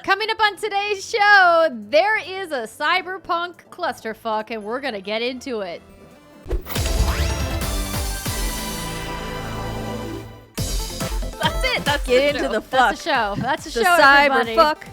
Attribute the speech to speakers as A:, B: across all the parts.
A: Coming up on today's show, there is a cyberpunk clusterfuck, and we're going to get into it.
B: That's it. That's
C: Get
B: the
C: into
B: show.
C: the fuck.
A: That's the show. That's the
C: The
A: show, everybody.
C: cyberfuck.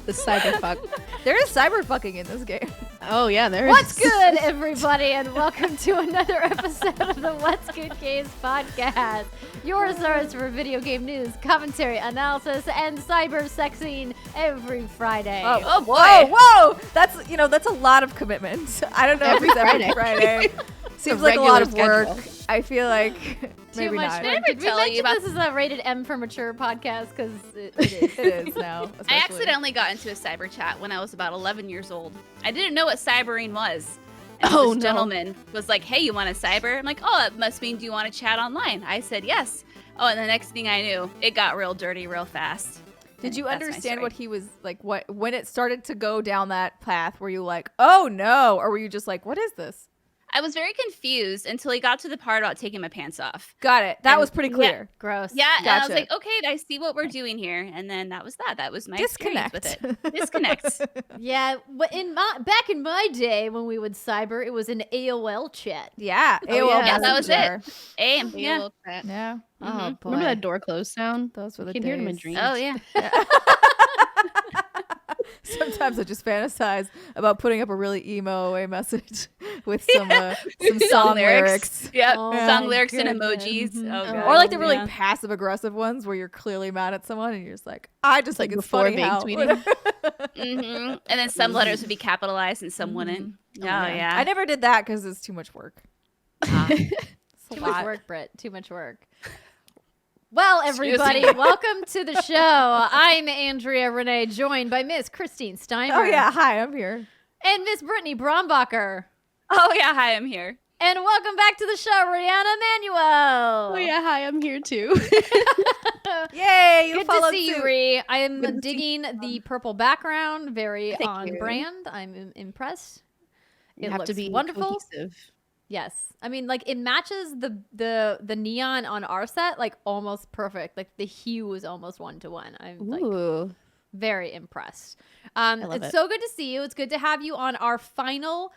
B: The cyberpunk.
C: There is cyberfucking in this game.
B: Oh yeah, there is.
A: What's good, everybody, and welcome to another episode of the What's Good Games podcast. Your source for video game news, commentary, analysis, and cyber sexing every Friday.
C: Oh
B: boy.
C: Whoa! That's a lot of commitment. I don't know if it's every Friday. Seems like a lot of
B: regular
C: work. I feel like
A: Too
C: maybe
A: much
C: not.
A: work.
B: Did I ever
A: Did we
B: tell you
A: mention
B: about-
A: this is a rated M for mature podcast? Because it is.
C: It is now.
B: I
C: especially.
B: accidentally got into a cyber chat when I was about 11 years old. I didn't know what cybering was. And
C: Oh,
B: this
C: no.
B: gentleman was like, hey, you want to cyber? I'm like, oh, that must mean do you want to chat online? I said yes. Oh, and the next thing I knew, it got real dirty real fast.
C: Did you
B: That's my
C: understand
B: story.
C: what he was like? What when it started to go down that path? Were you like, oh no, or were you just like, what is this?
B: I was very confused until he got to the part about taking my pants off.
C: Got it. That
B: And-
C: was pretty clear.
A: Gross.
B: Yeah, and I was
C: Gotcha.
B: like, okay, I see what we're doing here. And then that was that. That was my
C: Disconnect.
B: experience with it. Disconnect.
A: Yeah, back in my day when we would cyber, it was an AOL chat.
C: Yeah.
B: Oh,
C: AOL
B: yeah, that was
C: Messenger.
B: Aim. Yeah.
D: Little crap.
C: Yeah.
A: Oh
B: Mhm.
A: boy.
D: Remember that door close sound?
C: Those were the
D: I can
C: days.
D: hear it in my dreams.
B: Oh, yeah.
C: Sometimes I just fantasize about putting up a really emo away message with some song lyrics.
B: Yep.
A: Oh
B: Song
A: my
B: lyrics and
A: goodness.
B: emojis.
A: Mhm.
B: Oh,
D: Oh,
B: God.
C: Or like the really
B: Yeah.
C: passive aggressive ones where you're clearly mad at someone and you're just like, I just
D: Like
C: think it's
D: before
C: funny
D: vague
C: how.
D: tweeting.
B: Mhm. And then some letters would be capitalized and some wouldn't. Oh, yeah.
C: I never did that because it's too much work. It's a
A: Too much
C: lot.
A: work, Britt. Too much work. Well,
B: Excuse
A: everybody,
B: me.
A: welcome to the show. I'm Andrea Renee, joined by Miss Christine Steimer.
C: Oh yeah, hi, I'm here.
A: And Miss Brittany Brombacher.
B: Oh, yeah. Hi, I'm here.
A: And welcome back to the show, Riana Manuel.
D: Oh yeah, hi, I'm here too.
C: Yay, you
A: Good to
C: followed
A: see you,
C: suit.
A: Ree. I am
D: Good to see
A: digging the purple background. Very
D: Thank
A: on
D: you.
A: brand. I'm impressed.
D: You
A: It
D: have to
A: looks
D: be
A: wonderful.
D: cohesive.
A: Yes. I mean, like, it matches the neon on our set, like, almost perfect. Like, the hue is almost 1-to-1. I'm, like,
D: Ooh.
A: very impressed.
D: love
A: It's
D: it.
A: so good to see you. It's good to have you on our final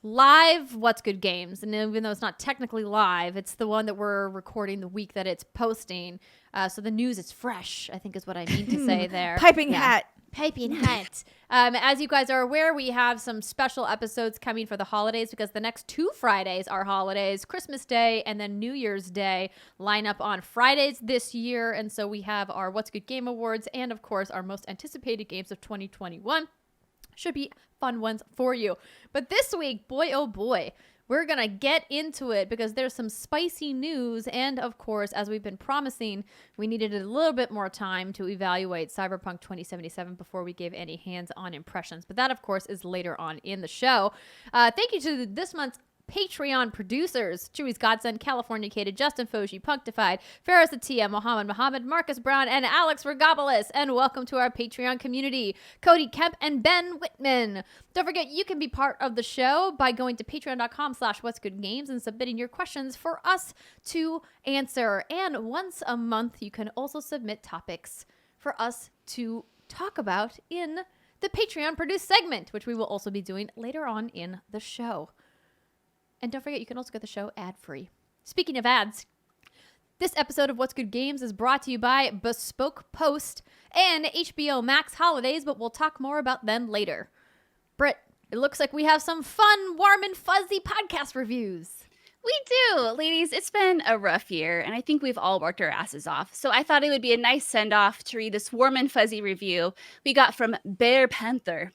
A: live What's Good Games. And even though it's not technically live, it's the one that we're recording the week that it's posting. So the news is fresh, I think is what I mean to say there.
C: Piping
A: Yeah.
C: hat.
A: Piping hot. As you guys are aware, we have some special episodes coming for the holidays because the next 2 Fridays are holidays. Christmas Day and then New Year's Day line up on Fridays this year. And so we have our What's Good Game Awards and, of course, our most anticipated games of 2021. Should be fun ones for you. But this week, boy, oh boy, we're going to get into it because there's some spicy news. And of course, as we've been promising, we needed a little bit more time to evaluate Cyberpunk 2077 before we gave any hands-on impressions. But that, of course, is later on in the show. Thank you to this month's Patreon producers, Chewy's Godson, Californicated, Justin Foshee, Punkdefied, Faris Attieh, Mohammed Mohammed, Marcus Brown, and Alex Rigopulos. And welcome to our Patreon community, Cody Kemp and Ben Whitman. Don't forget, you can be part of the show by going to patreon.com/whatsgoodgames and submitting your questions for us to answer. And once a month, you can also submit topics for us to talk about in the Patreon produced segment, which we will also be doing later on in the show. And don't forget, you can also get the show ad-free. Speaking of ads, this episode of What's Good Games is brought to you by Bespoke Post and HBO Max Holidays, but we'll talk more about them later. Britt, it looks like we have some fun, warm, and fuzzy podcast reviews.
B: We do. Ladies, it's been a rough year, and I think we've all worked our asses off. So I thought it would be a nice send-off to read this warm and fuzzy review we got from Bear Panther.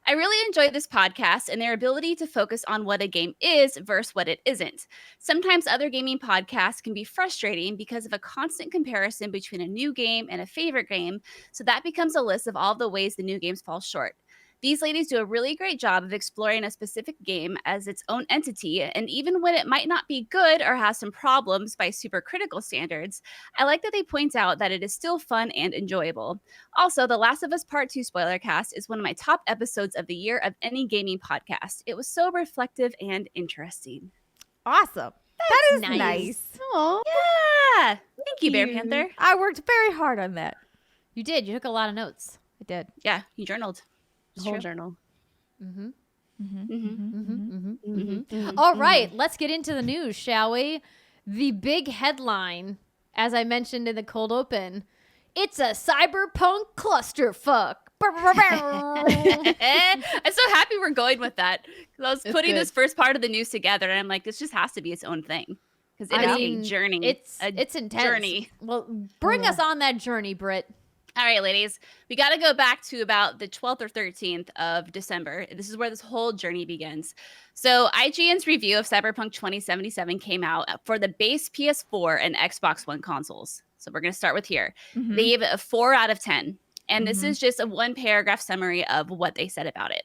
B: I really enjoy this podcast and their ability to focus on what a game is versus what it isn't. Sometimes other gaming podcasts can be frustrating because of a constant comparison between a new game and a favorite game, so that becomes a list of all the ways the new games fall short. These ladies do a really great job of exploring a specific game as its own entity, and even when it might not be good or has some problems by super critical standards, I like that they point out that it is still fun and enjoyable. Also, The Last of Us Part 2 spoiler cast is one of my top episodes of the year of any gaming podcast. It was so reflective and interesting.
C: Awesome. That is
A: nice.
C: nice.
D: Aw.
B: Yeah. Thank you, Bear
D: you.
B: Panther.
C: I worked very hard on that.
A: You did. You took a lot of notes.
C: I did.
B: Yeah, you journaled.
D: The whole journal.
A: All right, let's get into the news, shall we? The big headline, as I mentioned in the cold open, it's a cyberpunk clusterfuck.
B: I'm so happy we're going with that. 'Cause I was
D: It's
B: putting
D: good.
B: this first part of the news together, and I'm like, this just has to be its own thing. Because it is a journey.
A: It's
B: a
A: intense.
B: journey.
A: Well, bring us on that journey, Britt.
B: All right, ladies, we got to go back to about the 12th or 13th of December. This is where this whole journey begins. So IGN's review of Cyberpunk 2077 came out for the base PS4 and Xbox One consoles. So we're going to start with here. They gave it a 4 out of 10. And this is just a one paragraph summary of what they said about it.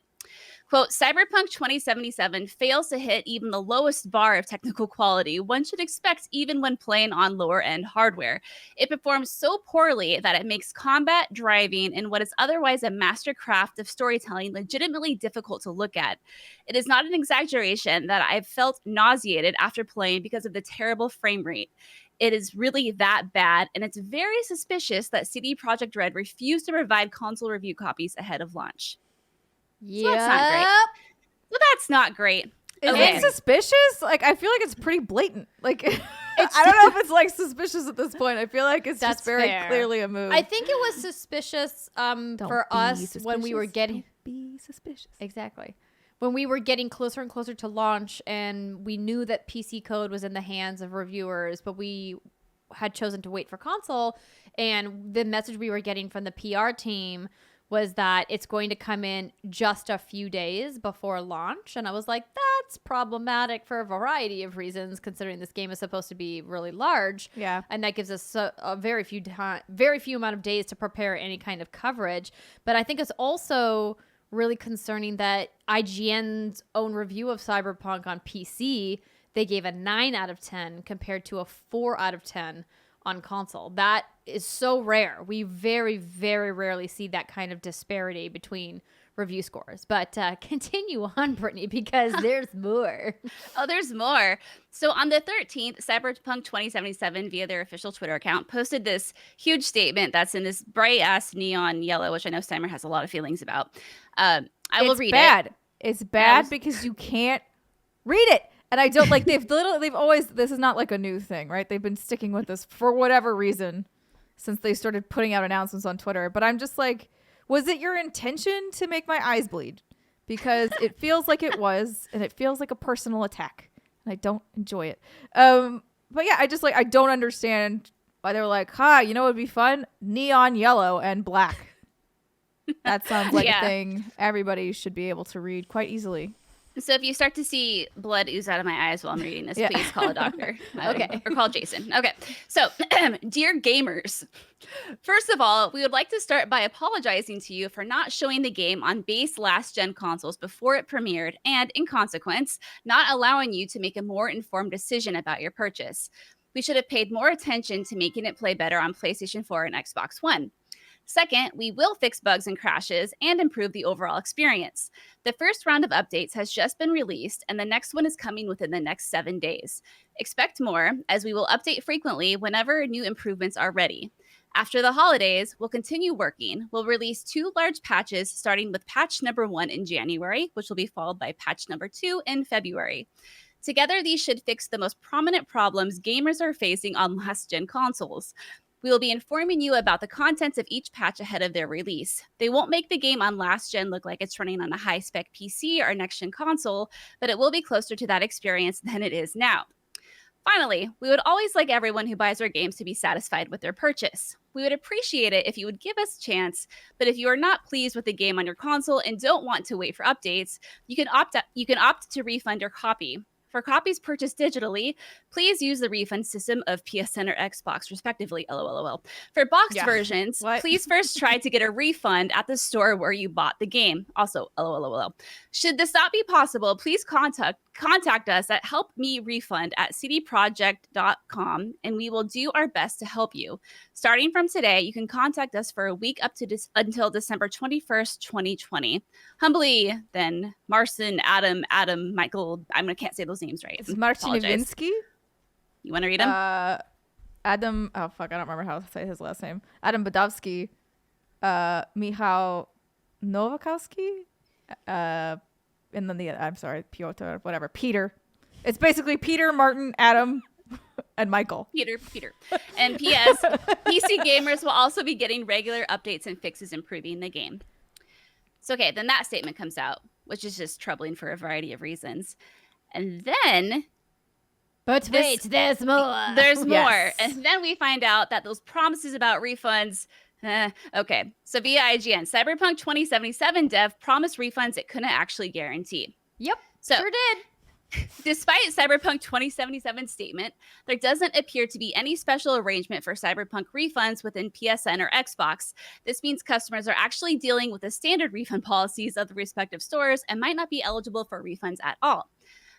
B: Quote, Cyberpunk 2077 fails to hit even the lowest bar of technical quality one should expect even when playing on lower end hardware. It performs so poorly that it makes combat, driving, and what is otherwise a mastercraft of storytelling legitimately difficult to look at. It is not an exaggeration that I've felt nauseated after playing because of the terrible frame rate. It is really that bad, and it's very suspicious that CD Projekt Red refused to provide console review copies ahead of launch.
A: Yeah.
B: that's not great. Well, that's not great.
C: Is
B: Okay.
C: it suspicious? Like, I feel like it's pretty blatant. Like, I don't know if it's like suspicious at this point. I feel like it's
A: That's
C: just very
A: fair.
C: clearly a move.
A: I think it was suspicious for us when we were getting
C: Don't be suspicious.
A: exactly when we were getting closer and closer to launch, and we knew that PC code was in the hands of reviewers, but we had chosen to wait for console. And the message we were getting from the PR team was that it's going to come in just a few days before launch. And I was like, that's problematic for a variety of reasons, considering this game is supposed to be really large.
C: Yeah.
A: And that gives us a very few amount of days to prepare any kind of coverage. But I think it's also really concerning that IGN's own review of Cyberpunk on PC, they gave a 9 out of 10 compared to a 4 out of 10 on console. That is so rare. We very, very rarely see that kind of disparity between review scores. But continue on, Brittany, because there's more.
B: Oh, there's more. So on the 13th, Cyberpunk 2077 via their official Twitter account posted this huge statement that's in this bright ass neon yellow, which I know Steimer has a lot of feelings about. I will read it.
C: It's bad because you can't read it. And I don't like they've always, this is not like a new thing, right? They've been sticking with this for whatever reason since they started putting out announcements on Twitter. But I'm just like, was it your intention to make my eyes bleed? Because it feels like it was, and it feels like a personal attack. And I don't enjoy it. But yeah, I don't understand why they're like, you know what would be fun? Neon yellow and black. That sounds like a thing everybody should be able to read quite easily.
B: So if you start to see blood ooze out of my eyes while I'm reading this, please call a doctor.
A: Okay.
B: Or call Jason. Okay. So, dear gamers, first of all, we would like to start by apologizing to you for not showing the game on base last-gen consoles before it premiered and, in consequence, not allowing you to make a more informed decision about your purchase. We should have paid more attention to making it play better on PlayStation 4 and Xbox One. Second, we will fix bugs and crashes and improve the overall experience. The first round of updates has just been released, and the next one is coming within the next 7 days. Expect more, as we will update frequently whenever new improvements are ready. After the holidays, we'll continue working. We'll release 2 large patches, starting with patch number 1 in January, which will be followed by patch number 2 in February. Together, these should fix the most prominent problems gamers are facing on last-gen consoles. We will be informing you about the contents of each patch ahead of their release. They won't make the game on last gen look like it's running on a high-spec PC or next gen console, but it will be closer to that experience than it is now. Finally, we would always like everyone who buys our games to be satisfied with their purchase. We would appreciate it if you would give us a chance, but if you are not pleased with the game on your console and don't want to wait for updates, you can opt to refund your copy. For copies purchased digitally, please use the refund system of PSN or Xbox, respectively. LOL. For boxed versions, please first try to get a refund at the store where you bought the game. Also, LOL. Should this not be possible, please contact us at helpmerefund@cdproject.com, and we will do our best to help you. Starting from today, you can contact us for a week up to until December 21st, 2020. Humbly, then, Marcin, Adam, Michael, I can't say those names right.
C: It's Marcinowinsky.
B: You want to read them?
C: Adam, I don't remember how to say his last name. Adam Badovsky, Michał Nowakowski, and then I'm sorry, Piotr, whatever, Peter. It's basically Peter, Martin, Adam, and Michael.
B: Peter. And P.S. PC gamers will also be getting regular updates and fixes improving the game. So, okay, then that statement comes out, which is just troubling for a variety of reasons. And then...
A: But wait, there's more.
B: There's more.
C: Yes.
B: And then we find out that those promises about refunds... okay, so via IGN, Cyberpunk 2077 dev promised refunds it couldn't actually guarantee.
A: Yep,
B: So,
A: sure did.
B: despite Cyberpunk 2077's statement, there doesn't appear to be any special arrangement for Cyberpunk refunds within PSN or Xbox. This means customers are actually dealing with the standard refund policies of the respective stores and might not be eligible for refunds at all.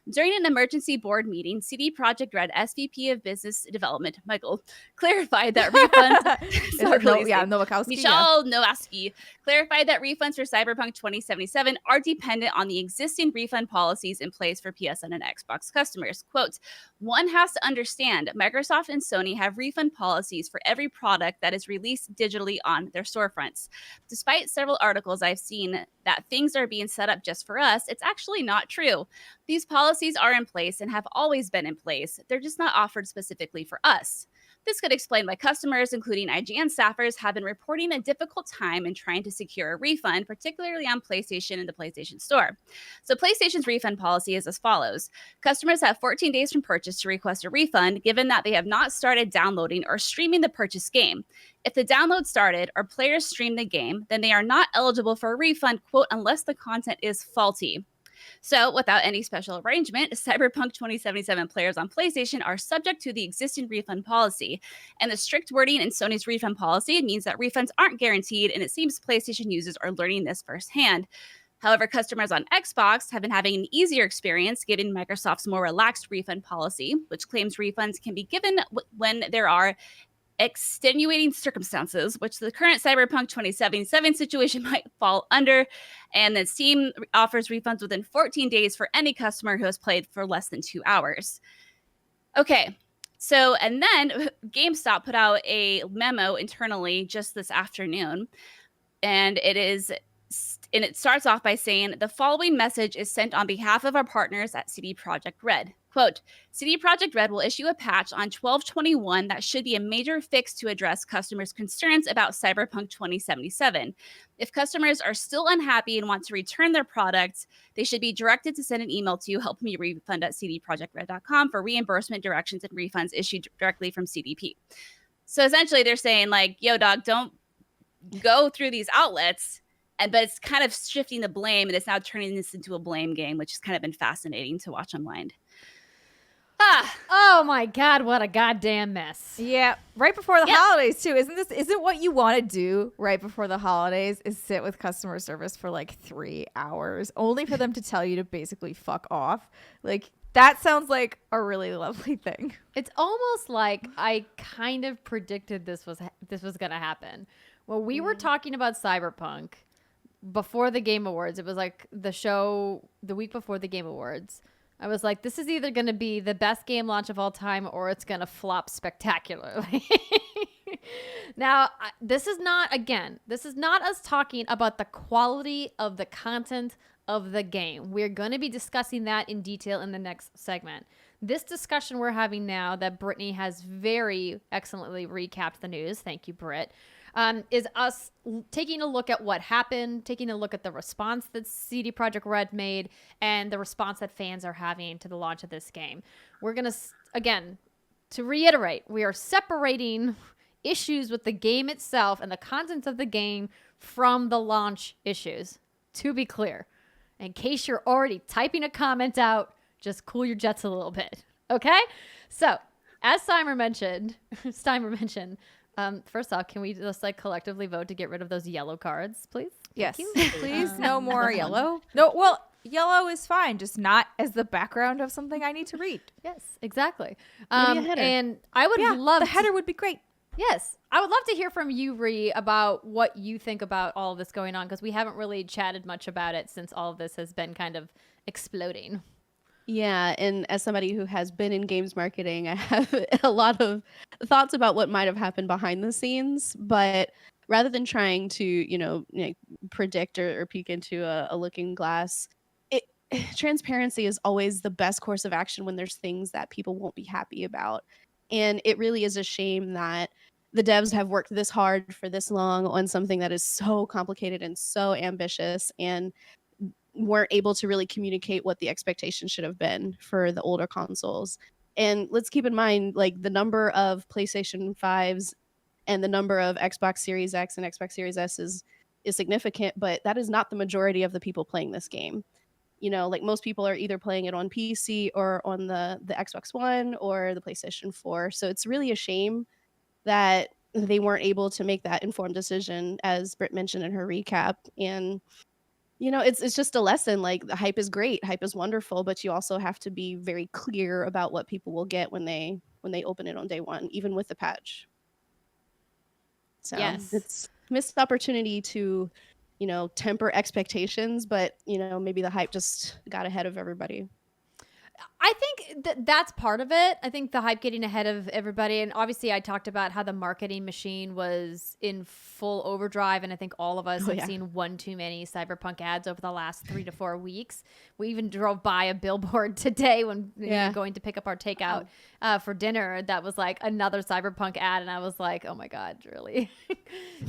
B: During an emergency board meeting, CD Projekt Red SVP of Business Development, Michael, clarified that refunds...
C: Nowakowski.
B: Michał Nowacki clarified that refunds for Cyberpunk 2077 are dependent on the existing refund policies in place for PSN and Xbox customers. Quote, one has to understand Microsoft and Sony have refund policies for every product that is released digitally on their storefronts. Despite several articles I've seen that things are being set up just for us, it's actually not true. These policies are in place and have always been in place. They're just not offered specifically for us. This could explain why customers, including IGN staffers, have been reporting a difficult time in trying to secure a refund, particularly on PlayStation and the PlayStation Store. So PlayStation's refund policy is as follows. Customers have 14 days from purchase to request a refund, given that they have not started downloading or streaming the purchased game. If the download started or players stream the game, then they are not eligible for a refund, quote, unless the content is faulty. So, without any special arrangement, Cyberpunk 2077 players on PlayStation are subject to the existing refund policy. And the strict wording in Sony's refund policy means that refunds aren't guaranteed, and it seems PlayStation users are learning this firsthand. However, customers on Xbox have been having an easier experience given Microsoft's more relaxed refund policy, which claims refunds can be given when there are extenuating circumstances, which the current Cyberpunk 2077 situation might fall under, and then Steam offers refunds within 14 days for any customer who has played for less than 2 hours. Okay, so, and then GameStop put out a memo internally just this afternoon, and it starts off by saying, the following message is sent on behalf of our partners at CD Projekt Red. Quote, CD Projekt Red will issue a patch on 12/21 that should be a major fix to address customers' concerns about Cyberpunk 2077. If customers are still unhappy and want to return their products, they should be directed to send an email to helpmerefund@cdprojektred.com for reimbursement directions and refunds issued directly from CDP. So essentially they're saying like, yo, dog, don't go through these outlets. But it's kind of shifting the blame, and it's now turning this into a blame game, which has kind of been fascinating to watch online.
A: Oh my God, what a goddamn mess.
C: Yeah, right before the holidays too. Isn't what you want to do right before the holidays is sit with customer service for like 3 hours, only for them to tell you to basically fuck off? Like, that sounds like a really lovely thing.
A: It's almost like I kind of predicted this was going to happen. When we were talking about Cyberpunk before the Game Awards, it was like the show the week before the Game Awards. I was like, this is either going to be the best game launch of all time or it's going to flop spectacularly. Now, this is not us talking about the quality of the content of the game. We're going to be discussing that in detail in the next segment. This discussion we're having now that Brittany has very excellently recapped the news, thank you, Britt, is us taking a look at what happened, taking a look at the response that CD Projekt Red made, and the response that fans are having to the launch of this game. We're going to, again, to reiterate, we are separating issues with the game itself and the content of the game from the launch issues, to be clear. In case you're already typing a comment out, just cool your jets a little bit, okay? So, as Steimer mentioned, first off, can we just like collectively vote to get rid of those yellow cards, please?
C: Yes, please. No more yellow. No, well, yellow is fine, just not as the background of something I need to read.
A: Yes, exactly.
D: Maybe a header.
A: And I would love
C: the header would be great.
A: Yes, I would love to hear from you, Ree, about what you think about all of this going on, because we haven't really chatted much about it since all of this has been kind of exploding.
D: Yeah, and as somebody who has been in games marketing, I have a lot of thoughts about what might have happened behind the scenes. But rather than trying to, predict or peek into a looking glass, it transparency is always the best course of action when there's things that people won't be happy about. And it really is a shame that the devs have worked this hard for this long on something that is so complicated and so ambitious, and weren't able to really communicate what the expectation should have been for the older consoles. And let's keep in mind, like, the number of PlayStation 5s and the number of Xbox Series X and Xbox Series S is significant, but that is not the majority of the people playing this game. Like, most people are either playing it on PC or on the Xbox One or the PlayStation 4. So it's really a shame that they weren't able to make that informed decision, as Britt mentioned in her recap. And it's just a lesson. Like, the hype is great, hype is wonderful, but you also have to be very clear about what people will get when they open it on day one, even with the patch. So
A: Yes.
D: it's missed opportunity to, temper expectations, but maybe the hype just got ahead of everybody.
A: I think that's part of it. I think the hype getting ahead of everybody. And obviously I talked about how the marketing machine was in full overdrive. And I think all of us have seen one too many Cyberpunk ads over the last 3 to 4 weeks. We even drove by a billboard today when going to pick up our takeout for dinner. That was like another Cyberpunk ad. And I was like, oh my God, really?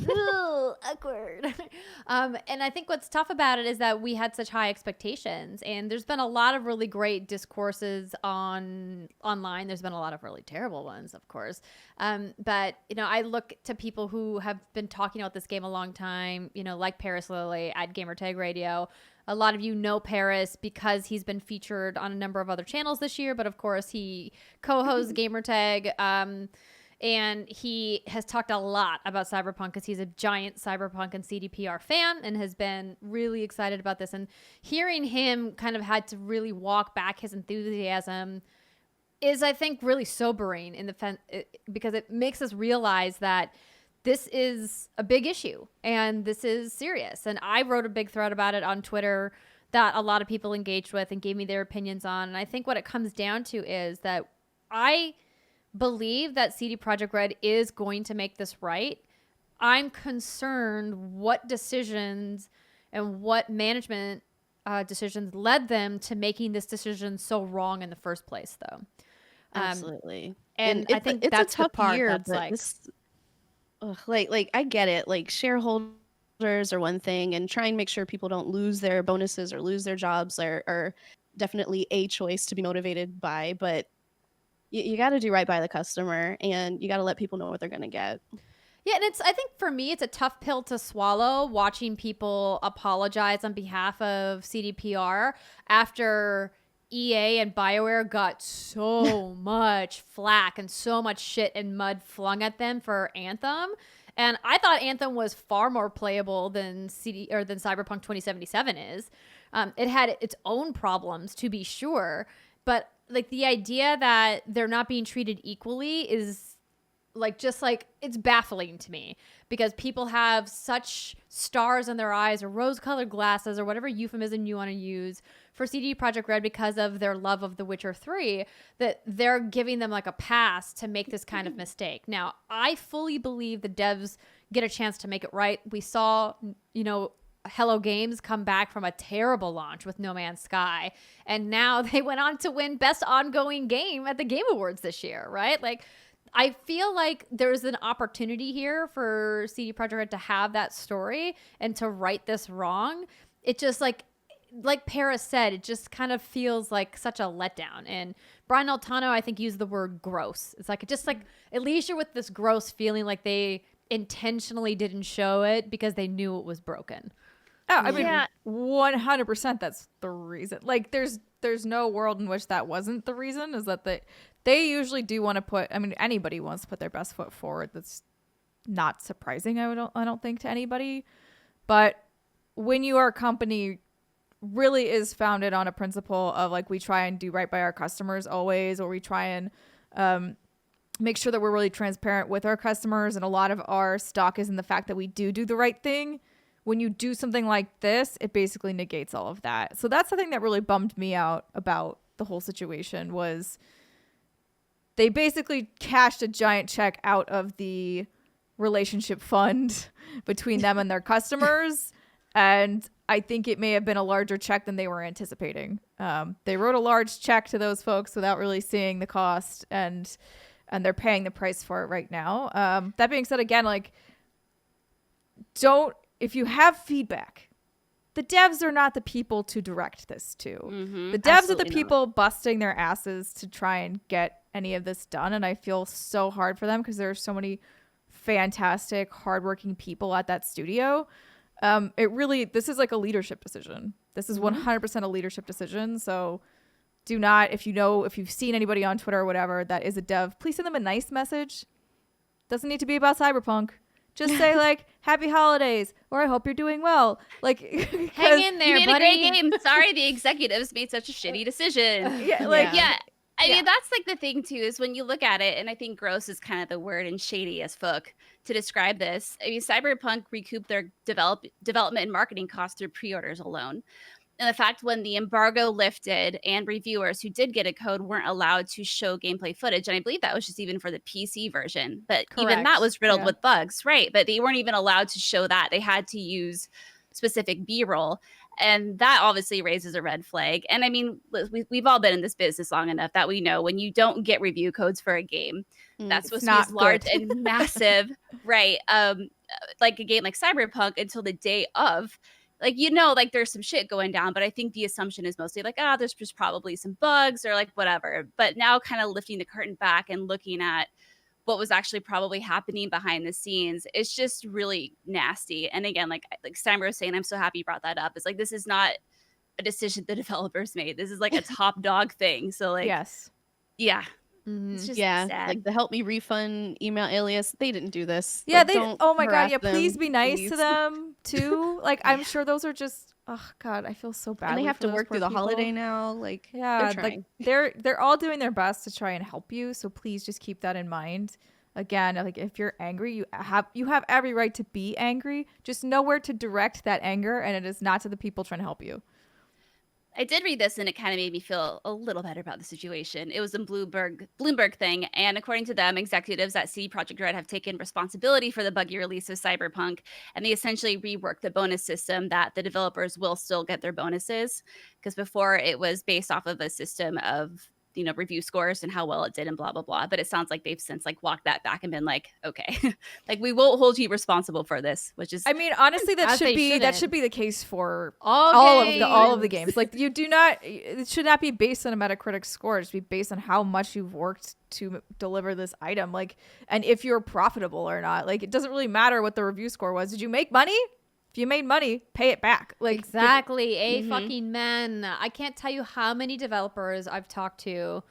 A: Ooh, awkward. And I think what's tough about it is that we had such high expectations, and there's been a lot of really great discourses online. There's been a lot of really terrible ones, of course. But I look to people who have been talking about this game a long time, like Paris Lilly at Gamertag Radio. A lot of you know Paris because he's been featured on a number of other channels this year, but of course he co-hosts Gamertag. And he has talked a lot about Cyberpunk because he's a giant Cyberpunk and CDPR fan and has been really excited about this. And hearing him kind of had to really walk back his enthusiasm is, I think, really sobering because it makes us realize that this is a big issue and this is serious. And I wrote a big thread about it on Twitter that a lot of people engaged with and gave me their opinions on. And I think what it comes down to is that I believe that CD Projekt Red is going to make this right. I'm concerned what decisions and what management decisions led them to making this decision so wrong in the first place, though.
D: Absolutely.
A: And I think that's
D: a tough
A: the part
D: year,
A: that's
D: like I get it. Like, shareholders are one thing, and try and make sure people don't lose their bonuses or lose their jobs are definitely a choice to be motivated by, but you got to do right by the customer, and you got to let people know what they're going to get.
A: Yeah, and I think for me, it's a tough pill to swallow watching people apologize on behalf of CDPR after EA and BioWare got so much flack and so much shit and mud flung at them for Anthem. And I thought Anthem was far more playable than Cyberpunk 2077 is. It had its own problems, to be sure, but like the idea that they're not being treated equally is it's baffling to me, because people have such stars in their eyes or rose-colored glasses or whatever euphemism you want to use for CD Projekt Red because of their love of The Witcher 3, that they're giving them like a pass to make this kind of mistake. Now, I fully believe the devs get a chance to make it right. We saw, Hello Games come back from a terrible launch with No Man's Sky, and now they went on to win Best Ongoing Game at the Game Awards this year, right? Like, I feel like there's an opportunity here for CD Projekt Red to have that story and to right this wrong. It just like Paris said, it just kind of feels like such a letdown. And Brian Altano, I think, used the word gross. It's like, it leaves you with this gross feeling like they intentionally didn't show it because they knew it was broken.
C: Oh, I mean, 100% that's the reason. Like, there's no world in which that wasn't the reason, is that they usually do want to put, I mean, anybody wants to put their best foot forward. That's not surprising, I don't think, to anybody. But when your company really is founded on a principle of, like, we try and do right by our customers always, or we try and make sure that we're really transparent with our customers, and a lot of our stock is in the fact that we do the right thing. When you do something like this, it basically negates all of that. So that's the thing that really bummed me out about the whole situation, was they basically cashed a giant check out of the relationship fund between them and their customers. And I think it may have been a larger check than they were anticipating. They wrote a large check to those folks without really seeing the cost, and they're paying the price for it right now. That being said, again, like, if you have feedback, the devs are not the people to direct this to. The devs are the people busting their asses to try and get any of this done. And I feel so hard for them because there are so many fantastic, hardworking people at that studio. This is like a leadership decision. This is 100% a leadership decision. So do not, if you've seen anybody on Twitter or whatever that is a dev, please send them a nice message. Doesn't need to be about Cyberpunk. Just say like, happy holidays, or I hope you're doing well. Like,
A: hang in there,
B: you made
A: buddy.
B: a great game. Sorry, the executives made such a shitty decision. I mean, that's like the thing too, is when you look at it, and I think gross is kind of the word and shady as fuck to describe this. I mean, Cyberpunk recouped their development and marketing costs through pre-orders alone. And the fact when the embargo lifted and reviewers who did get a code weren't allowed to show gameplay footage. And I believe that was just even for the PC version. But even that was riddled with bugs, right? But they weren't even allowed to show that. They had to use specific B-roll. And that obviously raises a red flag. And I mean, we've all been in this business long enough that we know when you don't get review codes for a game, that's supposed to be as large and massive, right? Like a game like Cyberpunk until the day of. Like, like there's some shit going down, but I think the assumption is mostly like, there's just probably some bugs or like whatever. But now kind of lifting the curtain back and looking at what was actually probably happening behind the scenes, it's just really nasty. And again, like Steimer was saying, I'm so happy you brought that up. It's like, this is not a decision the developers made. This is like a top dog thing. So like,
C: yes.
B: Yeah. It's just sad.
D: Like the help me refund email alias, they didn't do this.
C: Yeah,
D: like,
C: oh my god, yeah,
D: them,
C: please be nice
D: please.
C: to them too. Like, I'm sure those are just, oh god, I feel so bad.
D: And they have to work through the holiday now. Like,
C: yeah,
D: they're
C: like
D: trying.
C: they're all doing their best to try and help you. So please just keep that in mind. Again, like, if you're angry, you have every right to be angry. Just know where to direct that anger, and it is not to the people trying to help you.
B: I did read this and it kind of made me feel a little better about the situation. It was a Bloomberg thing, and according to them, executives at CD Projekt Red have taken responsibility for the buggy release of Cyberpunk, and they essentially reworked the bonus system that the developers will still get their bonuses, because before it was based off of a system of review scores and how well it did and blah blah blah. But it sounds like they've since like walked that back and been like, okay, like we won't hold you responsible for this, which is,
C: I mean, honestly, that should be the case for all of the games. Like, it should not be based on a Metacritic score. It should be based on how much you've worked to deliver this item, like, and if you're profitable or not. Like, it doesn't really matter what the review score was. Did you make money? If you made money, pay it back. Like,
A: exactly. Fucking men. I can't tell you how many developers I've talked to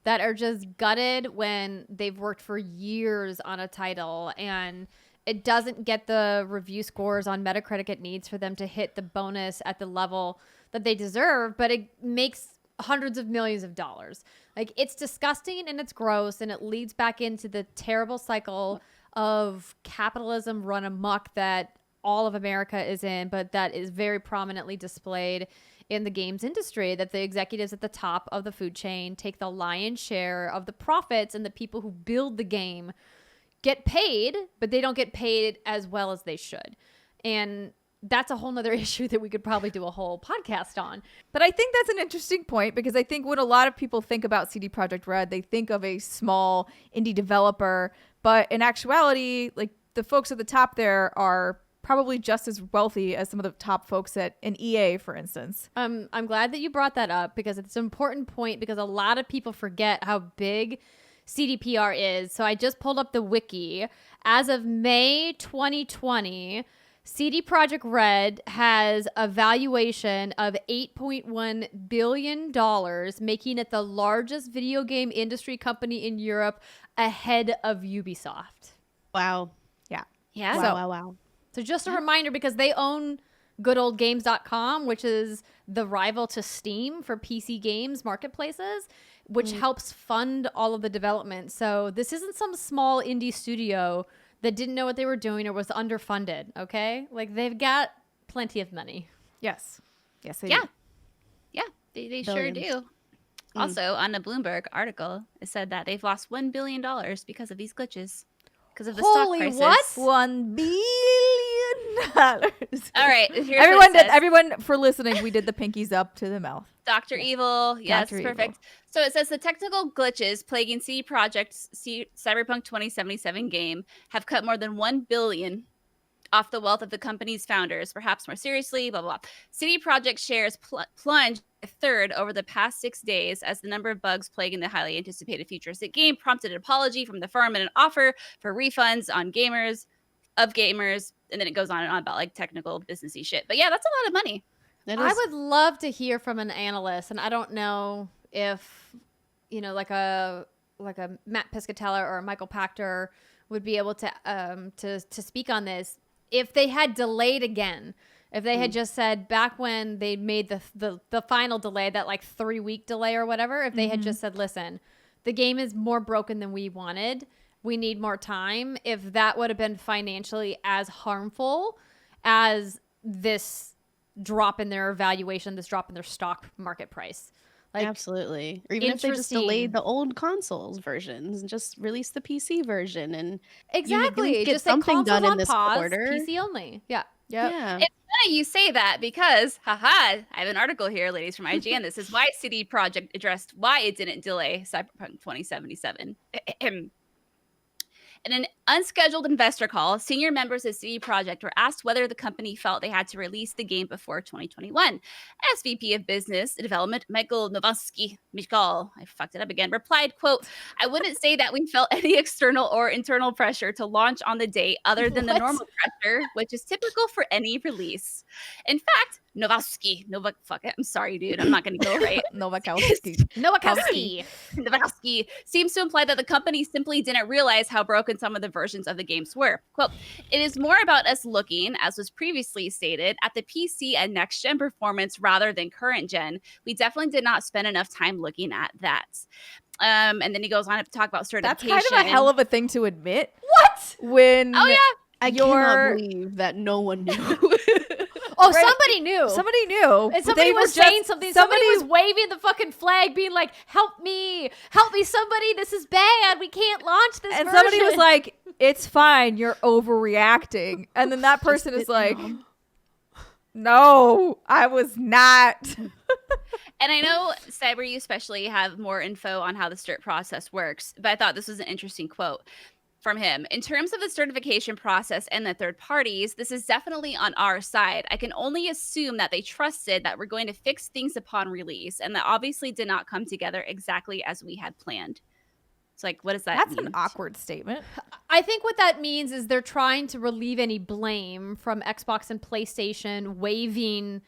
A: that are just gutted when they've worked for years on a title and it doesn't get the review scores on Metacritic it needs for them to hit the bonus at the level that they deserve, but it makes hundreds of millions of dollars. Like, it's disgusting and it's gross, and it leads back into the terrible cycle of capitalism run amok that all of America is in, but that is very prominently displayed in the games industry, that the executives at the top of the food chain take the lion's share of the profits, and the people who build the game get paid, but they don't get paid as well as they should. And that's a whole nother issue that we could probably do a whole podcast on.
C: But I think that's an interesting point, because I think when a lot of people think about CD Projekt Red, they think of a small indie developer, but in actuality, like, the folks at the top there are probably just as wealthy as some of the top folks at an EA, for instance.
A: I'm glad that you brought that up, because it's an important point, because a lot of people forget how big CDPR is. So I just pulled up the wiki. As of May 2020, CD Projekt Red has a valuation of $8.1 billion, making it the largest video game industry company in Europe, ahead of Ubisoft.
D: Wow.
B: Yeah.
D: Wow.
A: So just a reminder, because they own goodoldgames.com, which is the rival to Steam for PC games marketplaces, which helps fund all of the development. So this isn't some small indie studio that didn't know what they were doing or was underfunded, okay? Like, they've got plenty of money.
C: Yes, they do.
B: Yeah, they sure do. Also, on the Bloomberg article, it said that they've lost $1 billion because of these glitches. because of the stock
A: Holy
B: prices.
A: what?
C: $1 billion.
B: All right, here's what it says.
C: Everyone for listening, we did the pinkies up to the mouth.
B: Dr. Evil. Yes,
C: Dr.
B: perfect.
C: Evil.
B: So it says the technical glitches plaguing CD Projekt's Cyberpunk 2077 game have cut more than $1 billion off the wealth of the company's founders. Perhaps more seriously, blah, blah, blah. CD Projekt shares plunged a third over the past 6 days as the number of bugs plaguing the highly anticipated futuristic game prompted an apology from the firm and an offer for refunds on gamers. And then it goes on and on about like technical businessy shit. But yeah, that's a lot of money.
A: I would love to hear from an analyst, and I don't know if, you know, like a Matt Piscatella or a Michael Pachter would be able to speak on this. If they had delayed again, if they had just said back when they made the final delay, that like 3-week delay or whatever, if they had just said, listen, the game is more broken than we wanted, we need more time, if that would have been financially as harmful as this drop in their valuation, this drop in their stock market price. Like,
D: absolutely. Or even if they just delayed the old consoles versions and just released the PC version and
A: exactly,
D: you get
A: just
D: something done in this
A: pause,
D: quarter.
A: PC only. Yeah.
C: Yep.
D: Yeah.
B: It's funny you say that because, I have an article here, ladies, from IGN. This is why CD Projekt addressed why it didn't delay Cyberpunk 2077. In an unscheduled investor call, senior members of CD Projekt were asked whether the company felt they had to release the game before 2021. SVP of Business Development Michael Novosky, I fucked it up again, replied, quote, I wouldn't say that we felt any external or internal pressure to launch on the date other than the normal pressure, which is typical for any release. In fact, I'm sorry, dude. I'm not going to go right.
C: Novakowski.
B: Novakowski seems to imply that the company simply didn't realize how broken some of the versions of the games were. Quote, it is more about us looking, as was previously stated, at the PC and next-gen performance rather than current gen. We definitely did not spend enough time looking at that. And then he goes on to talk about certification.
C: That's kind of a hell of a thing to admit.
A: What?
C: When
D: I cannot believe that no one knew.
A: Oh, right. Somebody knew.
C: Somebody knew.
A: And somebody was saying something. Somebody was waving the fucking flag, being like, help me, somebody, this is bad. We can't launch this version.
C: Somebody was like, it's fine, you're overreacting. And then that person is like, no, I was not.
B: And I know, Cyber, you especially have more info on how the cert process works, but I thought this was an interesting quote from him. In terms of the certification process and the third parties, this is definitely on our side. I can only assume that they trusted that we're going to fix things upon release, and that obviously did not come together exactly as we had planned. It's like, what does that mean?
C: That's an awkward statement.
A: I think what that means is they're trying to relieve any blame from Xbox and PlayStation waiving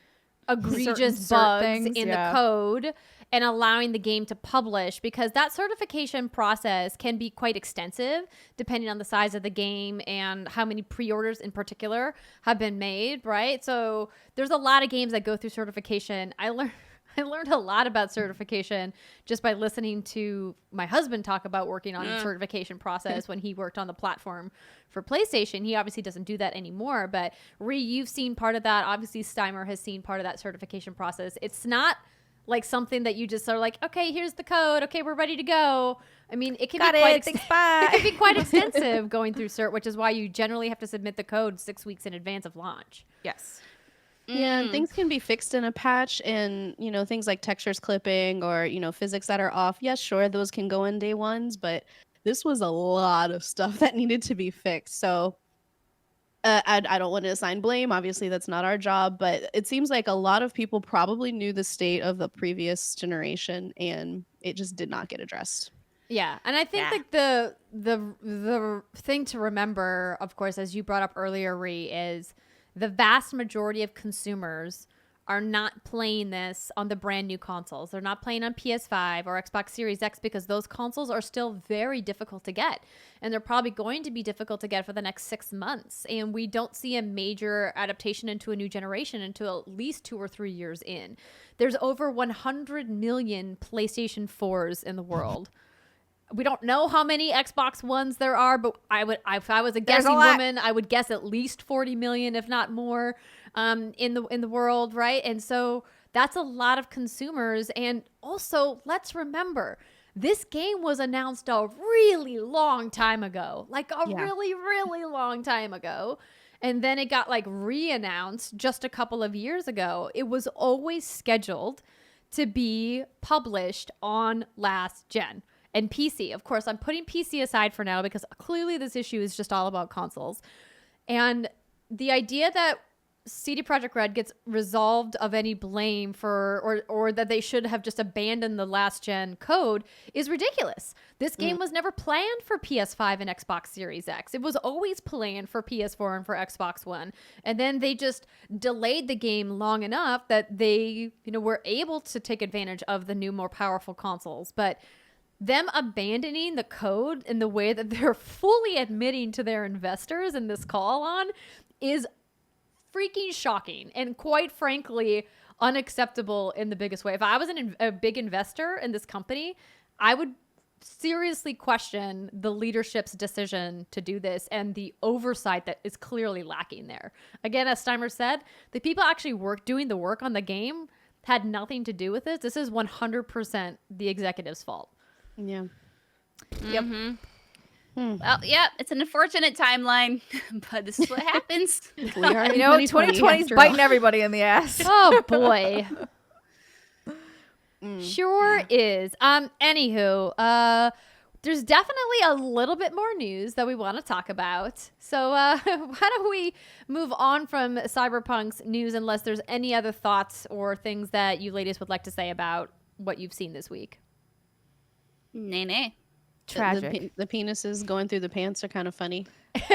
A: egregious bugs in the code and allowing the game to publish, because that certification process can be quite extensive depending on the size of the game and how many pre-orders in particular have been made, right? So there's a lot of games that go through certification. I learned a lot about certification just by listening to my husband talk about working on the certification process when he worked on the platform for PlayStation. He obviously doesn't do that anymore, but you've seen part of that. Obviously, Steimer has seen part of that certification process. It's not like something that you just are like, okay, here's the code. Okay, we're ready to go. I mean, it can be quite extensive going through cert, which is why you generally have to submit the code 6 weeks in advance of launch.
C: Yes.
D: Yeah, and things can be fixed in a patch, and things like textures clipping or physics that are off. Yes, sure, those can go in day ones, but this was a lot of stuff that needed to be fixed. So I don't want to assign blame. Obviously, that's not our job, but it seems like a lot of people probably knew the state of the previous generation, and it just did not get addressed.
A: Yeah, and I think like the thing to remember, of course, as you brought up earlier, Ree, is the vast majority of consumers are not playing this on the brand new consoles. They're not playing on PS5 or Xbox Series X because those consoles are still very difficult to get. And they're probably going to be difficult to get for the next 6 months. And we don't see a major adaptation into a new generation until at least 2 or 3 years in. There's over 100 million PlayStation 4s in the world. We don't know how many Xbox Ones there are, but if I was a guessing woman, I would guess at least 40 million, if not more, in the world, right? And so that's a lot of consumers. And also, let's remember, This game was announced a really long time ago, like a
D: Yeah.
A: really, really long time ago. And then it got like re-announced just a couple of years ago. It was always scheduled to be published on last gen and PC. Of course, I'm putting PC aside for now because clearly this issue is just all about consoles. And the idea that CD Projekt Red gets resolved of any blame for or that they should have just abandoned the last gen code is ridiculous. This game was never planned for PS5 and Xbox Series X. It was always planned for PS4 and for Xbox One. And then they just delayed the game long enough that they, were able to take advantage of the new, more powerful consoles. But them abandoning the code in the way that they're fully admitting to their investors in this call on is freaking shocking and quite frankly unacceptable in the biggest way. If I was a big investor in this company, I would seriously question the leadership's decision to do this and the oversight that is clearly lacking there. Again, as Steimer said, the people actually doing the work on the game had nothing to do with this. This is 100% the executive's fault.
D: Yeah.
C: Yep.
B: Well, yeah, it's an unfortunate timeline, but this is what happens.
D: We are in
C: 2020 is
D: after
C: biting
D: all.
C: everybody in the ass.
A: Oh boy. Sure is. Anywho, there's definitely a little bit more news that we want to talk about. So why don't we move on from Cyberpunk's news unless there's any other thoughts or things that you ladies would like to say about what you've seen this week?
B: Nay.
C: Tragic.
D: The penises going through the pants are kind of funny.
C: There's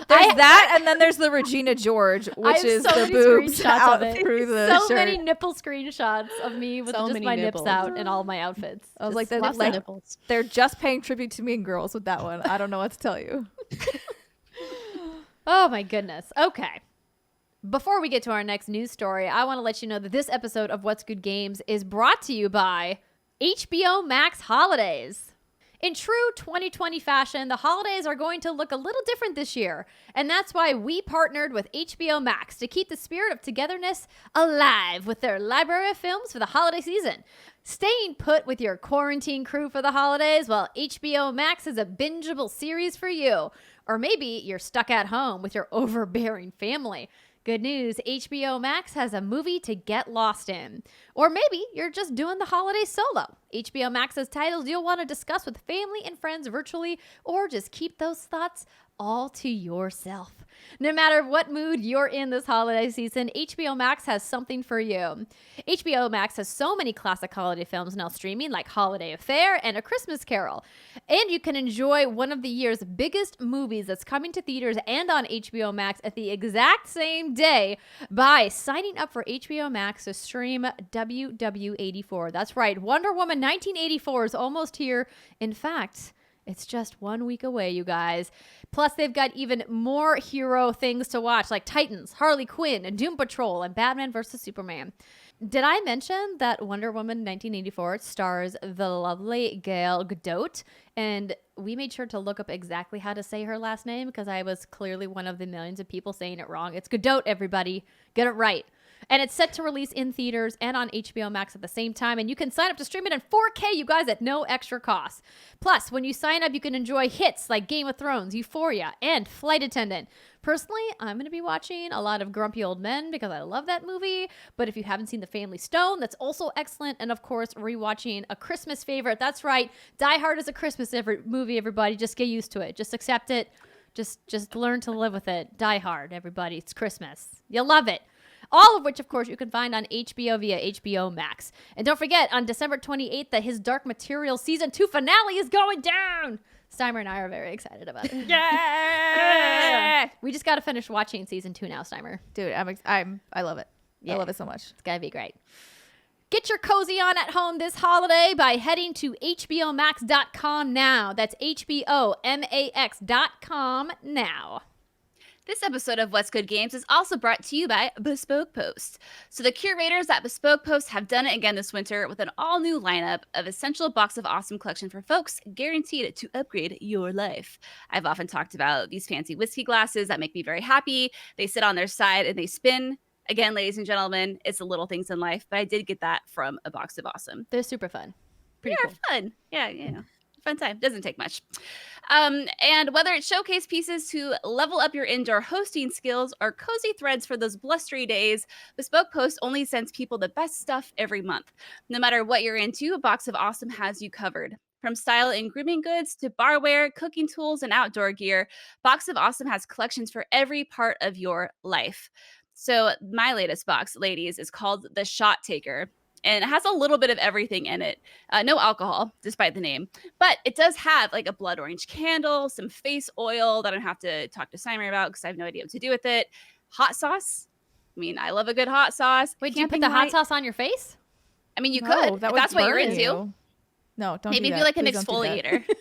C: that, and then there's the Regina George, which
A: have
C: is
A: so
C: the
A: many
C: boobs
A: screenshots
C: out
A: of it.
C: through the
A: So
C: shirt.
A: many nipple screenshots of me with
D: So
A: just
D: many
A: my
D: nipples.
A: nips out in all my outfits.
C: I was
A: Just
C: like, they're,
D: Lots of
C: like,
D: nipples.
C: they're just paying tribute to Mean Girls with that one. I don't know what to tell you.
A: oh my goodness. Okay. Before we get to our next news story, I want to let you know that this episode of What's Good Games is brought to you by HBO Max Holidays. In true 2020 fashion, the holidays are going to look a little different this year, and that's why we partnered with HBO Max to keep the spirit of togetherness alive with their library of films for the holiday season. Staying put with your quarantine crew for the holidays while HBO Max is a bingeable series for you. Or maybe you're stuck at home with your overbearing family. Good news, HBO Max has a movie to get lost in. Or maybe you're just doing the holiday solo. HBO Max has titles you'll want to discuss with family and friends virtually, or just keep those thoughts all to yourself. No matter what mood you're in this holiday season, HBO Max has something for you. HBO Max has so many classic holiday films now streaming, like Holiday Affair and A Christmas Carol. And you can enjoy one of the year's biggest movies that's coming to theaters and on HBO Max at the exact same day by signing up for HBO Max to stream WW84. That's right, Wonder Woman 1984 is almost here. In fact, it's just 1 week away, you guys. Plus, they've got even more hero things to watch, like Titans, Harley Quinn, and Doom Patrol, and Batman vs. Superman. Did I mention that Wonder Woman 1984 stars the lovely Gal Gadot? And we made sure to look up exactly how to say her last name because I was clearly one of the millions of people saying it wrong. It's Gadot, everybody. Get it right. And it's set to release in theaters and on HBO Max at the same time. And you can sign up to stream it in 4K, you guys, at no extra cost. Plus, when you sign up, you can enjoy hits like Game of Thrones, Euphoria, and Flight Attendant. Personally, I'm going to be watching a lot of Grumpy Old Men because I love that movie. But if you haven't seen The Family Stone, that's also excellent. And of course, rewatching a Christmas favorite. That's right. Die Hard is a Christmas movie, everybody. Just get used to it. Just accept it. Just learn to live with it. Die Hard, everybody. It's Christmas. You'll love it. All of which, of course, you can find on HBO via HBO Max. And don't forget, on December 28th, that his Dark Materials Season 2 finale is going down. Steimer and I are very excited about it.
C: Yeah!
A: We just got to finish watching Season 2 now, Steimer.
C: Dude, I love it.
A: Yeah.
C: I love it so much.
A: It's going to be great. Get your cozy on at home this holiday by heading to HBOMax.com now. That's HBOMax.com now.
B: This episode of What's Good Games is also brought to you by Bespoke Post. So the curators at Bespoke Post have done it again this winter with an all-new lineup of essential box of awesome collection for folks guaranteed to upgrade your life. I've often talked about these fancy whiskey glasses that make me very happy. They sit on their side and they spin. Again, ladies and gentlemen, it's the little things in life, but I did get that from a box of awesome.
A: They're super fun.
D: Pretty
B: They're
D: cool.
B: fun. Yeah, fun time. Doesn't take much. And whether it's showcase pieces to level up your indoor hosting skills or cozy threads for those blustery days, Bespoke Post only sends people the best stuff every month. No matter what you're into, A Box of Awesome has you covered. From style and grooming goods to barware, cooking tools, and outdoor gear, Box of Awesome has collections for every part of your life. So my latest box, ladies, is called the Shot Taker. And it has a little bit of everything in it. No alcohol, despite the name. But it does have like a blood orange candle, some face oil that I don't have to talk to Simon about because I have no idea what to do with it. Hot sauce. I mean, I love a good hot sauce.
A: Wait, do you put
B: Camping
A: the hot
B: light.
A: sauce on your face?
B: I mean, you
C: No,
B: could.
C: that
B: If
C: would
B: that's what you're
C: burn
B: into.
C: you. No, don't
B: Maybe
C: do
B: if
C: that.
B: you like an
C: Please don't do that.
B: exfoliator.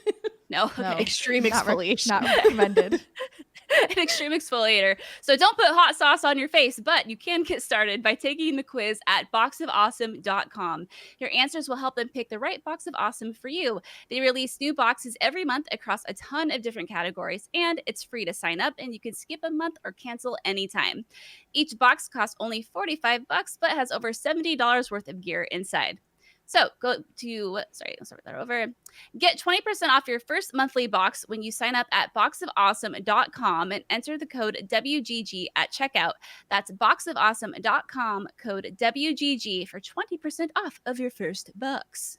B: No,
C: No.
B: okay.
D: Extreme
C: Not
D: exfoliation.
C: Not recommended.
B: An extreme exfoliator. So don't put hot sauce on your face, but you can get started by taking the quiz at boxofawesome.com. Your answers will help them pick the right box of awesome for you. They release new boxes every month across a ton of different categories, and it's free to sign up, and you can skip a month or cancel anytime. Each box costs only $45, but has over $70 worth of gear inside. So go to, sorry, let's start that over. Get 20% off your first monthly box when you sign up at boxofawesome.com and enter the code WGG at checkout. That's boxofawesome.com, code WGG for 20% off of your first box.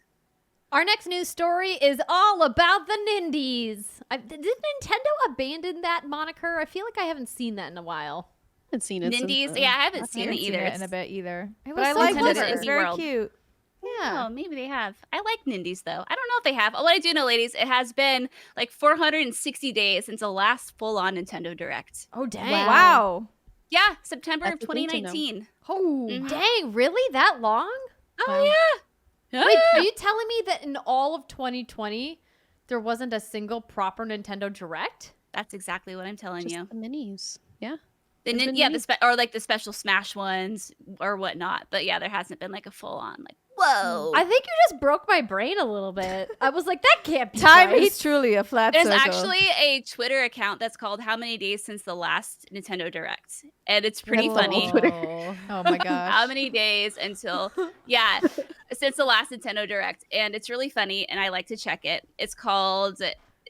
A: Our next news story is all about the Nindies. Did Nintendo abandon that moniker? I feel like I haven't seen that in a while.
D: I haven't seen it. since
B: Nindies,
D: the-
B: yeah, I haven't
C: I
B: seen
C: haven't
B: it
C: seen
B: either.
C: it in a bit either.
A: It
C: But
A: was
C: I
A: so
C: like
B: Nintendo's
C: it. It's
B: Indie
C: very
B: World.
C: cute.
B: Oh, maybe they have. I like Nindies though. I don't know if they have. What I do know, ladies, it has been like 460 days since the last full-on Nintendo Direct.
A: Oh, dang.
C: Wow.
B: Yeah, September
D: That's
B: of
D: the thing to know.
B: 2019.
A: Oh,
B: Mhm.
A: dang. Really? That long?
B: Oh
C: Wow.
B: yeah.
A: Wait, are you telling me that in all of 2020, there wasn't a single proper Nintendo Direct?
B: That's exactly what I'm telling
D: Just
B: you.
D: the minis. Yeah.
B: The
D: There's been
B: yeah,
D: many.
B: or like the special Smash ones or whatnot. But yeah, there hasn't been like a full-on like whoa.
A: I think you just broke my brain a little bit. I was like, that can't be
C: Time
A: right.
C: is truly a flat
B: There's
C: circle.
B: actually a Twitter account that's called "How Many Days Since the Last Nintendo Direct," and it's pretty
C: Whoa.
B: funny.
A: Oh.
C: Oh my gosh.
B: How many days until since the last Nintendo Direct, and it's really funny, and I like to check it. It's called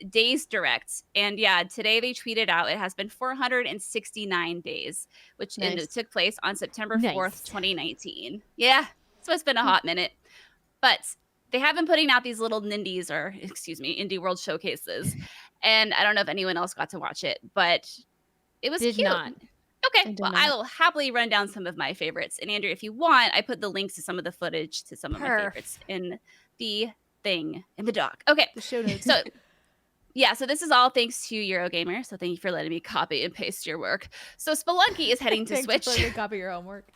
B: Days Direct, and yeah, today they tweeted out it has been 469 days, which and it
D: Nice.
B: took place on September
A: Nice.
B: 4th, 2019. Yeah, so it's been a hot minute, but they have been putting out these little Nindies, or excuse me, Indie World showcases, and I don't know if anyone else got to watch it, but it was
A: Did
B: cute.
A: not.
B: Okay,
D: I did
B: well,
D: not.
B: I will happily run down some of my favorites. And Andrew, if you want, I put the links to some of the footage to some of my favorites in the thing in the doc. Okay,
C: The show notes.
B: so yeah, so this is all thanks to Eurogamer. So thank you for letting me copy and paste your work. So Spelunky is heading to
C: Thanks
B: Switch.
C: for letting me copy your homework.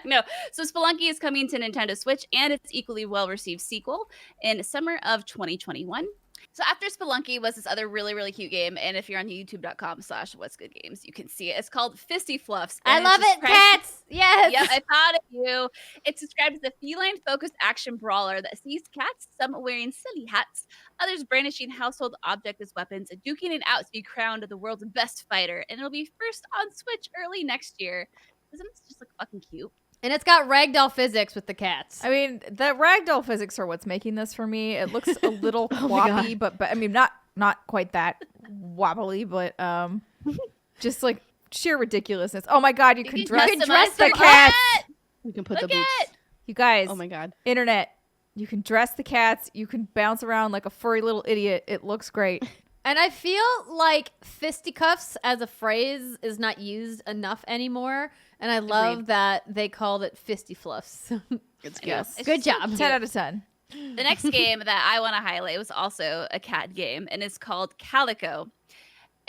B: No, so Spelunky is coming to Nintendo Switch and its equally well-received sequel in summer of 2021. So after Spelunky was this other really, really cute game, and if you're on youtube.com/whatsgoodgames, you can see it. It's called Fisty Fluffs.
A: I
B: and
A: love
B: it's
A: it,
B: described-
A: cats. Yes.
B: Yep, I thought of you. It's described as a feline-focused action brawler that sees cats, some wearing silly hats, others brandishing household objects as weapons, and duking it out to be crowned the world's best fighter. And it'll be first on Switch early next year. Doesn't it just look fucking cute?
A: And it's got ragdoll physics with the cats.
C: I mean, the ragdoll physics are what's making this for me. It looks a little
D: Oh my
C: wobbly, but I mean, not quite that wobbly, but just like sheer ridiculousness. Oh my god, you can dress
B: customize
C: the
B: the
C: cats.
D: You can put
B: Look
D: the boots.
B: it!
C: You guys,
D: Oh my god.
C: internet, you can dress the cats. You can bounce around like a furry little idiot. It looks great.
A: And I feel like fisticuffs as a phrase is not used enough anymore. And I love that they called it fisty fluffs.
D: It's good.
C: Yes.
B: It's
A: Good
B: just so
A: job.
B: cute.
C: 10 out of 10.
B: The next game that I want to highlight was also a cat game, and it's called Calico.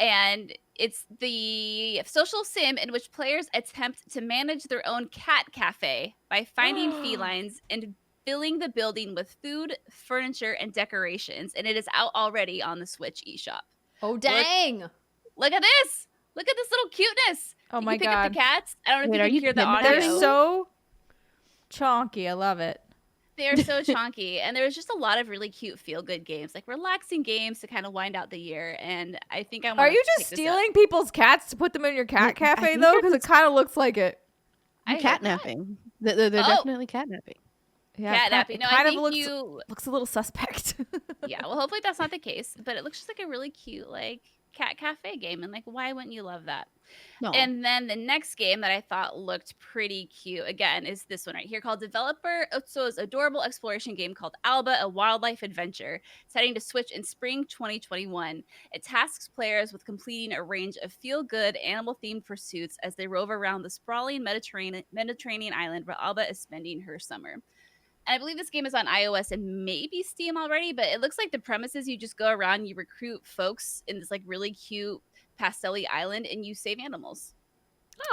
B: And it's the social sim in which players attempt to manage their own cat cafe by finding felines and filling the building with food, furniture, and decorations. And it is out already on the Switch eShop.
A: Oh, dang.
B: Look at this! Look at this little cuteness!
C: Oh
B: You
C: my
B: can pick up
C: god.
B: the cats. I don't know
D: Wait,
B: if
D: are
B: you
D: you
B: can hear the
D: kidding me?
B: audio.
C: They're so chonky. I love it.
B: They're so chonky, and there was just a lot of really cute feel-good games, like relaxing games to kind of wind out the year. And I think I want.
C: Are you just stealing people's cats to put them in your cat
D: I
C: cafe
D: think
C: though?
D: you're
C: Because it kind of looks like it.
B: I
D: Catnapping. They're
B: Oh.
D: definitely catnapping.
B: Catnapping. No, I think you
C: looks a little suspect.
B: Yeah, well, hopefully that's not the case. But it looks just like a really cute, like, cat cafe game. And, like, why wouldn't you love that?
D: No.
B: And then the next game that I thought looked pretty cute, again, is this one right here called Developer Otso's adorable exploration game called Alba, a wildlife adventure. It's heading to Switch in spring 2021. It tasks players with completing a range of feel-good, animal-themed pursuits as they rove around the sprawling Mediterranean island where Alba is spending her summer. And I believe this game is on iOS and maybe Steam already, but it looks like the premise is you just go around, you recruit folks in this like really cute pastel-y island, and you save animals.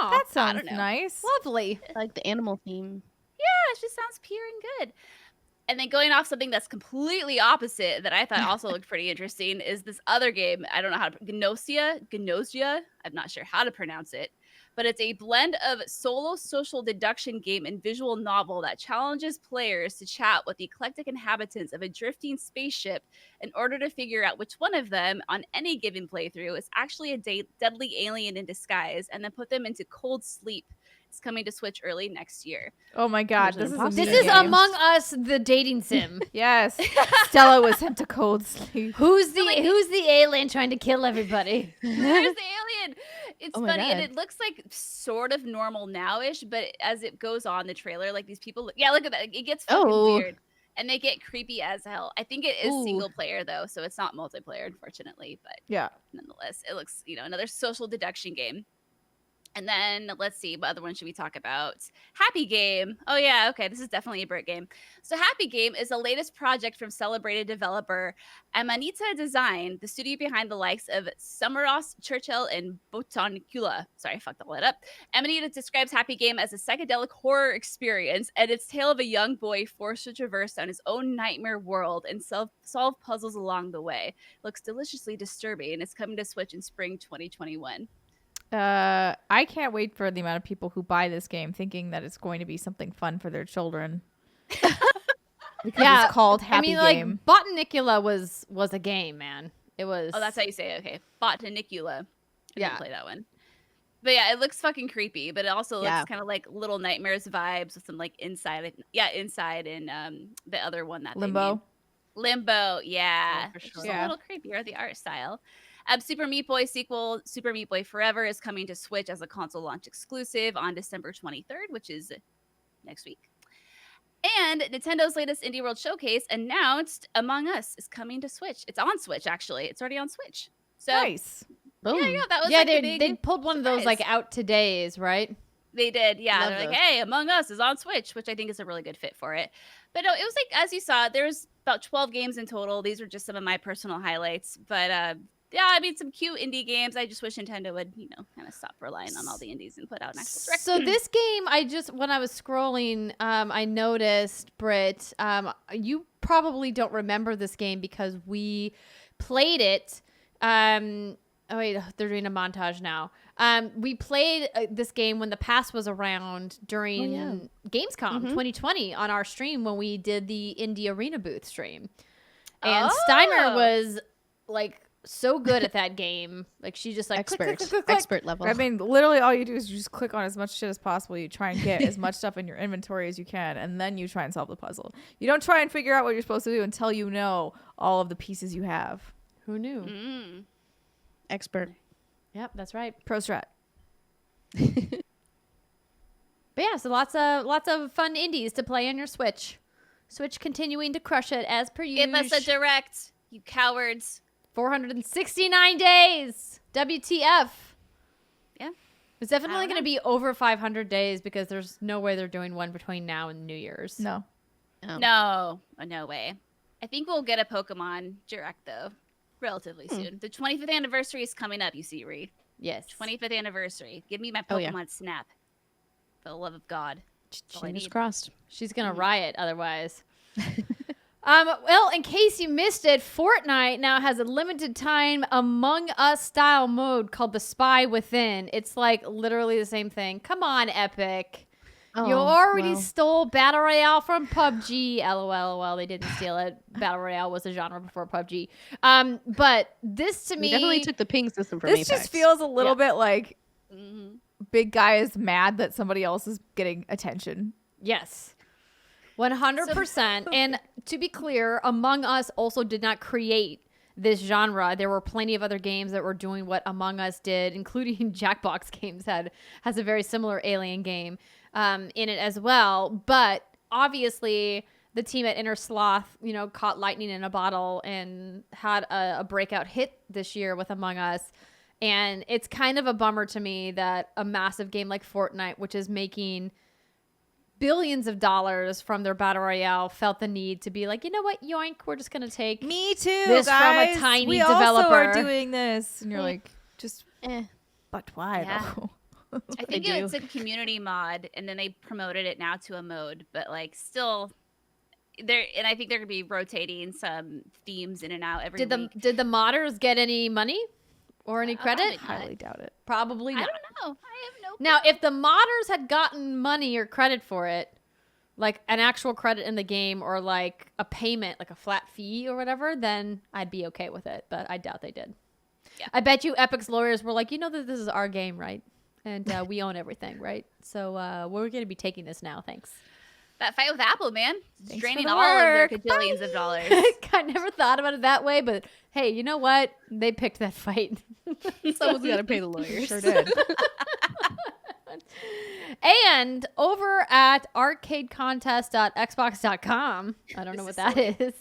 A: Oh,
C: That
B: I
C: sounds
B: don't know.
C: nice.
A: lovely.
D: I like the animal theme.
B: Yeah, it just sounds pure and good. And then going off something that's completely opposite that I thought also looked pretty interesting is this other game. I don't know how to Gnosia. I'm not sure how to pronounce it, but it's a blend of solo social deduction game and visual novel that challenges players to chat with the eclectic inhabitants of a drifting spaceship in order to figure out which one of them on any given playthrough is actually a deadly alien in disguise, and then put them into cold sleep. It's coming to Switch early next year.
C: Oh my god,
D: There's
C: this
D: an
C: is
A: This
C: amazing.
A: is Among Us, the dating sim.
C: Yes. Stella was sent to cold sleep.
A: Who's the alien trying to kill everybody?
B: There's the alien. It's
D: Oh my
B: funny, and
D: God.
B: it looks like sort of normal now-ish, but as it goes on the trailer, like these people, look at that. It gets fucking
D: Oh.
B: weird, and they get creepy as hell. I think it is
D: Ooh.
B: single player though, so it's not multiplayer, unfortunately. But
C: Yeah.
B: nonetheless, it looks another social deduction game. And then let's see, what other one should we talk about? Happy Game. Oh yeah, okay, this is definitely a Brit game. So Happy Game is the latest project from celebrated developer Amanita Design, the studio behind the likes of Summeros, Churchill, and Botanicula. Sorry, I fucked all that up. Amanita describes Happy Game as a psychedelic horror experience, and its tale of a young boy forced to traverse down his own nightmare world and solve puzzles along the way. Looks deliciously disturbing, and it's coming to Switch in spring 2021.
C: I can't wait for the amount of people who buy this game thinking that it's going to be something fun for their children. Because it's called Happy Game.
A: Like Botanicula was a game, man. It was.
B: Oh, that's how you say it. Okay. Botanicula. I
A: Yeah.
B: didn't play that one. But yeah, it looks fucking creepy, but it also looks
D: Yeah.
B: kind of like Little Nightmares vibes with some like inside. Yeah, inside and the other one that they
C: Limbo.
B: made. Limbo, yeah.
D: for
B: It's
D: sure.
B: just
C: Yeah.
B: a little creepier, the art style. Super Meat Boy sequel, Super Meat Boy Forever, is coming to Switch as a console launch exclusive on December 23rd, which is next week. And Nintendo's latest Indie World Showcase announced Among Us is coming to Switch. It's on Switch, actually. It's already on Switch. So,
C: Nice.
D: Boom.
B: yeah, that was
A: Yeah,
B: like a
A: they
B: big
A: pulled one of those like
B: surprise.
A: out todays, right?
B: They did, yeah.
A: Love
B: They're like,
A: those.
B: hey, Among Us is on Switch, which I think is a really good fit for it. But no, it was like, as you saw, there's about 12 games in total. These were just some of my personal highlights. But yeah, I mean, some cute indie games. I just wish Nintendo would, kind of stop relying on all the indies and put out an actual direct.
A: So this game, when I was scrolling, I noticed, Britt, you probably don't remember this game because we played it. Oh wait, they're doing a montage now. We played this game when the pass was around during Gamescom 2020 on our stream when we did the Indie Arena booth stream. And Steiner was like so good at that game. Like she just like click, click, click, click, click.
D: Expert level.
C: I mean, literally all you do is you just click on as much shit as possible. You try and get as much stuff in your inventory as you can, and then you try and solve the puzzle. You don't try and figure out what you're supposed to do until you know all of the pieces you have.
A: Who knew?
B: Mm.
D: Expert.
A: Yep, that's right.
C: Pro strat.
A: But yeah, so lots of fun indies to play on your Switch. Switch continuing to crush it as per usual.
B: Give us a direct, you cowards.
A: 469 days. WTF?
B: Yeah.
A: It's definitely
B: I don't
A: going to be over 500 days because there's no way they're doing one between now and New Year's.
C: No.
D: Oh.
B: No way. I think we'll get a Pokemon Direct, though, relatively soon. The 25th anniversary is coming up, you see, Ree.
A: Yes.
B: 25th anniversary. Give me my
D: Oh, yeah.
B: Pokemon Snap. For the love of God. That's all I
D: Fingers
B: need.
D: crossed.
A: She's going to riot otherwise. Well, in case you missed it, Fortnite now has a limited time Among Us style mode called the Spy Within. It's like literally the same thing. Come on, Epic. You already stole Battle Royale from PUBG. LOL. Well, they didn't steal it. Battle Royale was a genre before PUBG. But this to
D: We
A: me
D: definitely took the ping system from
C: This
D: Apex.
C: just feels a little bit like
B: Mhm.
C: big guy is mad that somebody else is getting attention.
A: Yes. 100%. And to be clear, Among Us also did not create this genre. There were plenty of other games that were doing what Among Us did, including Jackbox Games has a very similar alien game in it as well. But obviously, the team at Inner Sloth, caught lightning in a bottle and had a breakout hit this year with Among Us. And it's kind of a bummer to me that a massive game like Fortnite, which is making billions of dollars from their battle royale, felt the need to be like, you know what, yoink, we're just gonna take
C: Me too,
A: this
C: guys.
A: from a tiny
C: we
A: developer.
C: Also are doing this, and you're like, just but why
B: Yeah.
C: though?
B: I think it's a community mod, and then they promoted it now to a mode, but like still there. And I think they're gonna be rotating some themes in and out every week.
A: Did the modders get any money or any credit?
C: Highly doubt it.
A: Probably not.
B: I don't know. I have no.
A: Now, if the modders had gotten money or credit for it, like an actual credit in the game or like a payment, like a flat fee or whatever, then I'd be okay with it. But I doubt they did.
B: Yeah.
A: I bet you Epic's lawyers were like, that this is our game, right? And we own everything, right? So we're going to be taking this now. Thanks.
B: That fight with Apple, man. It's
C: Thanks
B: draining
C: for the
B: all of their
C: work.
B: cajillions of dollars.
A: I never thought about it that way, but hey, you know what? They picked that fight.
D: Someone's got to pay the lawyers.
C: Sure did.
A: And over at arcadecontest.xbox.com, I don't know what that is.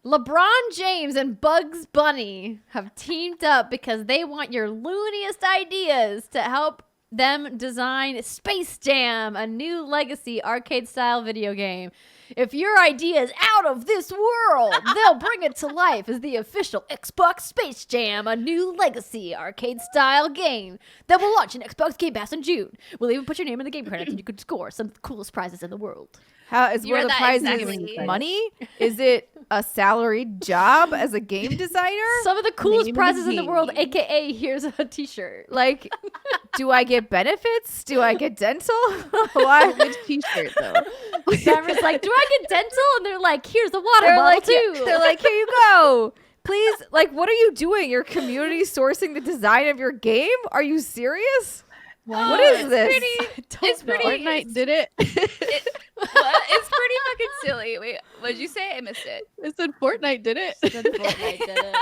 A: LeBron James and Bugs Bunny have teamed up because they want your looniest ideas to help them design Space Jam, a new legacy arcade-style video game. If your idea is out of this world, they'll bring it to life as the official Xbox Space Jam, a new legacy arcade-style game that will launch in Xbox Game Pass in June. We'll even put your name in the game credits and you could score some of the coolest prizes in the world.
C: How is
B: You're
C: one of the
B: that
C: prizes
B: exactly.
C: money? Is it a salaried job as a game designer?
A: Some of the coolest
D: Name of the
A: prizes in the world,
D: game.
A: aka here's a t-shirt.
C: Like, do I get benefits? Do I get dental? Why?
D: Which t-shirt though?
A: Summer's like, do I get dental? And they're like, here's a water
C: They're
A: bottle
C: like,
A: too.
C: they're like, here you go. Please, like, what are you doing? You're community sourcing the design of your game? Are you serious?
B: Wow.
C: What is
B: It's
C: this?
B: It's pretty.
D: Fortnite did it.
B: What? It's pretty fucking silly. Wait, what did you say? I missed it.
D: I said Fortnite did it.
A: Fortnite did it.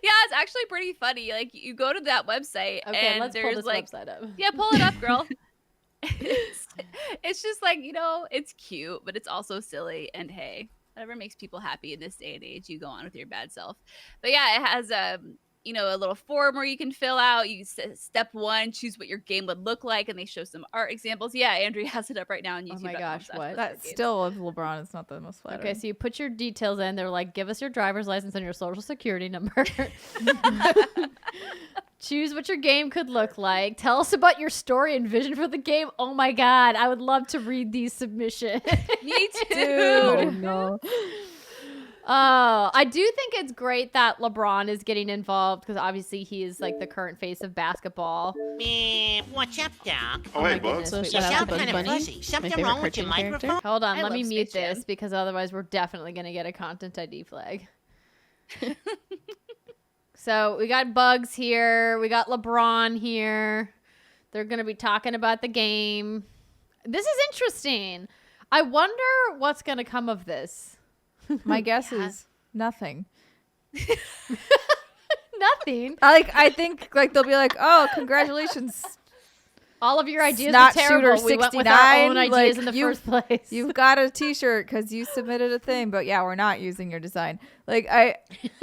B: Yeah, it's actually pretty funny. Like you go to that website
A: Okay,
B: and
A: let's pull
B: there's
A: this
B: like,
A: website up.
B: yeah, pull it up, girl. It's just like it's cute, but it's also silly. And hey, whatever makes people happy in this day and age, you go on with your bad self. But yeah, it has a little form where you can fill out. You step 1, choose what your game would look like, and they show some art examples. Yeah, Andrea has it up right now on YouTube.
A: Oh my gosh, what?
C: That's still of LeBron. It's not the most flattering.
A: Okay, so you put your details in. They're like, give us your driver's license and your social security number. Choose what your game could look like. Tell us about your story and vision for the game. Oh my God, I would love to read these submissions.
B: Me too.
C: Dude, no.
A: Oh, I do think it's great that LeBron is getting involved because obviously he is like the current face of basketball.
E: What's up, Doc?
F: Oh, hey, Bugs.
C: So
E: You
C: shout out
E: sound
C: to Bugs
E: kind of
C: Bunny.
E: fuzzy.
C: My
E: Something
C: favorite
E: wrong with your
C: cartoon
E: microphone?
C: character.
A: Hold on,
B: I
A: let
B: love
A: me mute
B: Space Jam.
A: this because otherwise we're definitely going to get a content ID flag. So we got Bugs here. We got LeBron here. They're going to be talking about the game. This is interesting. I wonder what's going to come of this.
C: My guess is nothing.
A: Nothing.
C: I think they'll be like, oh, congratulations.
A: All of your ideas
C: Snot
A: were terrible.
C: Shooter
A: We went with our own
C: 69,
A: ideas
C: like,
A: in the
C: you-
A: first place.
C: You've got a t-shirt because you submitted a thing, but yeah, we're not using your design. Like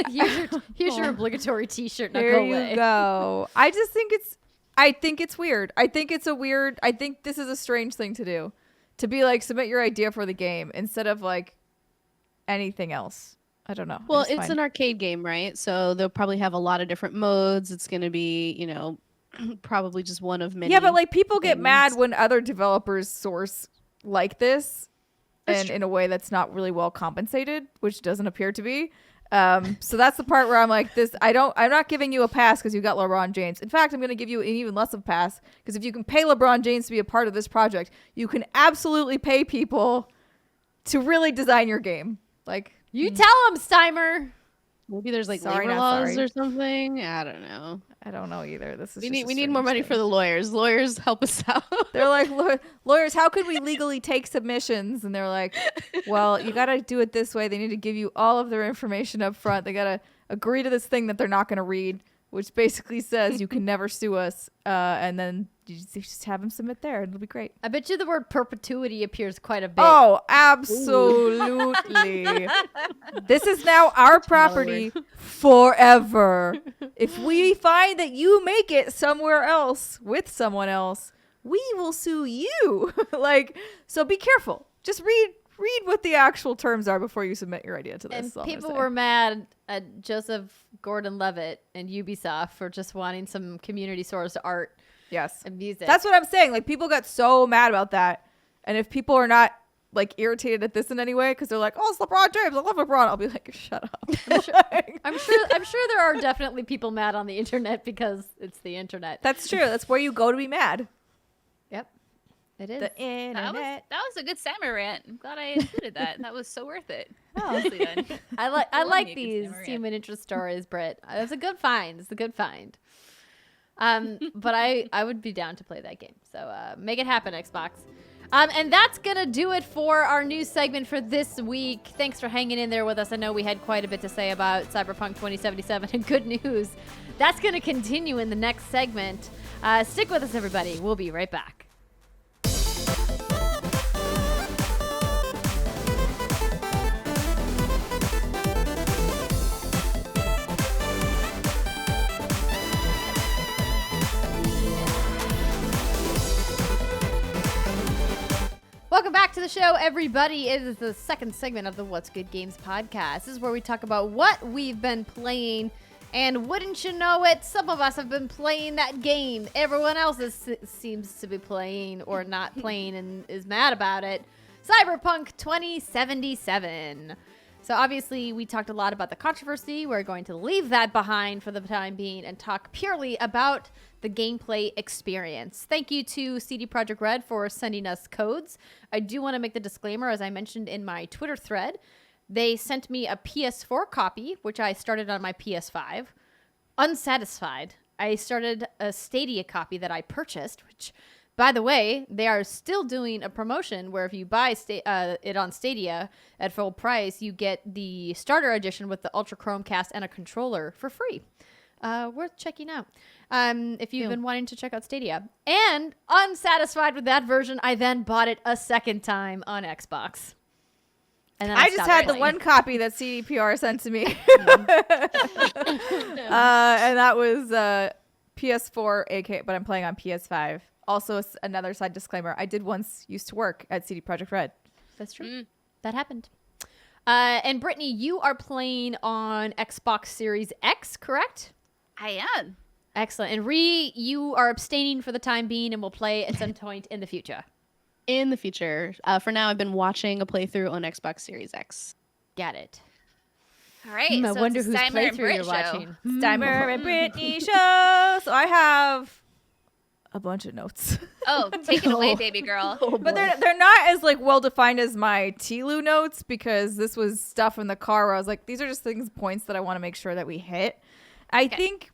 A: here's your obligatory T-shirt. Now
C: here
A: go
C: you
A: away.
C: go. I think it's weird. I think this is a strange thing to do. To be like, submit your idea for the game instead of like anything else. I don't know.
D: Well, it's an arcade game, right? So they'll probably have a lot of different modes. It's going to be, probably just one of many.
C: Yeah, but like people get
D: things.
C: mad when other developers source like this
D: That's
C: and
D: true.
C: in a way that's not really well compensated, which doesn't appear to be. So that's the part where I'm like, I'm not giving you a pass because you got LeBron James. In fact, I'm going to give you an even less of a pass because if you can pay LeBron James to be a part of this project, you can absolutely pay people to really design your game. Like,
A: You tell him, Steimer.
D: Maybe there's like
C: Sorry,
D: labor
C: not
D: laws
C: sorry.
D: or something. I don't know.
C: I don't know either. This is
D: We
C: just a
D: need more
C: strange
D: money
C: thing.
D: for the lawyers. Lawyers, help us out.
C: They're like, lawyers, how could we legally take submissions? And they're like, well, you got to do it this way. They need to give you all of their information up front. They got to agree to this thing that they're not going to read, which basically says you can never sue us. And then you just have them submit there. It'll be great.
A: I bet you the word perpetuity appears quite a bit.
C: Oh, absolutely. This is now our property forever. If we find that you make it somewhere else with someone else, we will sue you. So be careful. Just read what the actual terms are before you submit your idea to this.
A: And people were mad at Joseph Gordon-Levitt and Ubisoft for just wanting some community source art.
C: Yes.
A: And music.
C: That's what I'm saying. Like, people got so mad about that. And if people are not, like, irritated at this in any way because they're like, oh, it's LeBron James, I love LeBron, I'll be like, shut up.
A: I'm sure there are definitely people mad on the internet because it's the internet.
C: That's true. That's where you go to be mad.
A: Yep. It is.
C: The internet.
B: That was a good Sammer rant. I'm glad I included that. That was so worth it.
A: Oh.
B: Nicely done.
A: I
B: love
A: like
B: me a good
A: these
B: Sammer rant.
A: human interest stories, Britt. It's a good find. It's a good find. But I would be down to play that game. So make it happen, Xbox. And that's gonna do it for our news segment for this week. Thanks for hanging in there with us. I know we had quite a bit to say about Cyberpunk 2077, and good news, that's gonna continue in the next segment. Stick with us, everybody. We'll be right back. Welcome back to the show, everybody. It is the second segment of the What's Good Games podcast. This is where we talk about what we've been playing, and wouldn't you know it, some of us have been playing that game everyone else seems to be playing or not playing and is mad about it. Cyberpunk 2077. So obviously we talked a lot about the controversy. We're going to leave that behind for the time being and talk purely about the gameplay experience. Thank you to CD Projekt Red for sending us codes. I do want to make the disclaimer, as I mentioned in my Twitter thread, they sent me a PS4 copy, which I started on my PS5. Unsatisfied, I started a Stadia copy that I purchased, which, by the way, they are still doing a promotion where if you buy it on Stadia at full price, you get the starter edition with the Ultra Chromecast and a controller for free. Worth checking out if you've been wanting to check out Stadia. And unsatisfied with that version, I then bought it a second time on Xbox. And then
C: I just had the one copy that CDPR sent to me. And that was PS4 AK, but I'm playing on PS5. Also, another side disclaimer, I did once used to work at CD Projekt Red.
A: That's true. That happened. And Brittany, you are playing on Xbox Series X, correct?
B: I am.
A: Excellent. And Ree, you are abstaining for the time being and will play at some point in the future.
D: In the future. For now, I've been watching a playthrough on Xbox Series X.
A: Got it.
B: All right.
A: I
B: so
A: wonder
B: it's a
A: whose
B: Steimer and
A: playthrough
B: Britt
A: you're
B: show.
A: watching.
C: Steimer and Brittany show. So I have a bunch of notes.
B: Oh, take it away, baby girl.
C: But they're not as like well defined as my TLU notes, because this was stuff in the car where I was like, these are just points that I want to make sure that we hit. I think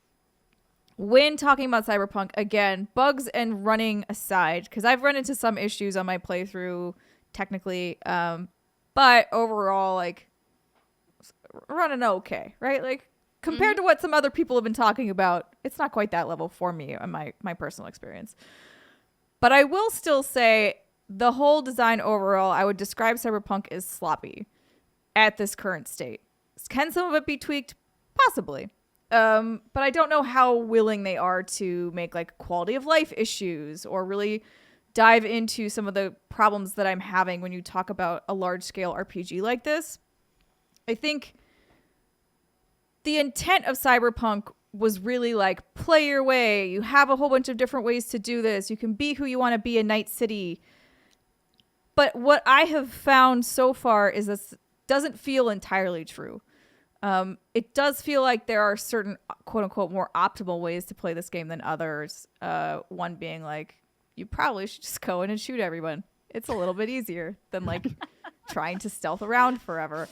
C: when talking about Cyberpunk, again, bugs and running aside, because I've run into some issues on my playthrough technically, but overall, like, running okay, right? Like, compared to what some other people have been talking about, it's not quite that level for me in my personal experience. But I will still say the whole design overall, I would describe Cyberpunk as sloppy at this current state. Can some of it be tweaked? Possibly. But I don't know how willing they are to make like quality of life issues or really dive into some of the problems that I'm having when you talk about a large scale RPG like this. I think the intent of Cyberpunk was really like, play your way. You have a whole bunch of different ways to do this. You can be who you want to be in Night City. But what I have found so far is this doesn't feel entirely true. It does feel like there are certain quote unquote more optimal ways to play this game than others. One being like, you probably should just go in and shoot everyone. It's a little bit easier than like trying to stealth around forever.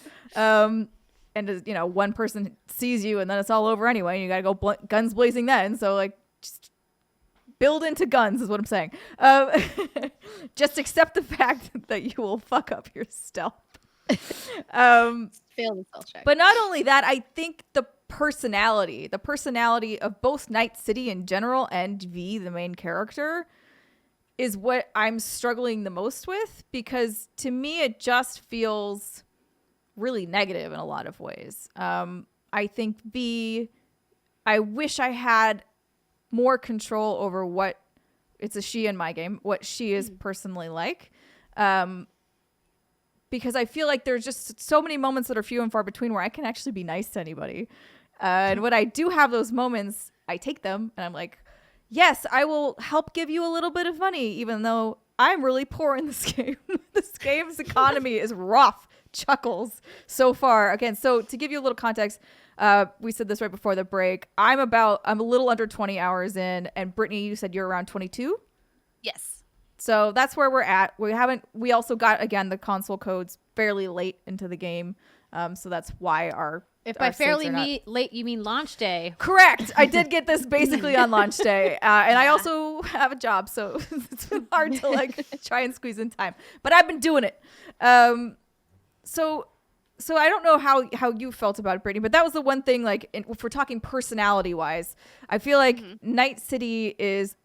C: and you know, one person sees you and then it's all over anyway. And you gotta go guns blazing then. So like, just build into guns is what I'm saying. Just accept the fact that you will fuck up your stealth.
B: Fail the stealth check.
C: But not only that, I think the personality of both Night City in general and V, the main character, is what I'm struggling the most with, because to me it just feels really negative in a lot of ways. I think V, I wish I had more control over what, it's a she in my game, what she is personally like. Because I feel like there's just so many moments that are few and far between where I can actually be nice to anybody. And when I do have those moments, I take them and I'm like, yes, I will help give you a little bit of money, even though I'm really poor in this game. This game's economy is rough. Chuckles so far. Again, so to give you a little context, we said this right before the break. I'm a little under 20 hours in, and Brittany, you said you're around 22?
B: Yes.
C: So that's where we're at. We also got, again, the console codes fairly late into the game. So that's why
A: If
C: our
A: by fairly
C: saves are not-
A: late you mean launch day.
C: Correct. I did get this basically on launch day. And I also have a job, so it's been hard to like try and squeeze in time. But I've been doing it. So I don't know how you felt about it, Brittany, but that was the one thing, like, if we're talking personality-wise, I feel like Night City is,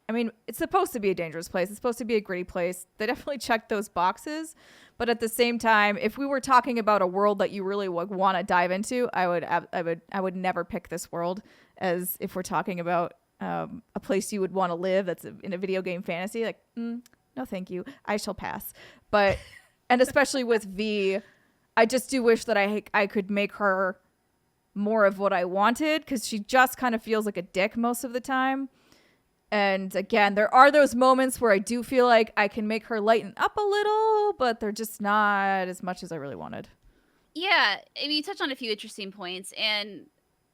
C: I mean, it's supposed to be a dangerous place. It's supposed to be a gritty place. They definitely checked those boxes. But at the same time, if we were talking about a world that you really would want to dive into, I would never pick this world as if we're talking about a place you would want to live that's in a video game fantasy. Like, no, thank you. I shall pass. But, and especially with V, I just do wish that I could make her more of what I wanted, because she just kind of feels like a dick most of the time. And again, there are those moments where I do feel like I can make her lighten up a little, but they're just not as much as I really wanted.
B: Yeah, I mean, you touched on a few interesting points, and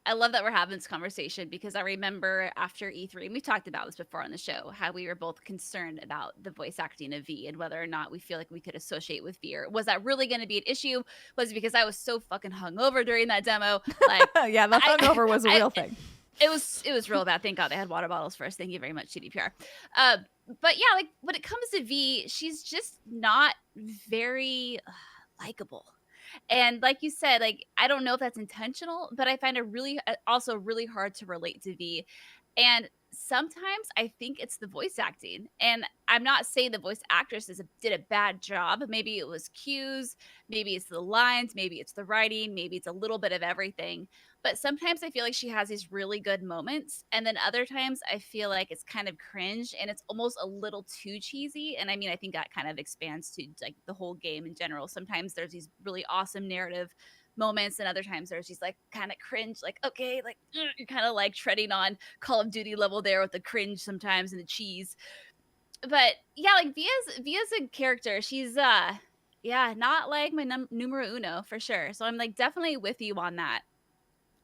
B: I love that we're having this conversation, because I remember after E3, and we talked about this before on the show, how we were both concerned about the voice acting of V and whether or not we feel like we could associate with V. Or was that really going to be an issue? Was it because I was so fucking hungover during that demo? Like,
C: yeah, the hungover was a real thing.
B: It was real bad. Thank God they had water bottles first. Thank you very much, GDPR. But yeah, like when it comes to V, she's just not very likable. And like you said, like, I don't know if that's intentional, but I find it also really hard to relate to V. And sometimes I think it's the voice acting. And I'm not saying the voice actress did a bad job. Maybe it was cues, maybe it's the lines, maybe it's the writing, maybe it's a little bit of everything. But sometimes I feel like she has these really good moments. And then other times I feel like it's kind of cringe and it's almost a little too cheesy. And I mean, I think that kind of expands to like the whole game in general. Sometimes there's these really awesome narrative moments, and other times there's these like kind of cringe, like, okay, like you're kind of like treading on Call of Duty level there with the cringe sometimes and the cheese. But yeah, like Via's a character. She's not like my numero uno for sure. So I'm like definitely with you on that.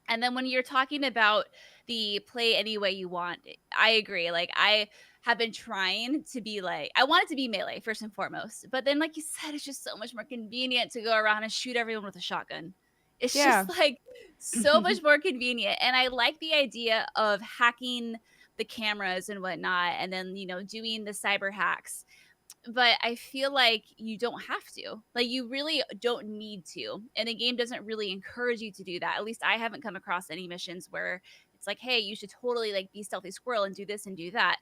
B: And then when you're talking about the play any way you want, I agree. Like, I have been trying to be like, I want it to be melee first and foremost. But then, like you said, it's just so much more convenient to go around and shoot everyone with a shotgun. It's just like so much more convenient. And I like the idea of hacking the cameras and whatnot, and then, you know, doing the cyber hacks. But I feel like you don't have to. Like, you really don't need to. And the game doesn't really encourage you to do that. At least I haven't come across any missions where it's like, hey, you should totally like be stealthy squirrel and do this and do that.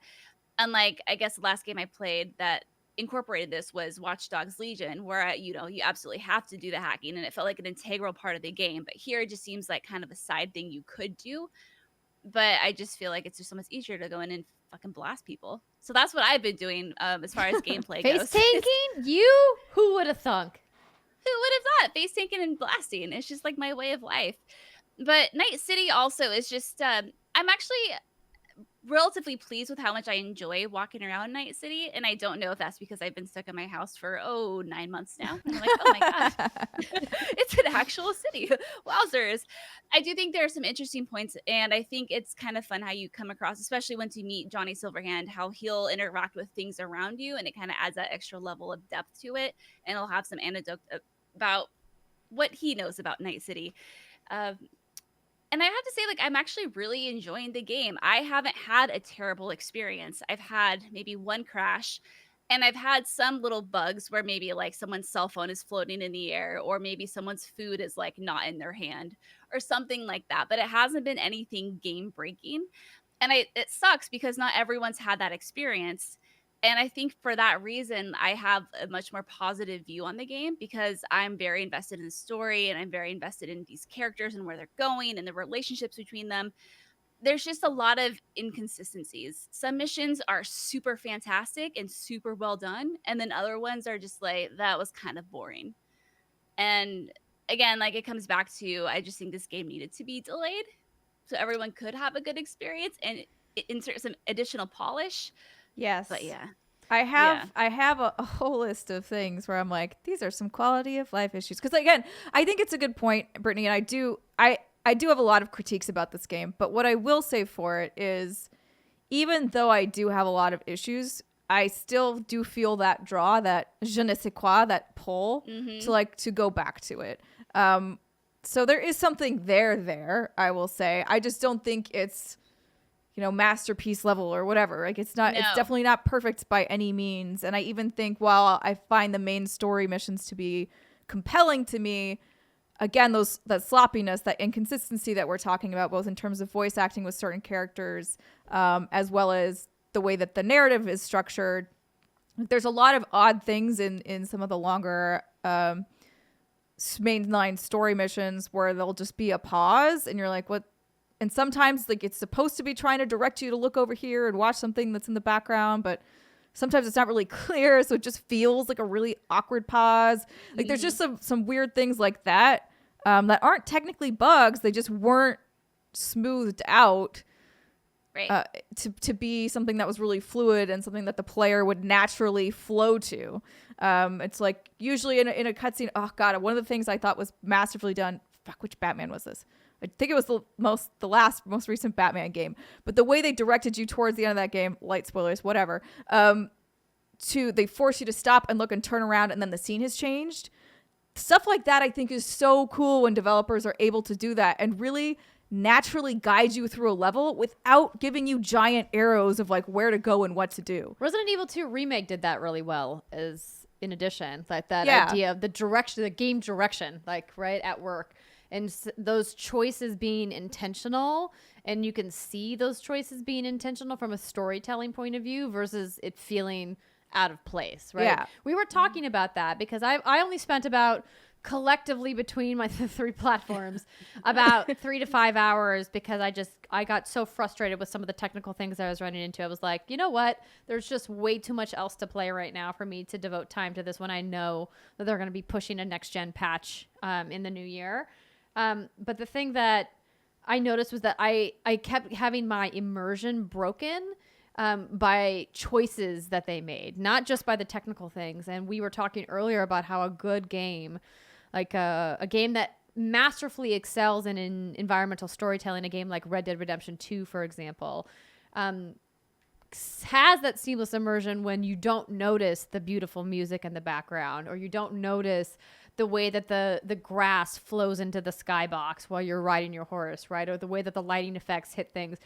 B: Unlike, I guess, the last game I played that incorporated this was Watch Dogs Legion, where you absolutely have to do the hacking, and it felt like an integral part of the game. But here it just seems like kind of a side thing you could do. But I just feel like it's just so much easier to go in and fucking blast people. So that's what I've been doing as far as gameplay goes.
A: Face tanking? You? Who would have thunk?
B: Who would have thought? Face tanking and blasting. It's just like my way of life. But Night City also is just, I'm actually relatively pleased with how much I enjoy walking around Night City. And I don't know if that's because I've been stuck in my house for, 9 months now. And I'm like, oh my God, it's an actual city. Wowzers. I do think there are some interesting points. And I think it's kind of fun how you come across, especially once you meet Johnny Silverhand, how he'll interact with things around you. And it kind of adds that extra level of depth to it. And it'll have some anecdote about what he knows about Night City. And I have to say, like, I'm actually really enjoying the game. I haven't had a terrible experience. I've had maybe one crash, and I've had some little bugs where maybe like someone's cell phone is floating in the air, or maybe someone's food is like not in their hand, or something like that. But it hasn't been anything game breaking. And it sucks because not everyone's had that experience. And I think for that reason, I have a much more positive view on the game because I'm very invested in the story and I'm very invested in these characters and where they're going and the relationships between them. There's just a lot of inconsistencies. Some missions are super fantastic and super well done, and then other ones are just like, that was kind of boring. And again, like, it comes back to, I just think this game needed to be delayed so everyone could have a good experience and insert some additional polish.
C: Yes.
B: But yeah.
C: I have a whole list of things where I'm like, these are some quality of life issues. Because again, I think it's a good point, Brittany, and I do have a lot of critiques about this game. But what I will say for it is, even though I do have a lot of issues, I still do feel that draw, that je ne sais quoi, that pull to go back to it. So there is something there, I will say. I just don't think it's, masterpiece level or whatever. Like, it's definitely not perfect by any means. And I even think, while I find the main story missions to be compelling to me, again, that sloppiness, that inconsistency that we're talking about, both in terms of voice acting with certain characters, as well as the way that the narrative is structured. There's a lot of odd things in some of the longer mainline story missions where there'll just be a pause and you're like, what? And sometimes, like, it's supposed to be trying to direct you to look over here and watch something that's in the background, but sometimes it's not really clear, so it just feels like a really awkward pause. Like, there's just some weird things like that that aren't technically bugs. They just weren't smoothed out,
B: right?
C: To be something that was really fluid and something that the player would naturally flow to. It's like, usually in a cutscene, oh god, one of the things I thought was masterfully done. Fuck, which Batman was this? I think it was the most recent Batman game. But the way they directed you towards the end of that game, light spoilers, whatever, they force you to stop and look and turn around, and then the scene has changed. Stuff like that, I think, is so cool when developers are able to do that and really naturally guide you through a level without giving you giant arrows of like where to go and what to do.
A: Resident Evil 2 Remake did that really well, as in addition, like that idea of the direction, the game direction, like right at work. And those choices being intentional, and you can see those choices being intentional from a storytelling point of view versus it feeling out of place, right?
C: Yeah.
A: We were talking about that because I only spent about, collectively between my three platforms, about 3 to 5 hours because I got so frustrated with some of the technical things I was running into. I was like, you know what? There's just way too much else to play right now for me to devote time to this when I know that they're going to be pushing a next-gen patch in the new year. But the thing that I noticed was that I kept having my immersion broken by choices that they made, not just by the technical things. And we were talking earlier about how a good game, like a game that masterfully excels in environmental storytelling, a game like Red Dead Redemption 2, for example, has that seamless immersion when you don't notice the beautiful music in the background, or you don't notice the way that the grass flows into the skybox while you're riding your horse, right? Or the way that the lighting effects hit things.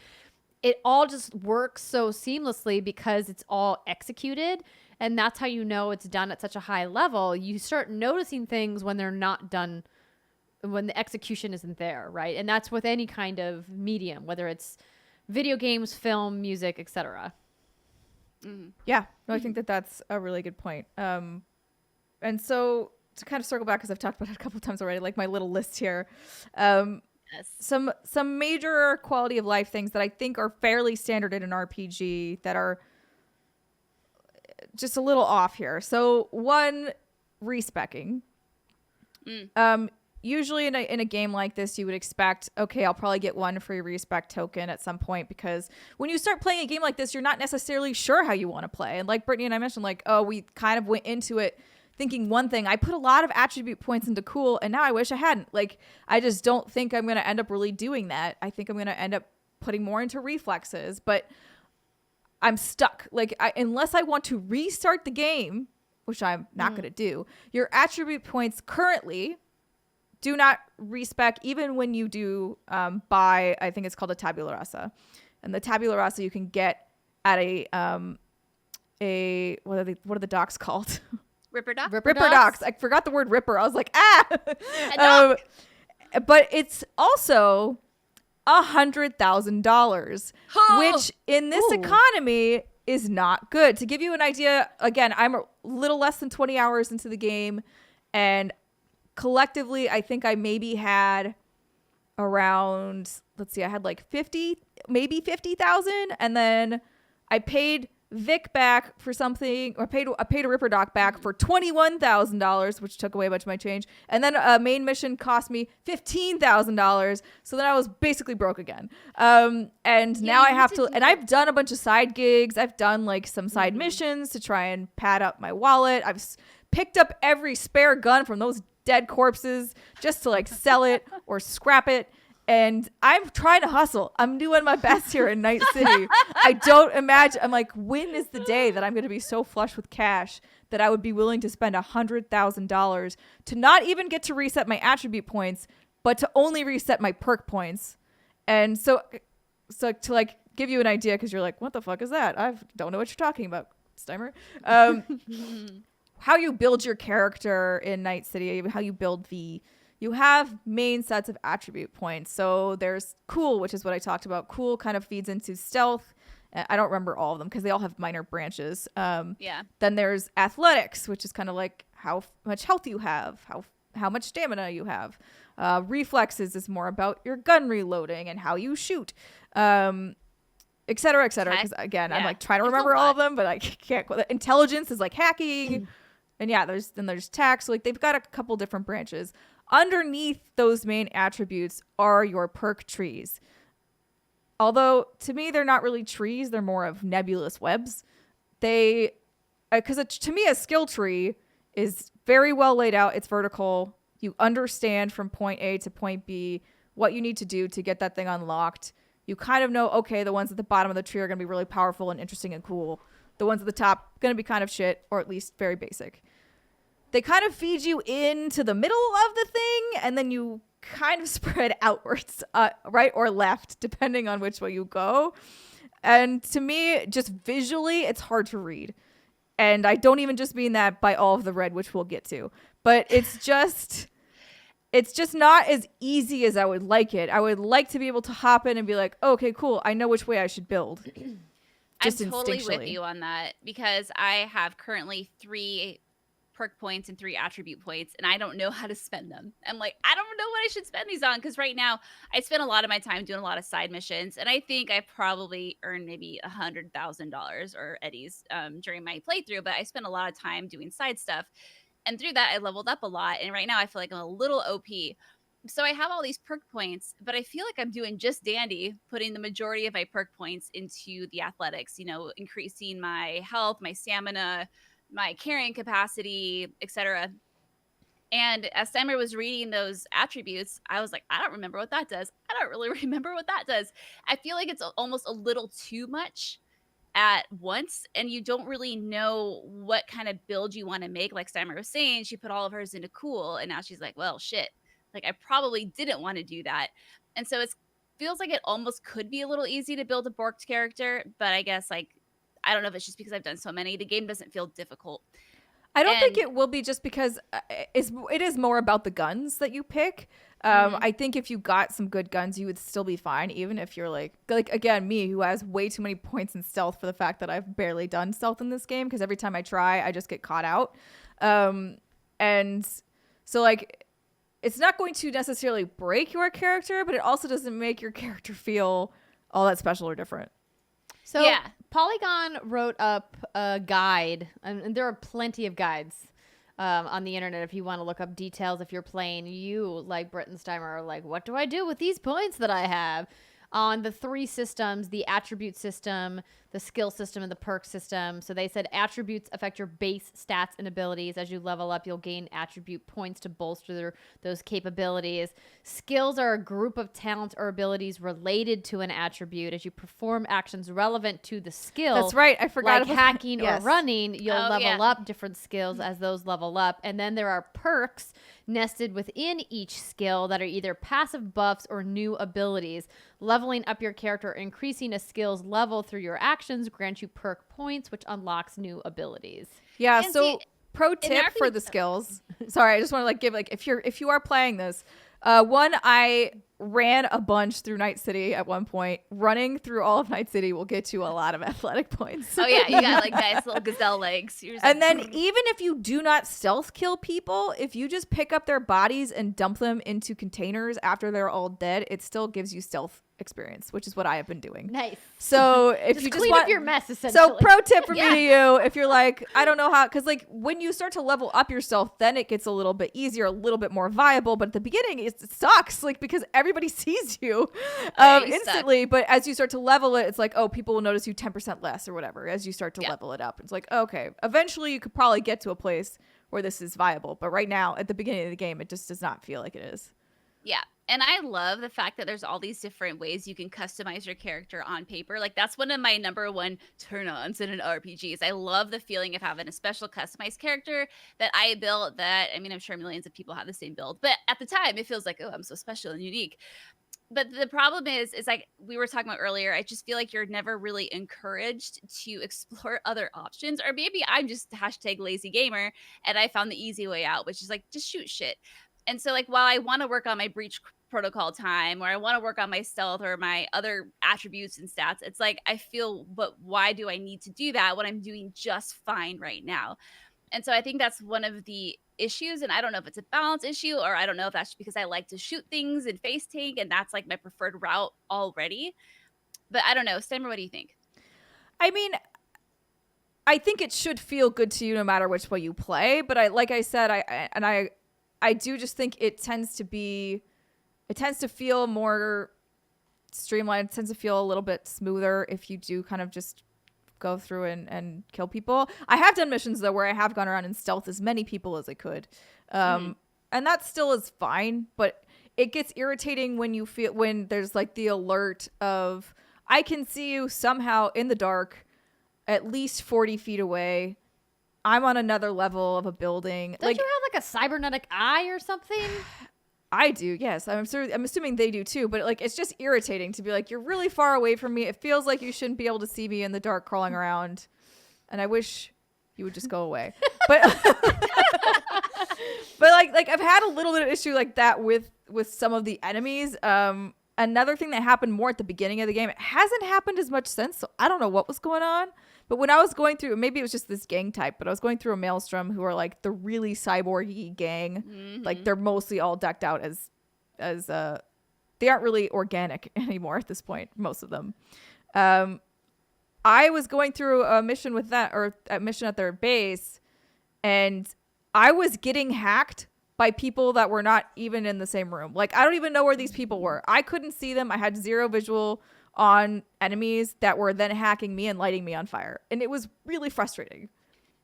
A: It all just works so seamlessly because it's all executed. And that's how you know it's done at such a high level. You start noticing things when they're not done, when the execution isn't there, right? And that's with any kind of medium, whether it's video games, film, music, etc.
C: Yeah, no, I think that's a really good point. And so, to kind of circle back, because I've talked about it a couple of times already, like my little list here.
B: Yes.
C: Some major quality of life things that I think are fairly standard in an RPG that are just a little off here. So one, respecking. Usually in a game like this, you would expect, okay, I'll probably get one free respect token at some point, because when you start playing a game like this, you're not necessarily sure how you want to play. And like Brittany and I mentioned, like, oh, we kind of went into it thinking one thing. I put a lot of attribute points into cool, and now I wish I hadn't. Like, I just don't think I'm going to end up really doing that. I think I'm going to end up putting more into reflexes, but I'm stuck. Like, unless I want to restart the game, which I'm not going to do, your attribute points currently do not respec even when you do buy, I think it's called a tabula rasa. And the tabula rasa you can get at a what are the docks called?
B: Ripper Doc?
C: Ripper docks. I forgot the word ripper. I was like, but it's also $100,000, which in this economy is not good. To give you an idea, again, I'm a little less than 20 hours into the game, and collectively, I think I maybe had around, let's see, I had like 50, maybe 50,000, and then I paid Vic back for something, or I paid a Ripper Doc back for $21,000, which took away a bunch of my change, and then a main mission cost me $15,000. So then I was basically broke again. And now I have to, and I've done a bunch of side gigs. I've done like some side missions to try and pad up my wallet. I've picked up every spare gun from those dead corpses just to like sell it or scrap it. And I'm trying to hustle. I'm doing my best here in Night City. I don't imagine. I'm like, when is the day that I'm going to be so flush with cash that I would be willing to spend $100,000 to not even get to reset my attribute points, but to only reset my perk points? And so to like give you an idea, because you're like, what the fuck is that? I don't know what you're talking about, Steimer. How you build your character in Night City, how you build you have main sets of attribute points. So there's cool, which is what I talked about. Cool kind of feeds into stealth. I don't remember all of them because they all have minor branches.
B: Yeah.
C: Then there's athletics, which is kind of like how much health you have, how much stamina you have. Reflexes is more about your gun reloading and how you shoot, et cetera, et cetera. Because again, I'm like trying to remember all of them, but I can't. Intelligence is like hacking. And yeah, there's tax. So like they've got a couple different branches. Underneath those main attributes are your perk trees. Although to me, they're not really trees. They're more of nebulous webs. Because to me, a skill tree is very well laid out. It's vertical. You understand from point A to point B what you need to do to get that thing unlocked. You kind of know, okay, the ones at the bottom of the tree are going to be really powerful and interesting and cool. The ones at the top going to be kind of shit, or at least very basic. They kind of feed you into the middle of the thing, and then you kind of spread outwards, right or left, depending on which way you go. And to me, just visually, it's hard to read. And I don't even just mean that by all of the red, which we'll get to. But it's just not as easy as I would like it. I would like to be able to hop in and be like, oh, okay, cool. I know which way I should build. Just
B: I'm totally with you on that, because I have currently 3 perk points and 3 attribute points, and I don't know how to spend them. I'm like, I don't know what I should spend these on, because right now I spend a lot of my time doing a lot of side missions, and I think I probably earned maybe $100,000 or eddies during my playthrough, but I spent a lot of time doing side stuff, and through that I leveled up a lot, and right now I feel like I'm a little OP. So I have all these perk points, but I feel like I'm doing just dandy putting the majority of my perk points into the athletics, increasing my health, my stamina, my carrying capacity, etc. And as Steimer was reading those attributes, I was like, I don't remember what that does. I don't really remember what that does. I feel like it's almost a little too much at once, and you don't really know what kind of build you want to make. Like Steimer was saying, she put all of hers into cool, and now she's like, well, shit. Like, I probably didn't want to do that. And so it feels like it almost could be a little easy to build a borked character, but I guess, like, I don't know if it's just because I've done so many. The game doesn't feel difficult.
C: I don't think it will be, just because it is more about the guns that you pick. I think if you got some good guns, you would still be fine, even if you're like again, me, who has way too many points in stealth for the fact that I've barely done stealth in this game, because every time I try, I just get caught out. And so, like, it's not going to necessarily break your character, but it also doesn't make your character feel all that special or different.
A: So yeah. Polygon wrote up a guide, and there are plenty of guides on the internet if you want to look up details. If you're playing, you, like Brett and Steimer, are like, what do I do with these points that I have? On the 3 systems, the attribute system, the skill system and the perk system. So they said attributes affect your base stats and abilities. As you level up, you'll gain attribute points to bolster those capabilities. Skills are a group of talents or abilities related to an attribute. As you perform actions relevant to the skill,
C: That's right. I forgot
A: like
C: about
A: hacking
C: yes.
A: or running, you'll level
B: yeah.
A: up different skills as those level up. And then there are perks nested within each skill that are either passive buffs or new abilities. Leveling up your character or increasing a skill's level through your actions grants you perk points, which unlocks new abilities.
C: Yeah.
B: And
C: So
B: see,
C: pro tip
B: RPG
C: for the skills. Sorry, I just want to like give like if you are playing this, one, I ran a bunch through Night City at one point. Running through all of Night City will get you a lot of athletic points.
B: Oh yeah, you got like nice little gazelle legs. You're just
C: And
B: like,
C: then even if you do not stealth kill people, if you just pick up their bodies and dump them into containers after they're all dead, it still gives you stealth experience, which is what I have been doing.
A: Nice.
C: So if
A: Just
C: you just
A: clean
C: want
A: up your mess, essentially.
C: So pro tip from
B: Yeah.
C: me to you, if you're like, I don't know how, because like when you start to level up your stealth, then it gets a little bit easier, a little bit more viable. But at the beginning, it sucks, like because everybody sees you
B: Right, you
C: instantly. But as you start to level it, it's like, oh, people will notice you 10% less or whatever. As you start to level it up, it's like, okay, eventually you could probably get to a place where this is viable. But right now, at the beginning of the game, it just does not feel like it is.
B: Yeah. And I love the fact that there's all these different ways you can customize your character on paper. Like that's one of my number one turn-ons in an RPG is I love the feeling of having a special customized character that I built that, I mean, I'm sure millions of people have the same build, but at the time it feels like, oh, I'm so special and unique. But the problem is like we were talking about earlier, I just feel like you're never really encouraged to explore other options. Or maybe I'm just #lazy gamer and I found the easy way out, which is like just shoot shit. And so like while I want to work on my breach protocol time or I want to work on my stealth or my other attributes and stats, it's like I feel, but why do I need to do that when I'm doing just fine right now? And so I think that's one of the issues. And I don't know if it's a balance issue or I don't know if that's because I like to shoot things and face tank and that's like my preferred route already. But I don't know. Stammer, what do you think?
C: I mean, I think it should feel good to you no matter which way you play. But like I said, I do just think it tends to feel more streamlined. It tends to feel a little bit smoother if you do kind of just go through and kill people. I have done missions though where I have gone around and stealth as many people as I could. And that still is fine, but it gets irritating when there's like the alert of I can see you somehow in the dark at least 40 feet away. I'm on another level of a building.
A: Don't you have like a cybernetic eye or something?
C: I do, yes. I'm assuming they do too, but like it's just irritating to be like, you're really far away from me. It feels like you shouldn't be able to see me in the dark crawling around. And I wish you would just go away. But but like I've had a little bit of issue like that with some of the enemies. Another thing that happened more at the beginning of the game, it hasn't happened as much since, so I don't know what was going on. But when I was going through, maybe it was just this gang type, but I was going through a Maelstrom who are like the really cyborgy gang.
B: Mm-hmm.
C: Like they're mostly all decked out as they aren't really organic anymore at this point, most of them. I was going through a mission with that, or a mission at their base, and I was getting hacked by people that were not even in the same room. Like, I don't even know where these people were. I couldn't see them. I had zero visual on enemies that were then hacking me and lighting me on fire. And it was really frustrating.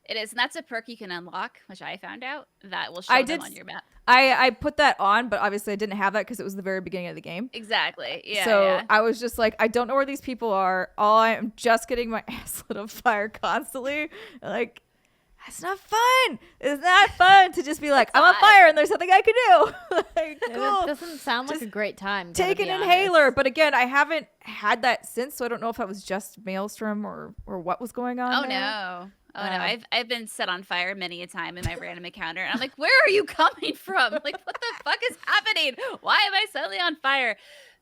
B: It is. And that's a perk you can unlock, which I found out that will show them on your map.
C: I put that on, but obviously I didn't have that because it was the very beginning of the game.
B: Exactly. Yeah.
C: So
B: yeah.
C: I was just like, I don't know where these people are. I'm just getting my ass lit on fire constantly. Like, it's not fun. It's not fun to just be like, I'm on fire and there's something I can do. Like, cool.
A: It doesn't sound like
C: Just
A: a great time.
C: Take an inhaler. But again, I haven't had that since, so I don't know if that was just Maelstrom or what was going on.
B: Oh
C: there.
B: no. Oh no, I've been set on fire many a time in my random encounter. And I'm like, where are you coming from? Like, what the fuck is happening? Why am I suddenly on fire?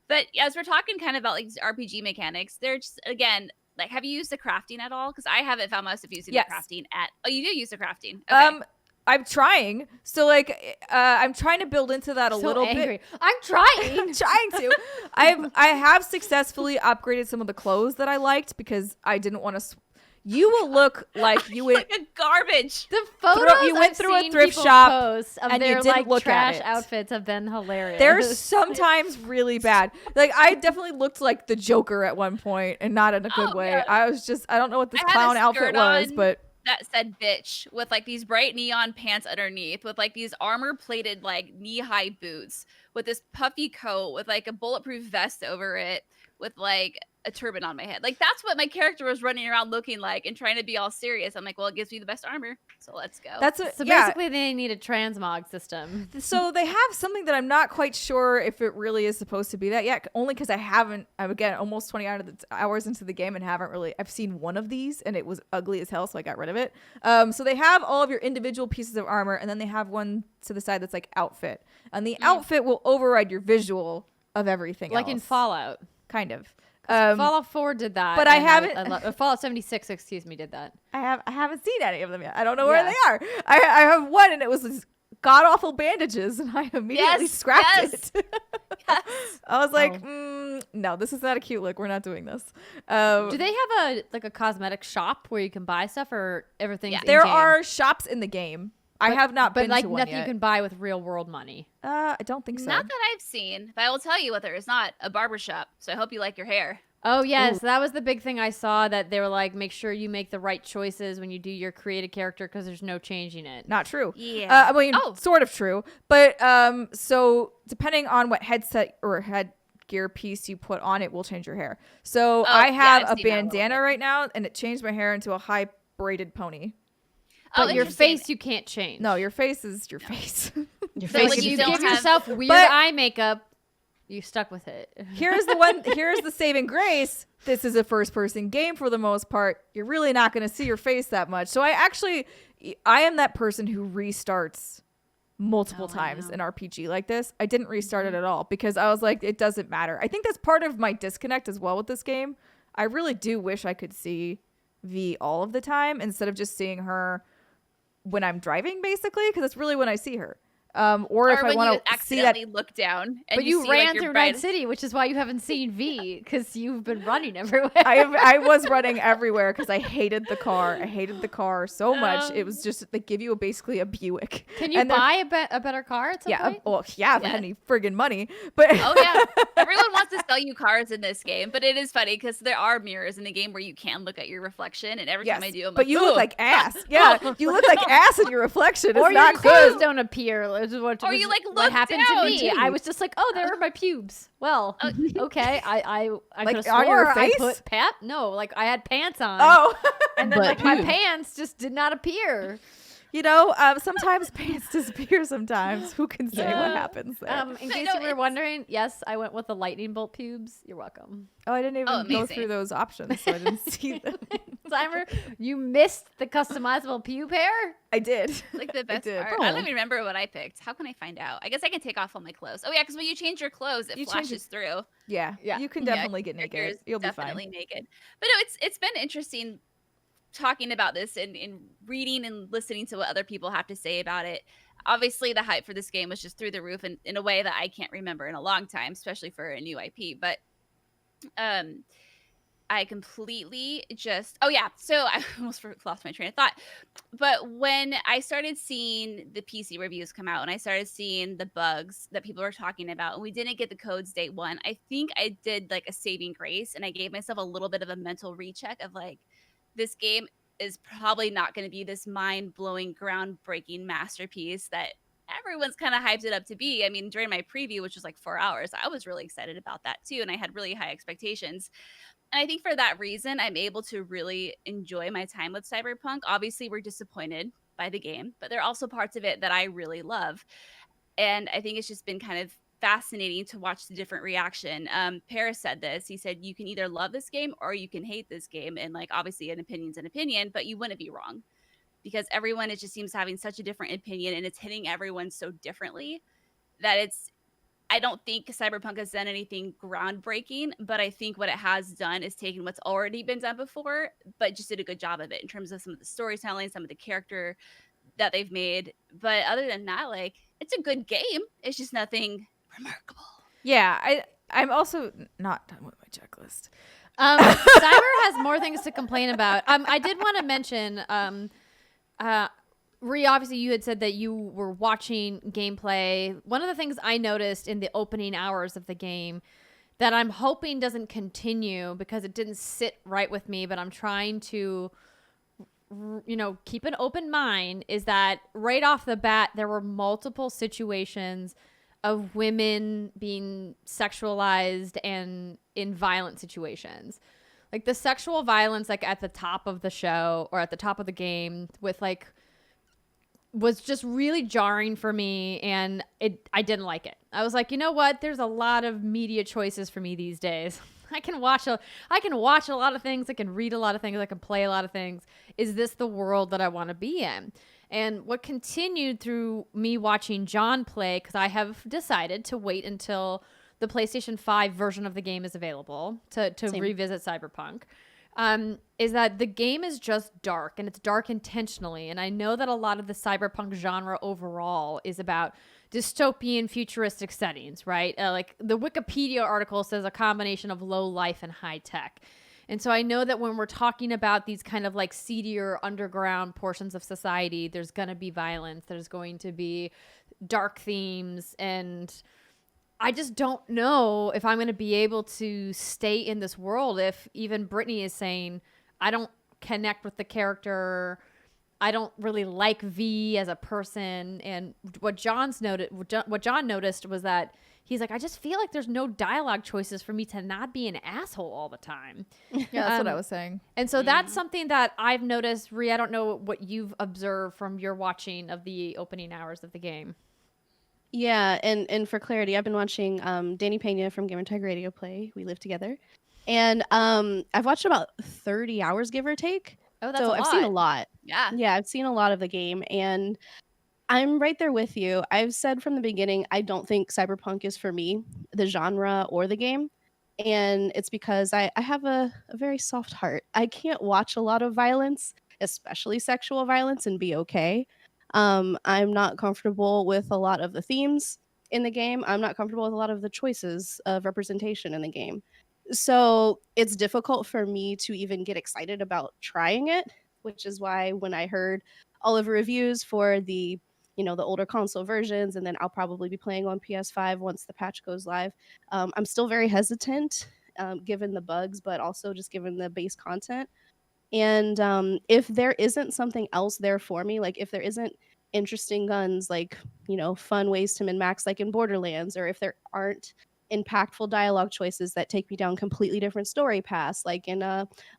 B: But as we're talking kind of about like RPG mechanics, they're just, again, like, have you used the crafting at all? Because I haven't found myself using the crafting at. Oh, you do use the crafting. Okay.
C: I'm trying. So like, I'm trying to build into that a little bit.
A: I'm trying.
C: I'm trying to. I have successfully upgraded some of the clothes that I liked because I didn't want to. you will look like you went.
B: Like a garbage.
A: The photos
C: you went
A: I've
C: through a
A: seen
C: thrift
A: people
C: shop
A: post of
C: and you
A: their
C: didn't
A: like
C: look at
A: trash
C: it.
A: outfits have been hilarious.
C: They're sometimes really bad. Like I definitely looked like the Joker at one point, and not in a good way.
B: Yeah.
C: I don't know what this
B: I had a
C: clown outfit
B: skirt
C: was,
B: on
C: but
B: that said bitch with like these bright neon pants underneath with like these armor plated like knee-high boots with this puffy coat with like a bulletproof vest over it with like a turban on my head. Like that's what my character was running around looking like and trying to be all serious. I'm like, well, it gives me the best armor, so let's go.
A: So basically they need a transmog system.
C: So they have something that I'm not quite sure if it really is supposed to be that yet, only because I'm again almost 20 hours into the game and I've seen one of these and it was ugly as hell, so I got rid of it. So they have all of your individual pieces of armor, and then they have one to the side that's like outfit, and the outfit will override your visual of everything
A: Like
C: else.
A: in Fallout.
C: Kind of.
A: Fallout 4 did that,
C: but I haven't.
A: Fallout 76, excuse me, did that.
C: I haven't seen any of them yet. I don't know where they are. I have one, and it was these god awful bandages, and I immediately scrapped it. I was like, no, this is not a cute look. We're not doing this.
A: Do they have a cosmetic shop where you can buy stuff, or everything's in
C: there
A: game?
C: are shops in the game. I have not been
A: like
C: to one
A: nothing
C: yet.
A: you can buy with real world money.
C: I don't think so.
B: Not that I've seen, but I will tell you what there is not: a barbershop. So I hope you like your hair.
A: Oh yes, that was the big thing I saw, that they were like, make sure you make the right choices when you do your creative character because there's no changing it.
C: Not true.
B: Yeah.
C: I mean, sort of true. But so depending on what headset or headgear piece you put on, it will change your hair. So I have a bandana right now, and it changed my hair into a high braided pony.
A: But your face you can't change.
C: No, your face is your face.
A: Your face. Like you give yourself weird eye makeup, you stuck with it.
C: Here's the saving grace. This is a first person game for the most part. You're really not going to see your face that much. So I am that person who restarts multiple times in RPG like this. I didn't restart it at all because I was like, it doesn't matter. I think that's part of my disconnect as well with this game. I really do wish I could see V all of the time instead of just seeing her when I'm driving, basically, because it's really when I see her. Or if I want to see that,
B: look down. And
A: but you
B: see,
A: ran
B: like,
A: through Night City, which is why you haven't seen V, because you've been running everywhere.
C: I was running everywhere because I hated the car. I hated the car so much. It was just, they give you basically a Buick.
A: Can you buy a better car at some point?
C: If I had any friggin' money. But
B: everyone wants to sell you cars in this game, but it is funny because there are mirrors in the game where you can look at your reflection, and every time I do, I'm like,
C: you look like ass. Yeah, you look like ass in your reflection. It's
A: or
C: not
A: your clothes
C: good.
A: Don't appear.
B: Or you like look
A: what happened
B: down,
A: to me.
B: too.
A: I was just like, oh, there are my pubes. Well, okay. I
C: Like,
A: could have
C: on your
A: swore I
C: face?
A: put no, like I had pants on.
C: Oh,
A: and then like my pants just did not appear.
C: You know, sometimes pants disappear sometimes. Who can say what happens there?
A: In case you were wondering, yes, I went with the lightning bolt pubes. You're welcome.
C: Oh, I didn't even go through those options, so I didn't see them.
A: Timer, you missed the customizable pube hair?
C: I did.
B: Like the best part. I don't even remember what I picked. How can I find out? I guess I can take off all my clothes. Oh yeah, because when you change your clothes, it flashes through.
C: Yeah, you can definitely get naked. You'll be fine.
B: Definitely naked. But no, it's been interesting talking about this and reading and listening to what other people have to say about it. Obviously, the hype for this game was just through the roof and in a way that I can't remember in a long time, especially for a new IP. But I completely just so I almost lost my train of thought. But when I started seeing the PC reviews come out and I started seeing the bugs that people were talking about, and we didn't get the codes day one, I think I did like a saving grace and I gave myself a little bit of a mental recheck of like, this game is probably not going to be this mind-blowing, groundbreaking masterpiece that everyone's kind of hyped it up to be. I mean, during my preview, which was like 4 hours, I was really excited about that too, and I had really high expectations. And I think for that reason, I'm able to really enjoy my time with Cyberpunk. Obviously, we're disappointed by the game, but there are also parts of it that I really love. And I think it's just been kind of fascinating to watch the different reaction. Paris said this. He said, you can either love this game or you can hate this game. And like, obviously an opinion's an opinion, but you wouldn't be wrong because everyone, it just seems having such a different opinion and it's hitting everyone so differently that I don't think Cyberpunk has done anything groundbreaking, but I think what it has done is taken what's already been done before, but just did a good job of it in terms of some of the storytelling, some of the character that they've made. But other than that, like, it's a good game. It's just nothing remarkable.
C: Yeah, I'm also not done with my checklist.
A: Cyber has more things to complain about. I did want to mention, Ree, obviously you had said that you were watching gameplay. One of the things I noticed in the opening hours of the game that I'm hoping doesn't continue because it didn't sit right with me, but I'm trying to, keep an open mind, is that right off the bat, there were multiple situations of women being sexualized and in violent situations. Like the sexual violence, like at the top of the show or at the top of the game with like, was just really jarring for me, and I didn't like it. I was like, you know what? There's a lot of media choices for me these days. I can watch a lot of things. I can read a lot of things. I can play a lot of things. Is this the world that I want to be in? And what continued through me watching John play, because I have decided to wait until the PlayStation 5 version of the game is available to revisit Cyberpunk, is that the game is just dark, and it's dark intentionally. And I know that a lot of the cyberpunk genre overall is about dystopian futuristic settings, right? Like the Wikipedia article says a combination of low life and high tech. And so I know that when we're talking about these kind of like seedier underground portions of society, there's going to be violence, there's going to be dark themes, and I just don't know if I'm going to be able to stay in this world if even Brittany is saying, I don't connect with the character. I don't really like V as a person. And what John noticed was that he's like, I just feel like there's no dialogue choices for me to not be an asshole all the time.
C: Yeah, that's what I was saying.
A: And so that's something that I've noticed. Rhea, I don't know what you've observed from your watching of the opening hours of the game.
D: Yeah, and for clarity, I've been watching Danny Pena from Gamer Tag Radio play. We live together. And I've watched about 30 hours, give or take.
A: Oh, that's
D: so
A: a lot.
D: I've seen a lot.
B: Yeah.
D: Yeah, I've seen a lot of the game, and I'm right there with you. I've said from the beginning, I don't think Cyberpunk is for me, the genre or the game. And it's because I have a very soft heart. I can't watch a lot of violence, especially sexual violence, and be okay. I'm not comfortable with a lot of the themes in the game. I'm not comfortable with a lot of the choices of representation in the game. So it's difficult for me to even get excited about trying it, which is why when I heard all of the reviews for the older console versions, and then I'll probably be playing on PS5 once the patch goes live, I'm still very hesitant, given the bugs, but also just given the base content. And if there isn't something else there for me, like if there isn't interesting guns, like, fun ways to min-max like in Borderlands, or if there aren't impactful dialogue choices that take me down completely different story paths, like in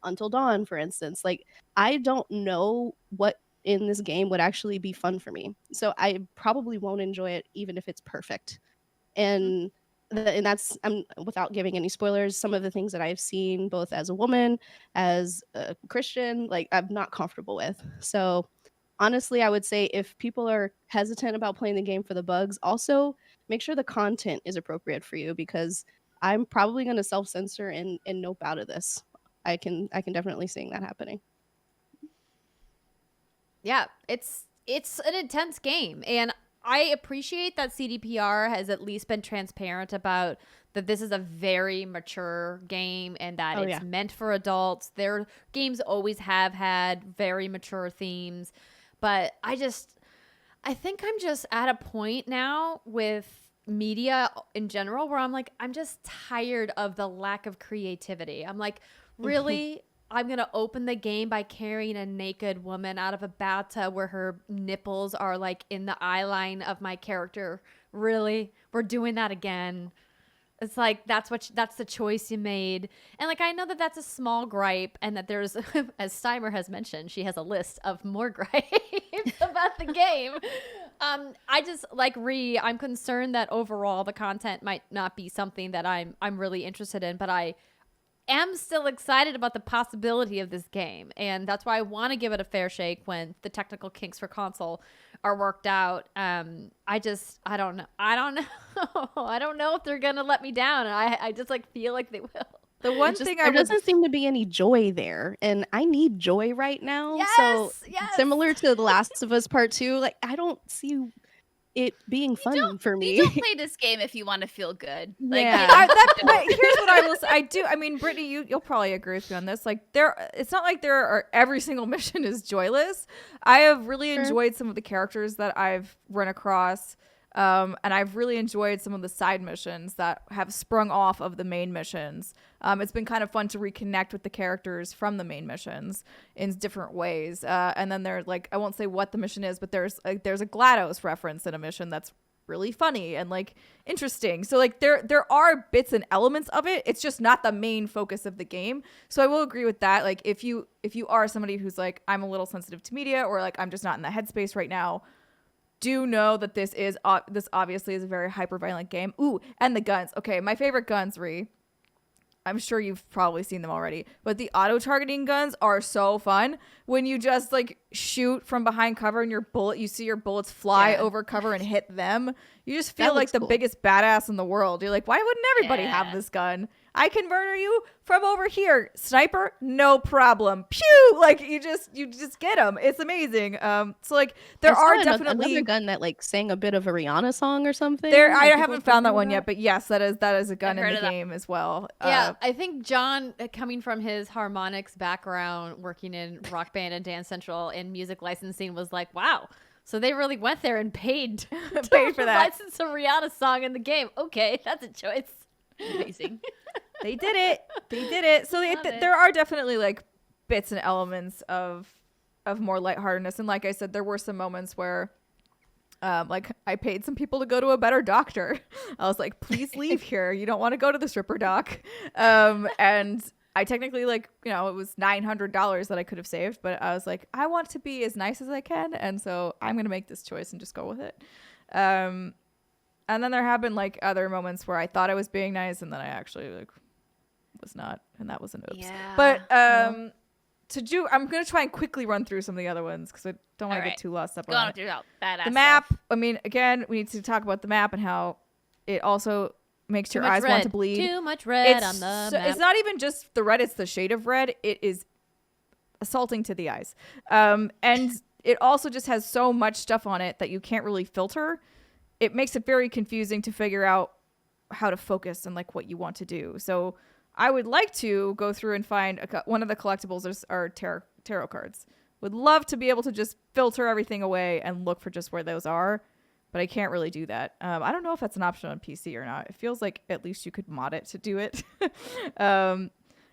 D: Until Dawn, for instance, like I don't know what in this game would actually be fun for me. So I probably won't enjoy it even if it's perfect. And that's without giving any spoilers, some of the things that I've seen both as a woman, as a Christian, like I'm not comfortable with. So honestly, I would say if people are hesitant about playing the game for the bugs, also make sure the content is appropriate for you, because I'm probably going to self-censor and nope out of this. I can definitely see that happening.
A: Yeah, it's an intense game, and I appreciate that CDPR has at least been transparent about that this is a very mature game and that it's meant for adults. Their games always have had very mature themes, but I think I'm just at a point now with media in general where I'm like, I'm just tired of the lack of creativity. I'm like, really? I'm going to open the game by carrying a naked woman out of a bathtub where her nipples are like in the eye line of my character. Really? We're doing that again. It's like, that's the choice you made. And like, I know that that's a small gripe, and that there's, as Steimer has mentioned, she has a list of more gripes about the game. I just, like Ree, I'm concerned that overall the content might not be something that I'm really interested in, but I am still excited about the possibility of this game, and that's why I want to give it a fair shake when the technical kinks for console are worked out. I don't know. I don't know if they're gonna let me down, and I just like feel like they will.
C: The one thing
D: there doesn't seem to be any joy there, and I need joy right now. So
A: Yes.
D: similar to The Last of Us Part 2, like I don't see it being fun for me.
B: You don't play this game if you want to feel good. Like,
D: Yeah.
C: But here's what I will say. I do. I mean, Brittany, you'll probably agree with me on this. Like, it's not like every single mission is joyless. I have really enjoyed some of the characters that I've run across. And I've really enjoyed some of the side missions that have sprung off of the main missions. It's been kind of fun to reconnect with the characters from the main missions in different ways. And then there's like, I won't say what the mission is, but there's a GLaDOS reference in a mission that's really funny and like interesting. So like there are bits and elements of it. It's just not the main focus of the game. So I will agree with that. Like if you are somebody who's like, I'm a little sensitive to media, or like I'm just not in the headspace right now, do know that this obviously is a very hyper violent game. Ooh, and the guns. Okay, my favorite guns, Ree. I'm sure you've probably seen them already, but the auto targeting guns are so fun when you just like shoot from behind cover and you see your bullets fly over cover and hit them. You just feel like the biggest badass in the world. You're like, why wouldn't everybody have this gun? I can murder you from over here. Sniper, no problem. Pew! Like you just get them. It's amazing. So like there are definitely
D: another gun that like sang a bit of a Rihanna song or something.
C: I haven't found that one yet, but yes, that is a gun in the game as well.
A: Yeah, I think John, coming from his harmonics background, working in Rock Band and Dance Central and music licensing, was like, wow. So they really went there and paid
C: for that.
A: License a Rihanna song in the game. Okay, that's a choice.
B: Amazing.
C: They did it. So there are definitely like bits and elements of more lightheartedness. And like I said, there were some moments where like I paid some people to go to a better doctor. I was like, please leave here. You don't want to go to the stripper doc. And I technically like, it was $900 that I could have saved, but I was like, I want to be as nice as I can. And so I'm going to make this choice and just go with it. And then there have been like other moments where I thought I was being nice and then I actually like was not, and that was an oops.
B: Yeah.
C: But I'm gonna try and quickly run through some of the other ones because I don't want to get too lost up on it.
B: Through badass
C: The map.
B: stuff.
C: I mean, again, we need to talk about the map and how it also makes your eyes want to bleed.
A: Too much red on the map.
C: It's not even just the red; it's the shade of red. It is assaulting to the eyes, and it also just has so much stuff on it that you can't really filter. It makes it very confusing to figure out how to focus and like what you want to do. So I would like to go through and find one of the collectibles are tarot cards. Would love to be able to just filter everything away and look for just where those are, but I can't really do that. I don't know if that's an option on PC or not. It feels like at least you could mod it to do it.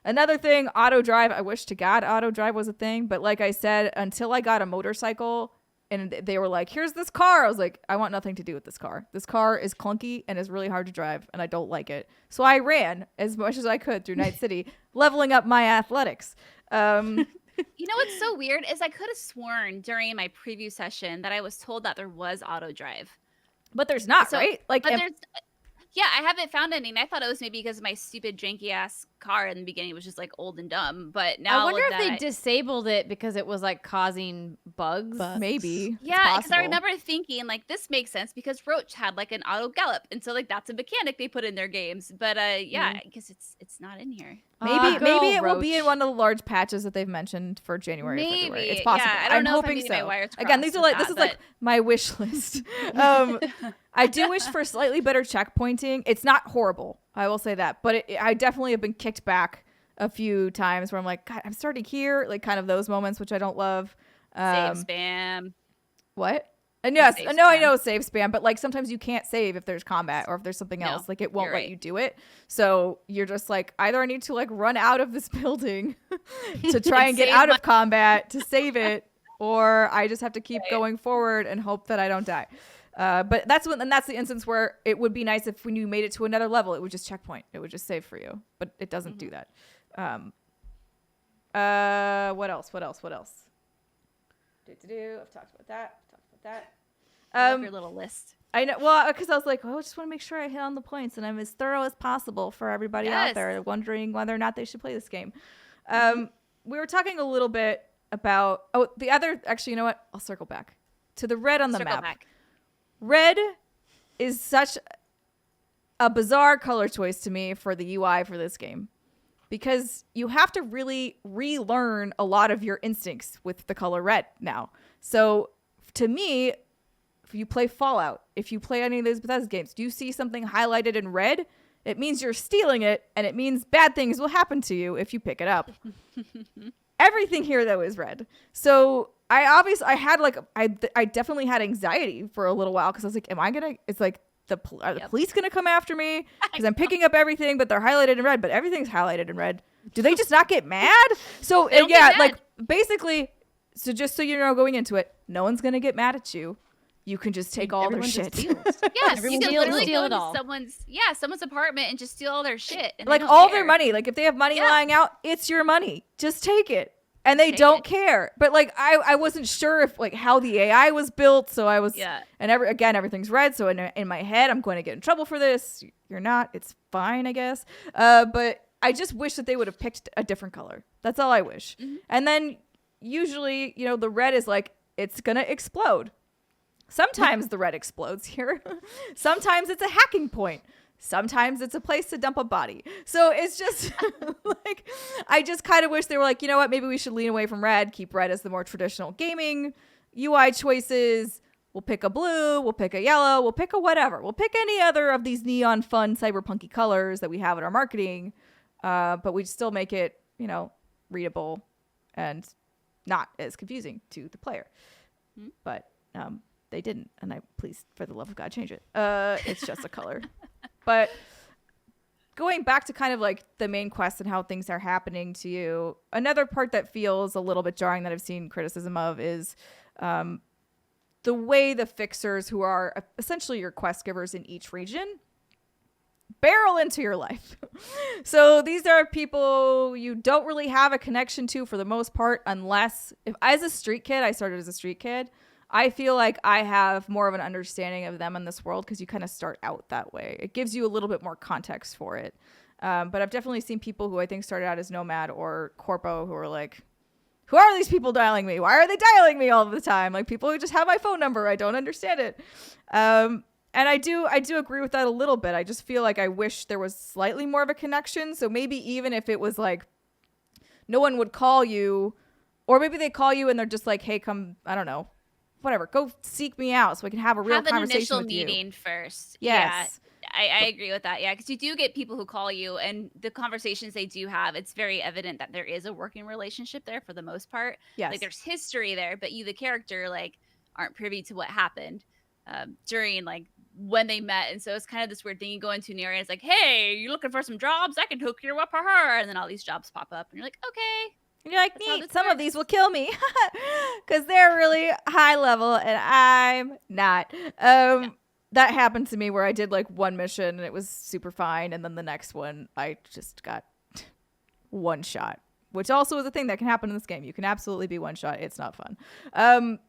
C: Another thing, auto drive. I wish to God auto drive was a thing, but like I said, until I got a motorcycle and they were like, here's this car. I was like, I want nothing to do with this car. This car is clunky and is really hard to drive and I don't like it. So I ran as much as I could through Night City, leveling up my athletics.
B: You know what's so weird is I could have sworn during my preview session that I was told that there was auto drive.
C: But there's not, right? Like,
B: but there's, yeah, I haven't found any. And I thought it was maybe because my stupid janky ass car in the beginning was just like old and dumb. But now
A: I wonder if they disabled it because it was like causing bugs.
C: Maybe.
B: Yeah, because I remember thinking like this makes sense because Roach had like an auto gallop, and so like that's a mechanic they put in their games. But yeah, I guess it's not in here.
C: Maybe it will be in one of the large patches that they've mentioned for January or February. It's possible.
B: Yeah, I don't
C: I'm
B: know
C: hoping
B: if
C: so.
B: My wires
C: Again, these are like this is like my wish list. I do wish for slightly better checkpointing. It's not horrible, I will say that, but I definitely have been kicked back a few times where I'm like, God, I'm starting here, like kind of those moments which I don't love.
B: Save spam.
C: What? And yes, I know save spam, but like sometimes you can't save if there's combat or if there's something else. Like it won't let you do it. So you're just like, either I need to like run out of this building to try and get out of combat to save it, or I just have to keep going forward and hope that I don't die. But that's the instance where it would be nice if when you made it to another level, it would just checkpoint. It would just save for you, but it doesn't do that. What else? I've talked about that.
B: Your little list.
C: I know. Well, because I was like, I just want to make sure I hit on the points and I'm as thorough as possible for everybody out there wondering whether or not they should play this game. We were talking a little bit about the other. Actually, you know what? I'll circle back to the red on the map. Red is such a bizarre color choice to me for the UI for this game because you have to really relearn a lot of your instincts with the color red now. So to me, if you play Fallout, if you play any of those Bethesda games, do you see something highlighted in red? It means you're stealing it, and it means bad things will happen to you if you pick it up. Everything here, though, is red. So I definitely had anxiety for a little while because I was like, are the police going to come after me? Because I'm picking up everything, but they're highlighted in red, but everything's highlighted in red. Do they just not get mad? So, like, basically, so just so you know going into it, no one's going to get mad at you. You can just take all their shit.
B: Yes, you can literally
A: steal
B: go
A: it all.
B: into someone's apartment and just steal all their shit. And
C: Like all their money. Like if they have money lying out, it's your money. Just take it. And they don't care. But like I wasn't sure if like how the AI was built. So I was and everything's red. So in my head, I'm going to get in trouble for this. You're not. It's fine, I guess. But I just wish that they would have picked a different color. That's all I wish. Mm-hmm. And then usually, the red is like it's gonna explode. Sometimes the red explodes here. Sometimes it's a hacking point. Sometimes it's a place to dump a body. So it's just like, I just kind of wish they were like, you know what, maybe we should lean away from red, keep red as the more traditional gaming UI choices. We'll pick a blue, we'll pick a yellow, we'll pick a whatever. We'll pick any other of these neon fun cyberpunky colors that we have in our marketing. But we still make it, readable and not as confusing to the player. Mm-hmm. But, they didn't, and I please, for the love of God, change it. It's just a color. But going back to kind of like the main quest and how things are happening to you, another part that feels a little bit jarring that I've seen criticism of is the way the fixers, who are essentially your quest givers in each region, barrel into your life. So these are people you don't really have a connection to for the most part, unless if I started as a street kid. I feel like I have more of an understanding of them in this world because you kind of start out that way. It gives you a little bit more context for it. But I've definitely seen people who I think started out as Nomad or Corpo who are like, who are these people dialing me? Why are they dialing me all the time? Like people who just have my phone number. I don't understand it. And I do agree with that a little bit. I just feel like I wish there was slightly more of a connection. So maybe even if it was like no one would call you, or maybe they call you and they're just like, hey, come, I don't know. Whatever, go seek me out so I can have a real conversation with you.
B: Have an initial meeting first.
C: Yes.
B: Yeah, I agree with that. Yeah, because you do get people who call you, and the conversations they do have, it's very evident that there is a working relationship there for the most part.
C: Yes.
B: Like there's history there, but you, the character, like aren't privy to what happened during like when they met. And so it's kind of this weird thing. You go into an area and it's like, hey, you looking for some jobs? I can hook you up for her. And then all these jobs pop up and you're like, okay.
C: And you're like, neat, some of these will kill me because they're really high level and I'm not. That happened to me where I did like one mission and it was super fine. And then the next one, I just got one shot, which also is a thing that can happen in this game. You can absolutely be one shot. It's not fun.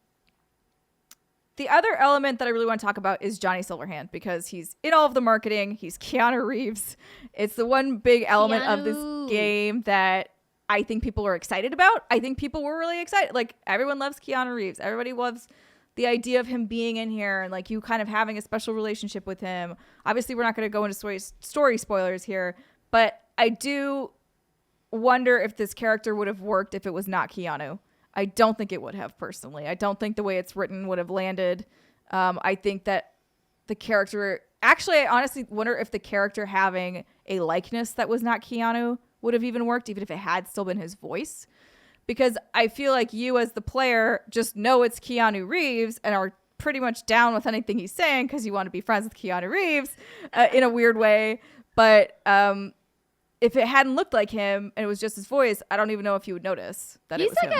C: The other element that I really want to talk about is Johnny Silverhand because he's in all of the marketing. He's Keanu Reeves. It's the one big element of this game that I think people are excited about. I think people were really excited. Like everyone loves Keanu Reeves. Everybody loves the idea of him being in here and like you kind of having a special relationship with him. Obviously, we're not going to go into story spoilers here, but I do wonder if this character would have worked if it was not Keanu. I don't think it would have personally. I don't think the way it's written would have landed. I think that the character, actually, I honestly wonder if the character having a likeness that was not Keanu would have even worked, even if it had still been his voice. Because I feel like you as the player just know it's Keanu Reeves and are pretty much down with anything he's saying because you want to be friends with Keanu Reeves in a weird way. But if it hadn't looked like him and it was just his voice, I don't even know if you would notice that it was him.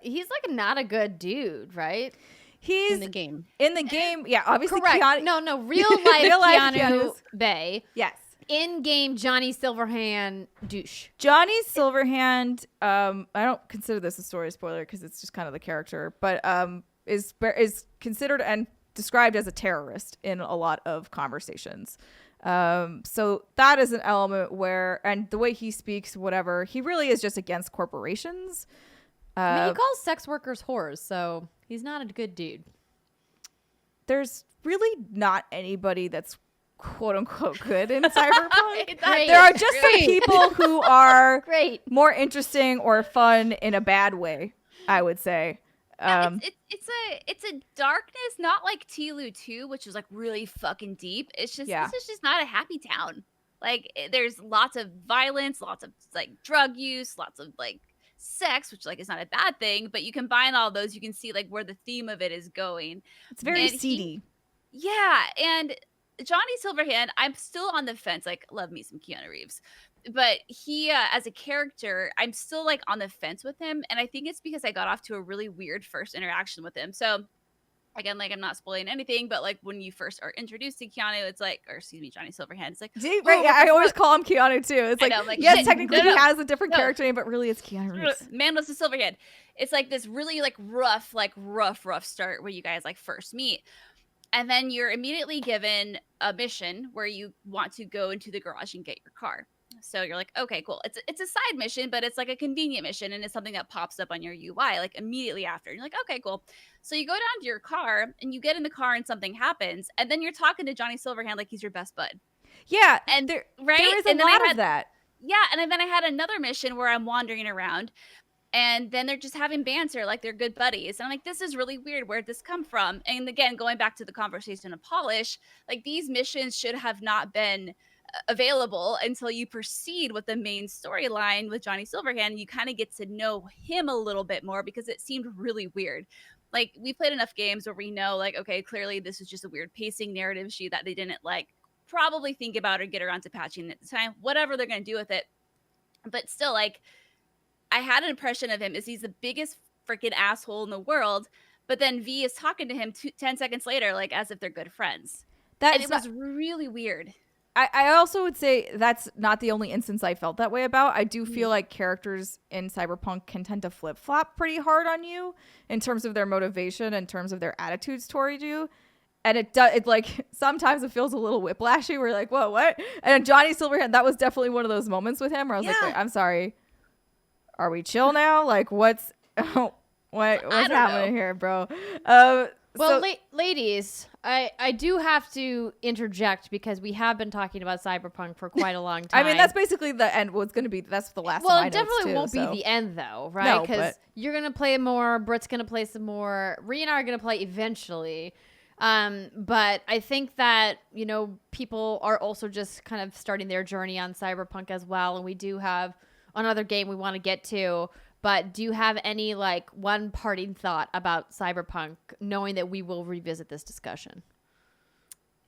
A: He's like not a good dude, right?
C: He's
D: in the game.
C: In the game, yeah, obviously
A: correct.
C: Keanu.
A: No, real life Keanu Bay.
C: Yes.
A: In-game Johnny Silverhand douche.
C: Johnny Silverhand, I don't consider this a story spoiler because it's just kind of the character, but is considered and described as a terrorist in a lot of conversations. So that is an element where, and the way he speaks, whatever, he really is just against corporations.
A: I mean, he calls sex workers whores, so he's not a good dude.
C: There's really not anybody that's quote unquote good in Cyberpunk. There are just some people who are more interesting or fun in a bad way, I would say.
B: Yeah, it's a darkness, not like Tilu 2, which is like really fucking deep. It's just
C: Yeah.
B: this is just not a happy town. Like there's lots of violence, lots of like drug use, lots of like sex, which like is not a bad thing, but you combine all those, you can see like where the theme of it is going.
C: It's very
B: And
C: seedy.
B: yeah, and Johnny Silverhand, I'm still on the fence. Like, love me some Keanu Reeves, but he, as a character, I'm still like on the fence with him, and I think it's because I got off to a really weird first interaction with him. So, again, like I'm not spoiling anything, but like when you first are introduced to Keanu, it's like, or excuse me, Johnny Silverhand, it's like,
C: See,
B: "Oh,
C: right?
B: what
C: Yeah,
B: the
C: I always
B: fuck?"
C: call him Keanu too. It's
B: I
C: like,
B: know, I'm like,
C: yes,
B: shit,
C: technically
B: no,
C: he
B: no.
C: has a different
B: No.
C: character name, but really it's Keanu Reeves.
B: Man was the Silverhand. It's like this really like rough start where you guys like first meet. And then you're immediately given a mission where you want to go into the garage and get your car. So you're like, okay, cool. It's a side mission, but it's like a convenient mission, and it's something that pops up on your UI like immediately after. And you're like, okay, cool. So you go down to your car and you get in the car and something happens, and then you're talking to Johnny Silverhand like he's your best bud.
C: Yeah,
B: And
C: there is a
B: and then
C: lot of that.
B: Yeah, and then I had another mission where I'm wandering around. And then they're just having banter like they're good buddies. And I'm like, this is really weird. Where'd this come from? And again, going back to the conversation of polish, like these missions should have not been available until you proceed with the main storyline with Johnny Silverhand. You kind of get to know him a little bit more because it seemed really weird. Like we played enough games where we know, like, okay, clearly this is just a weird pacing narrative issue that they didn't like probably think about or get around to patching at the time. Whatever they're going to do with it. But still, like, I had an impression of him as he's the biggest freaking asshole in the world, but then V is talking to him 10 seconds later, like as if they're good friends. And it was really weird.
C: I also would say that's not the only instance I felt that way about. I do feel like characters in Cyberpunk can tend to flip-flop pretty hard on you in terms of their motivation, in terms of their attitudes toward you. And it like sometimes it feels a little whiplashy. We're like, whoa, what? And Johnny Silverhand, that was definitely one of those moments with him where I was like, wait, I'm sorry. Are we chill now? Like, what's happening here, bro?
A: Well, ladies, I do have to interject because we have been talking about Cyberpunk for quite a long time.
C: I mean, that's basically the end. What's going to be? That's the last.
A: Well,
C: of my
A: it definitely
C: notes too,
A: won't
C: so.
A: be the end, though, right?
C: No,
A: Because
C: but
A: you're gonna play more. Britt's gonna play some more. Rhea and I are gonna play eventually. But I think that people are also just kind of starting their journey on Cyberpunk as well, and we do have another game we want to get to. But do you have any like one parting thought about Cyberpunk, knowing that we will revisit this discussion?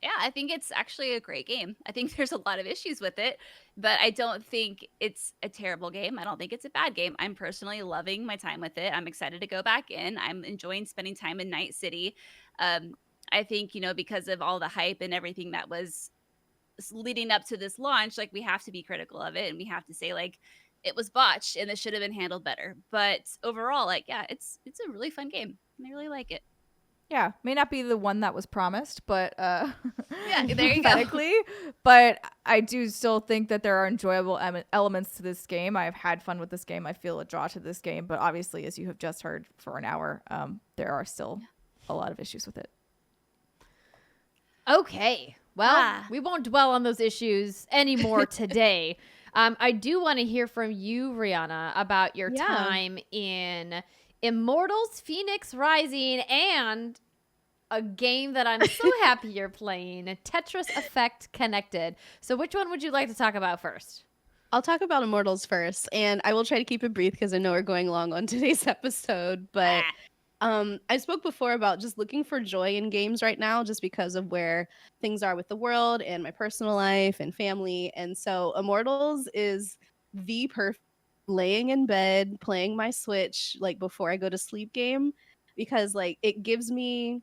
B: Yeah, I think it's actually a great game. I think there's a lot of issues with it, but I don't think it's a terrible game. I don't think it's a bad game. I'm personally loving my time with it. I'm excited to go back in. I'm enjoying spending time in Night City. I think, because of all the hype and everything that was leading up to this launch, like we have to be critical of it and we have to say like, it was botched and this should have been handled better. But overall, like, yeah, it's a really fun game. I really like it.
C: yeah, may not be the one that was promised, but
B: yeah, there you go.
C: But I do still think that there are enjoyable elements to this game. I have had fun with this game. I feel a draw to this game, but obviously, as you have just heard for an hour, there are still a lot of issues with it.
A: Okay, well, we won't dwell on those issues anymore today. I do want to hear from you, Riana, about your time in Immortals Fenyx Rising and a game that I'm so happy you're playing, Tetris Effect Connected. So which one would you like to talk about first?
D: I'll talk about Immortals first, and I will try to keep it brief because I know we're going long on today's episode, but I spoke before about just looking for joy in games right now just because of where things are with the world and my personal life and family. And so Immortals is the perfect laying in bed, playing my Switch like before I go to sleep game because like it gives me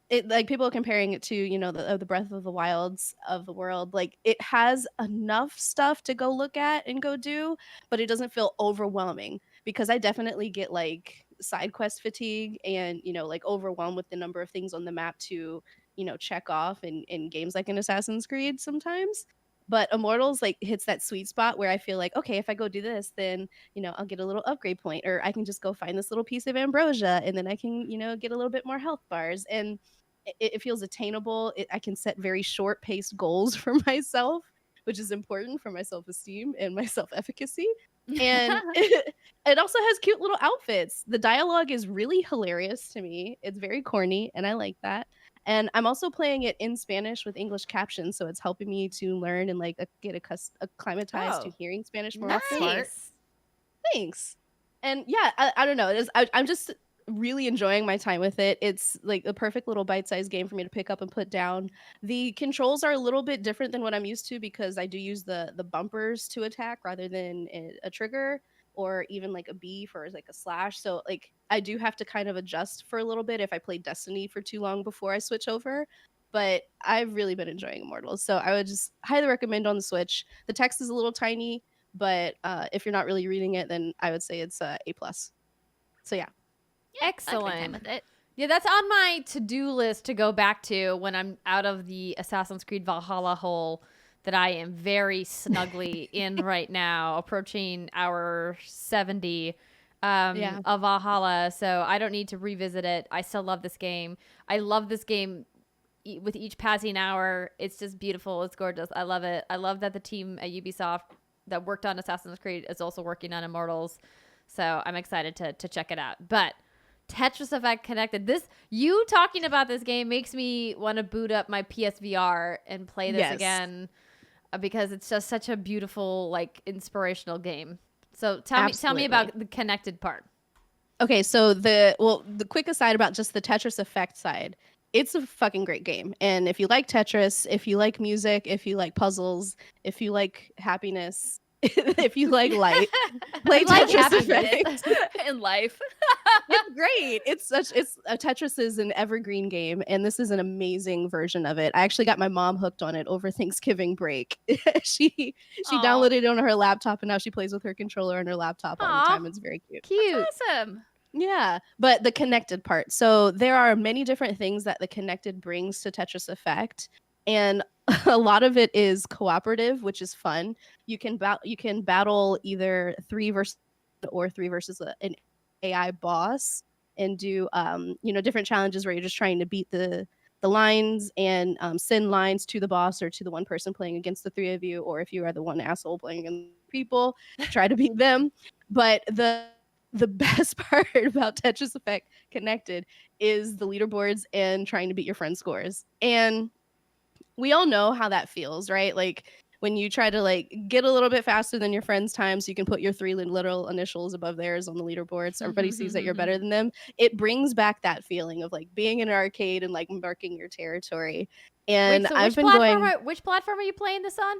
D: it like people are comparing it to, the Breath of the Wilds of the world. Like it has enough stuff to go look at and go do, but it doesn't feel overwhelming because I definitely get like side quest fatigue and like overwhelmed with the number of things on the map to check off in games like an Assassin's Creed sometimes. But Immortals like hits that sweet spot where I feel like, okay, if I go do this, then I'll get a little upgrade point, or I can just go find this little piece of ambrosia and then I can get a little bit more health bars, and it feels attainable. I can set very short paced goals for myself, which is important for my self-esteem and my self-efficacy. And it also has cute little outfits. The dialogue is really hilarious to me. It's very corny, and I like that. And I'm also playing it in Spanish with English captions, so it's helping me to learn and like get acclimatized to
A: Oh,
D: hearing Spanish more often.
A: nice.
D: Thanks. And yeah, I don't know. I'm just really enjoying my time with it. It's like a perfect little bite-sized game for me to pick up and put down. The controls are a little bit different than what I'm used to because I do use the bumpers to attack rather than a trigger or even like a B for like a slash. So like I do have to kind of adjust for a little bit if I play Destiny for too long before I switch over. But I've really been enjoying Immortals, so I would just highly recommend on the Switch. The text is a little tiny, but if you're not really reading it, then I would say it's A+. So yeah.
B: Yeah, I had a great time
A: Excellent.
B: with it.
A: Yeah, that's on my to-do list to go back to when I'm out of the Assassin's Creed Valhalla hole that I am very snugly in right now, approaching hour 70
D: Yeah.
A: of Valhalla. So I don't need to revisit it. I still love this game. I love this game with each passing hour. It's just beautiful. It's gorgeous. I love it. I love that the team at Ubisoft that worked on Assassin's Creed is also working on Immortals. So I'm excited to check it out. But Tetris Effect Connected. You talking about this game makes me want to boot up my PSVR and play this
D: Yes.
A: again because it's just such a beautiful, like, inspirational game. So tell me
D: Absolutely.
A: about the connected part.
D: Okay, so the quick aside about just the Tetris Effect side. It's a fucking great game. And if you like Tetris, if you like music, if you like puzzles, if you like happiness, if you like light, play
A: Like
D: Tetris
A: happiness.
D: Effect.
B: In life.
D: It's great. Tetris is an evergreen game, and this is an amazing version of it. I actually got my mom hooked on it over Thanksgiving break. she
B: Aw.
D: downloaded it on her laptop, and now she plays with her controller on her laptop all the
A: Aw.
D: time. It's very cute.
A: Cute.
B: Awesome.
D: Yeah, but the connected part. So there are many different things that the connected brings to Tetris Effect, and a lot of it is cooperative, which is fun. You can battle either 3 versus or 3 versus an AI boss, and do different challenges where you're just trying to beat the lines and send lines to the boss or to the one person playing against the 3 of you, or if you are the one asshole playing against people, try to beat them. But the best part about Tetris Effect Connected is the leaderboards and trying to beat your friend's scores. And we all know how that feels, right? Like when you try to like get a little bit faster than your friend's time so you can put your 3 literal initials above theirs on the leaderboards. Everybody sees that you're better than them. It brings back that feeling of like being in an arcade and like marking your territory. And
A: Wait, so
D: I've been going
A: which platform are you playing this on?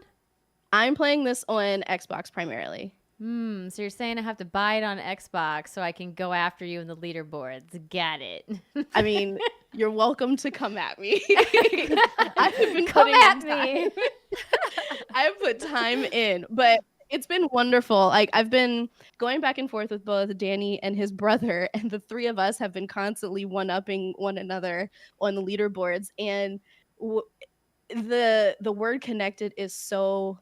D: I'm playing this on Xbox primarily.
A: So you're saying I have to buy it on Xbox so I can go after you in the leaderboards. Got it.
D: I mean, you're welcome to come at me. I've been
A: Come
D: putting
A: at
D: in
A: me.
D: time. I've put time in, but it's been wonderful. Like I've been going back and forth with both Danny and his brother, and the 3 of us have been constantly one-upping one another on the leaderboards. And the word connected is so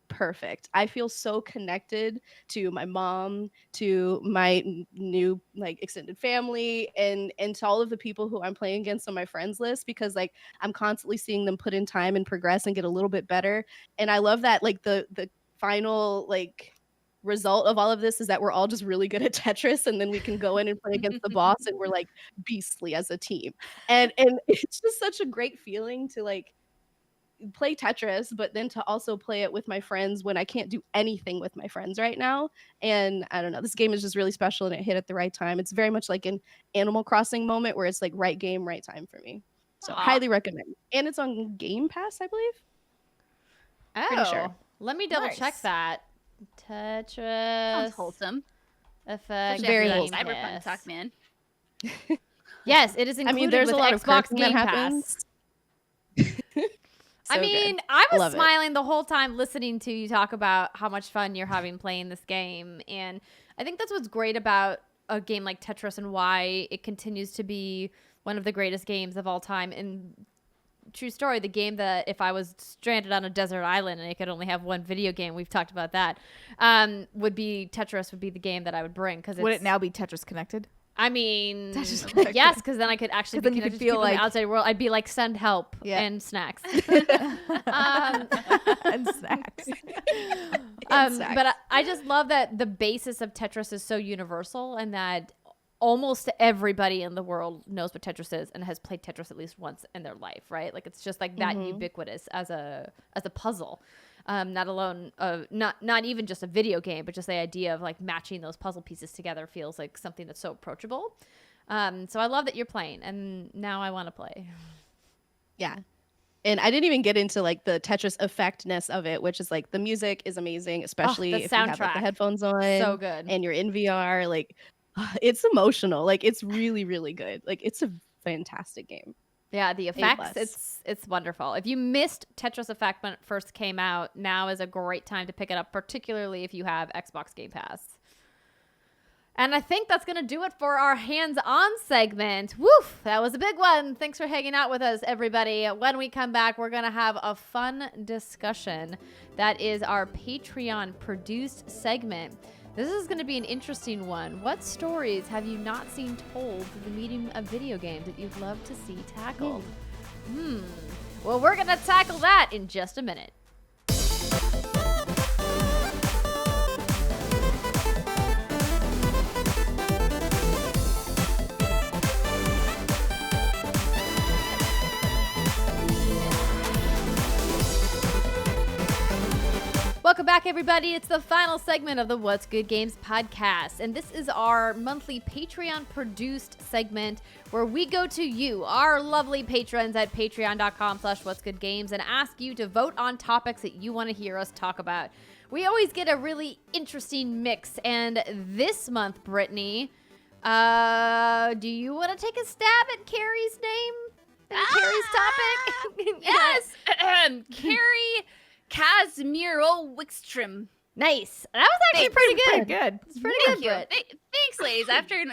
D: perfect. I feel so connected to my mom, to my new like extended family, and to all of the people who I'm playing against on my friends list, because like I'm constantly seeing them put in time and progress and get a little bit better. And I love that like the final like result of all of this is that we're all just really good at Tetris, and then we can go in and play against the boss and we're like beastly as a team. And it's just such a great feeling to like play Tetris, but then to also play it with my friends when I can't do anything with my friends right now. And I don't know, this game is just really special and it hit at the right time. It's very much like an Animal Crossing moment where it's like right game, right time for me. So
B: Aw.
D: highly recommend. And it's on Game Pass, I believe.
A: Oh,
D: Pretty sure.
A: let me double
C: Nice.
A: check that. Tetris
B: Sounds wholesome.
A: Effect.
B: Especially
D: Very
B: after
A: Game
B: that
D: wholesome.
B: Cyberpunk
A: Pass.
B: talk, man.
A: Yes, it is included
D: I mean, there's
A: with
D: a lot of
A: Xbox
D: cursing
A: Game
D: that
A: Pass.
D: happens.
A: I
D: So
A: mean,
D: good.
A: I was
D: Love it.
A: smiling the whole time listening to you talk about how much fun you're having playing this game. And I think that's what's great about a game like Tetris and why it continues to be one of the greatest games of all time. And true story, the game that if I was stranded on a desert island and I could only have one video game, we've talked about that, would be Tetris would be the game that I would bring. Because
C: Would it now be Tetris Connected?
A: I mean,
C: Tetris Effect.
A: yes, because then I could actually
C: 'Cause
A: be
C: then you could
A: connected to
C: feel
A: people in the
C: like-
A: outside world. I'd be like, send help
C: Yeah.
A: and snacks.
C: And snacks.
A: But I just love that the basis of Tetris is so universal and that almost everybody in the world knows what Tetris is and has played Tetris at least once in their life, right? Like it's just like that ubiquitous as a puzzle. Not alone, not even just a video game, but just the idea of like matching those puzzle pieces together feels like something that's so approachable. So I love that you're playing, and now I want to play.
D: Yeah. And I didn't even get into like the Tetris effectness of it, which is like the music is amazing, especially
A: the
D: if you have like,
A: soundtrack.
D: the headphones on.
A: So good.
D: And you're in VR. Like, it's emotional. Like, it's really, really good. Like, it's a fantastic game.
A: Yeah, the effects,
D: A+.
A: it's wonderful. If you missed Tetris Effect when it first came out, now is a great time to pick it up, particularly if you have Xbox Game Pass. And I think that's going to do it for our hands-on segment. Woof, that was a big one. Thanks for hanging out with us, everybody. When we come back, we're going to have a fun discussion. That is our Patreon-produced segment. This is going to be an interesting one. What stories have you not seen told through the medium of video games that you'd love to see tackled? Well, we're going to tackle that in just a minute. Welcome back, everybody. It's the final segment of the What's Good Games podcast, and this is our monthly Patreon-produced segment where we go to you, our lovely patrons, at patreon.com/whatsgoodgames and ask you to vote on topics that you want to hear us talk about. We always get a really interesting mix, and this month, Brittany, do you want to take a stab at Carrie's name? Carrie's topic?
B: Yes. Kerry Kazmierowicztrimm.
A: Nice. That was actually pretty good.
C: Pretty good.
A: It's pretty
B: Thank
A: good,
B: you.
A: Britt.
B: Thanks, ladies. After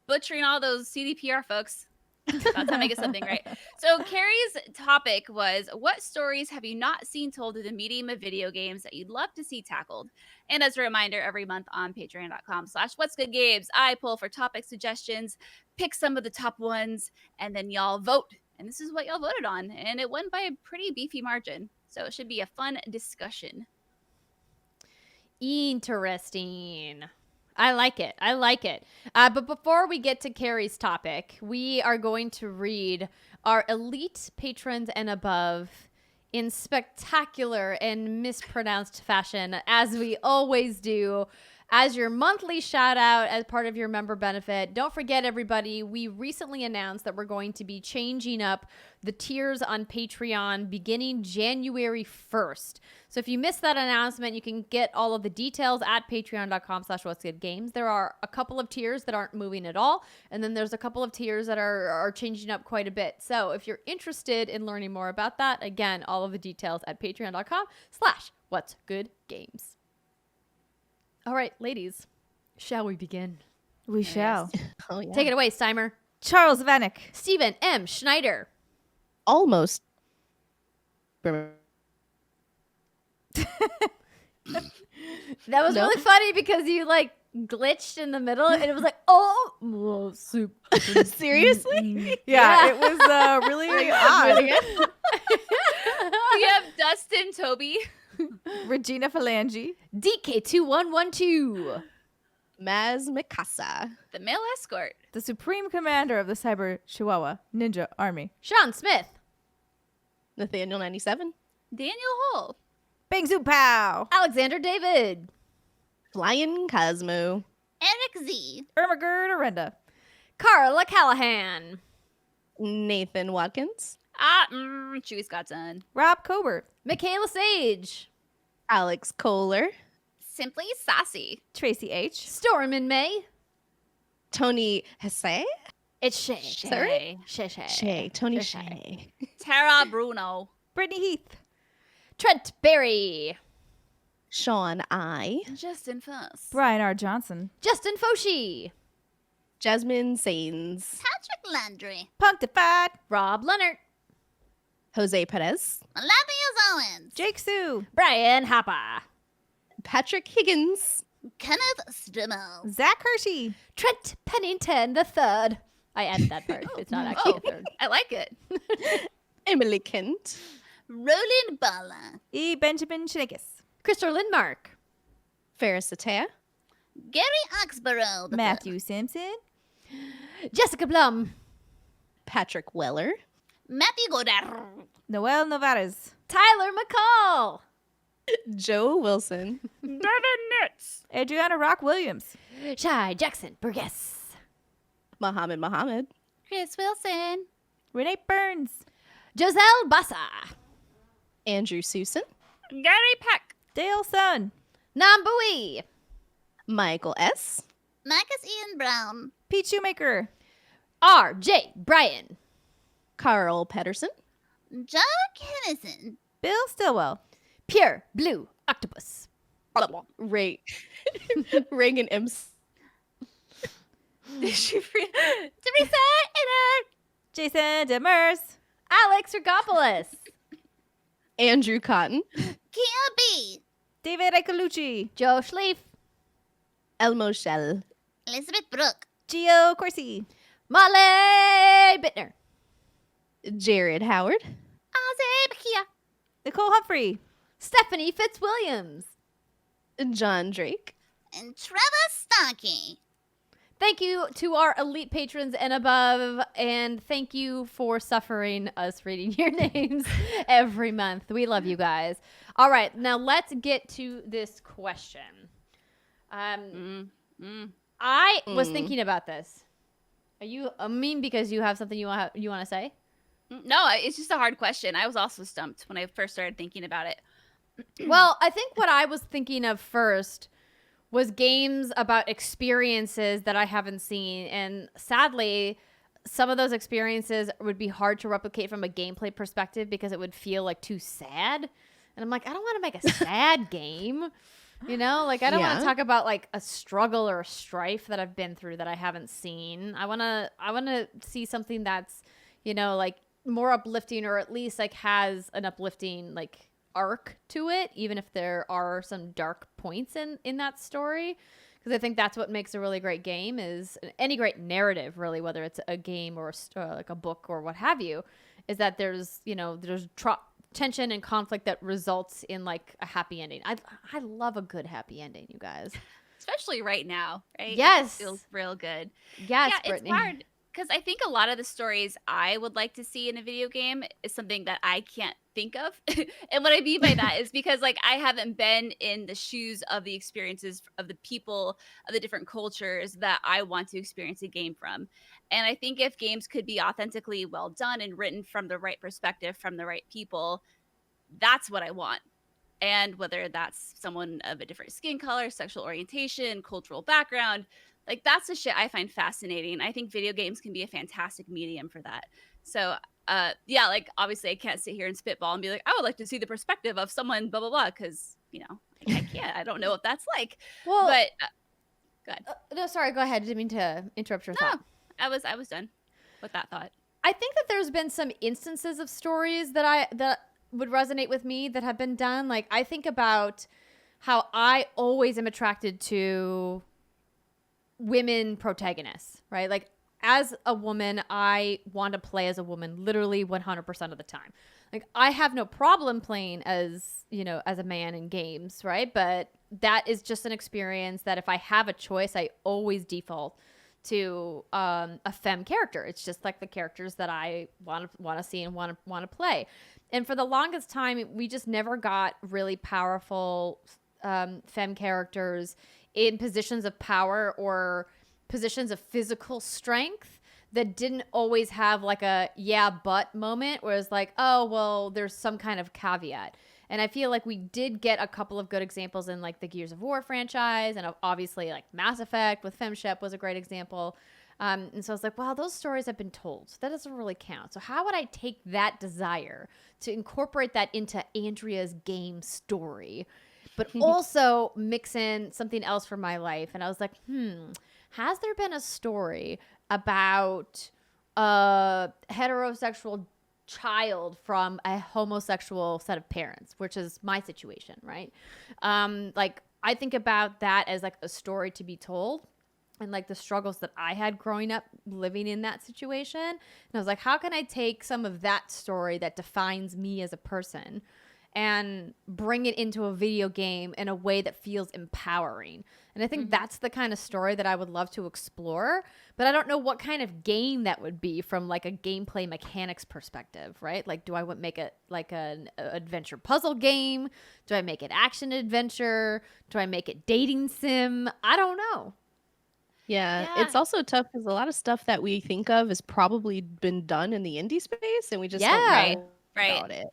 B: butchering all those CDPR folks, about time I get something right. So Carrie's topic was, what stories have you not seen told in the medium of video games that you'd love to see tackled? And as a reminder, every month on patreon.com/whatsgoodgames, I pull for topic suggestions, pick some of the top ones, and then y'all vote. And this is what y'all voted on. And it won by a pretty beefy margin. So it should be a fun discussion.
A: Interesting. I like it. But before we get to Carrie's topic, we are going to read our elite patrons and above in spectacular and mispronounced fashion, as we always do, as your monthly shout out as part of your member benefit. Don't forget, everybody, we recently announced that we're going to be changing up the tiers on Patreon beginning January 1st. So if you missed that announcement, you can get all of the details at patreon.com/whatsgoodgames. There are a couple of tiers that aren't moving at all, and then there's a couple of tiers that are changing up quite a bit. So if you're interested in learning more about that, again, all of the details at patreon.com/whatsgoodgames. All right, ladies, shall we begin?
C: We shall.
D: Oh, yeah.
A: Take it away, Steimer.
C: Charles Vanek.
A: Stephen M. Schneider.
D: Almost.
A: That was
D: No?
A: really funny because you like glitched in the middle and it was like, oh, soup.
D: Seriously?
C: Yeah, it was really odd.
B: We have Dustin Toby.
C: Regina Phalange.
A: DK2112.
D: Maz Mikasa.
B: The male escort.
C: The Supreme Commander of the Cyber Chihuahua Ninja Army.
A: Sean Smith.
D: Nathaniel 97.
B: Daniel Hull.
C: Bang Zoom Pow.
A: Alexander David.
D: Flying Cosmo.
B: Eric Z.
C: Ermagerd Arenda.
A: Carla Callahan.
D: Nathan Watkins.
B: Chewy's Godson.
C: Rob Cobert.
A: Michaela Sage.
D: Alex Kohler.
B: Simply Sassy.
C: Tracy H.
A: Storm in May.
D: Tony Hesse.
A: It's Shay.
D: Sorry?
A: Shay.
D: Shay. Tony
A: Shay.
D: Shay.
B: Tara Bruno.
C: Brittany Heath.
A: Trent Berry.
D: Sean I.
B: Justin Fuss.
C: Brian R. Johnson.
A: Justin Foshee.
D: Jasmine Sains.
B: Patrick Landry.
C: Punkdefied.
A: Rob Leonard.
D: Jose Perez.
B: Olivia Owens.
C: Jake Sue.
A: Brian Happa.
D: Patrick Higgins.
B: Kenneth Stimmel.
C: Zach Hershey.
A: Trent Pennington the third. I added that part. It's not actually a third.
B: I like it.
D: Emily Kent.
B: Roland Bala.
C: E. Benjamin Shinakis.
A: Christopher Lindmark.
D: Faris Attieh.
B: Gary Oxborough.
C: Matthew Simpson.
A: Jessica Blum.
D: Patrick Weller.
B: Matthew Godard.
C: Noel Navarez.
A: Tyler McCall.
D: Joe Wilson.
C: Adriana Rock Williams.
A: Shai Jackson Burgess.
D: Mohammed Mohammed.
B: Chris Wilson.
C: Renee Burns.
A: Giselle Bassa.
D: Andrew Susan.
B: Gary Peck.
C: Dale Sun.
A: Nambui.
D: Michael S.
B: Marcus Ian Brown.
C: Pete Shoemaker.
A: R.J. Bryan.
D: Carl Pedersen.
B: John Kennison.
C: Bill Stillwell.
A: Pure Blue Octopus.
D: Reagan M.
B: Teresa Eder.
C: Jason Demers.
A: Alex Rigopulos.
D: Andrew Cotton.
B: Kia B.
C: David Icolucci.
A: Joe Schleif.
D: Elmo Shell.
B: Elizabeth Brooke.
C: Gio Corsi.
A: Molly Bittner.
D: Jared Howard.
B: Aze Bakia.
C: Nicole Humphrey.
A: Stephanie Fitzwilliams.
D: John Drake.
B: And Trevor Starkey.
A: Thank you to our elite patrons and above, and thank you for suffering us reading your names every month. We love you guys. All right, now let's get to this question. I was thinking about this. Are you mean because you have something you want to say?
B: No, it's just a hard question. I was also stumped when I first started thinking about it.
A: Well, I think what I was thinking of first was games about experiences that I haven't seen. And sadly, some of those experiences would be hard to replicate from a gameplay perspective because it would feel like too sad. And I'm like, I don't want to make a sad game. You know, like I don't want to talk about like a struggle or a strife that I've been through that I haven't seen. I want to see something that's, you know, like more uplifting, or at least like has an uplifting like arc to it, even if there are some dark points in that story, because I think that's what makes a really great game, is any great narrative, really, whether it's a game or like a book or what have you, is that there's, you know, there's tension and conflict that results in like a happy ending. I love a good happy ending, you guys.
B: Especially right now, right?
A: Yes.
B: It feels real good.
A: Yes,
B: yeah,
A: Brittany.
B: it's hard because I think a lot of the stories I would like to see in a video game is something that I can't think of. And what I mean by that is because like I haven't been in the shoes of the experiences of the people of the different cultures that I want to experience a game from. And I think if games could be authentically well done and written from the right perspective, from the right people, that's what I want. And whether that's someone of a different skin color, sexual orientation, cultural background, like that's the shit I find fascinating. I think video games can be a fantastic medium for that. So yeah, like obviously I can't sit here and spitball and be like, I would like to see the perspective of someone blah blah blah, because you know I can't. I don't know what that's like.
A: Well,
B: but go ahead.
A: No, sorry, go ahead. Didn't mean to interrupt your thought.
B: I was done with that thought.
A: I think that there's been some instances of stories that would resonate with me that have been done. Like I think about how I always am attracted to women protagonists, right? Like as a woman, I want to play as a woman literally 100% of the time. Like I have no problem playing as, you know, as a man in games, right? But that is just an experience that if I have a choice, I always default to a femme character. It's just like the characters that I want to see and want to play. And for the longest time, we just never got really powerful femme characters in positions of power or positions of physical strength that didn't always have like a yeah but moment where it's like, oh well, there's some kind of caveat. And I feel like we did get a couple of good examples in like the Gears of War franchise, and obviously like Mass Effect with FemShep was a great example. And so I was like, well, those stories have been told, so that doesn't really count. So how would I take that desire to incorporate that into Andrea's game story, but also mix in something else for my life? And I was like, has there been a story about a heterosexual child from a homosexual set of parents, which is my situation, right? Like I think about that as like a story to be told, and like the struggles that I had growing up living in that situation. And I was like, how can I take some of that story that defines me as a person and bring it into a video game in a way that feels empowering? And I think that's the kind of story that I would love to explore, but I don't know what kind of game that would be from like a gameplay mechanics perspective, right? Like, do I want make it like an adventure puzzle game? Do I make it action adventure? Do I make it dating sim? I don't know.
D: Yeah,
B: Yeah.
D: it's also tough because a lot of stuff that we think of has probably been done in the indie space, and we just don't
A: Yeah.
D: know
B: Right.
D: about it.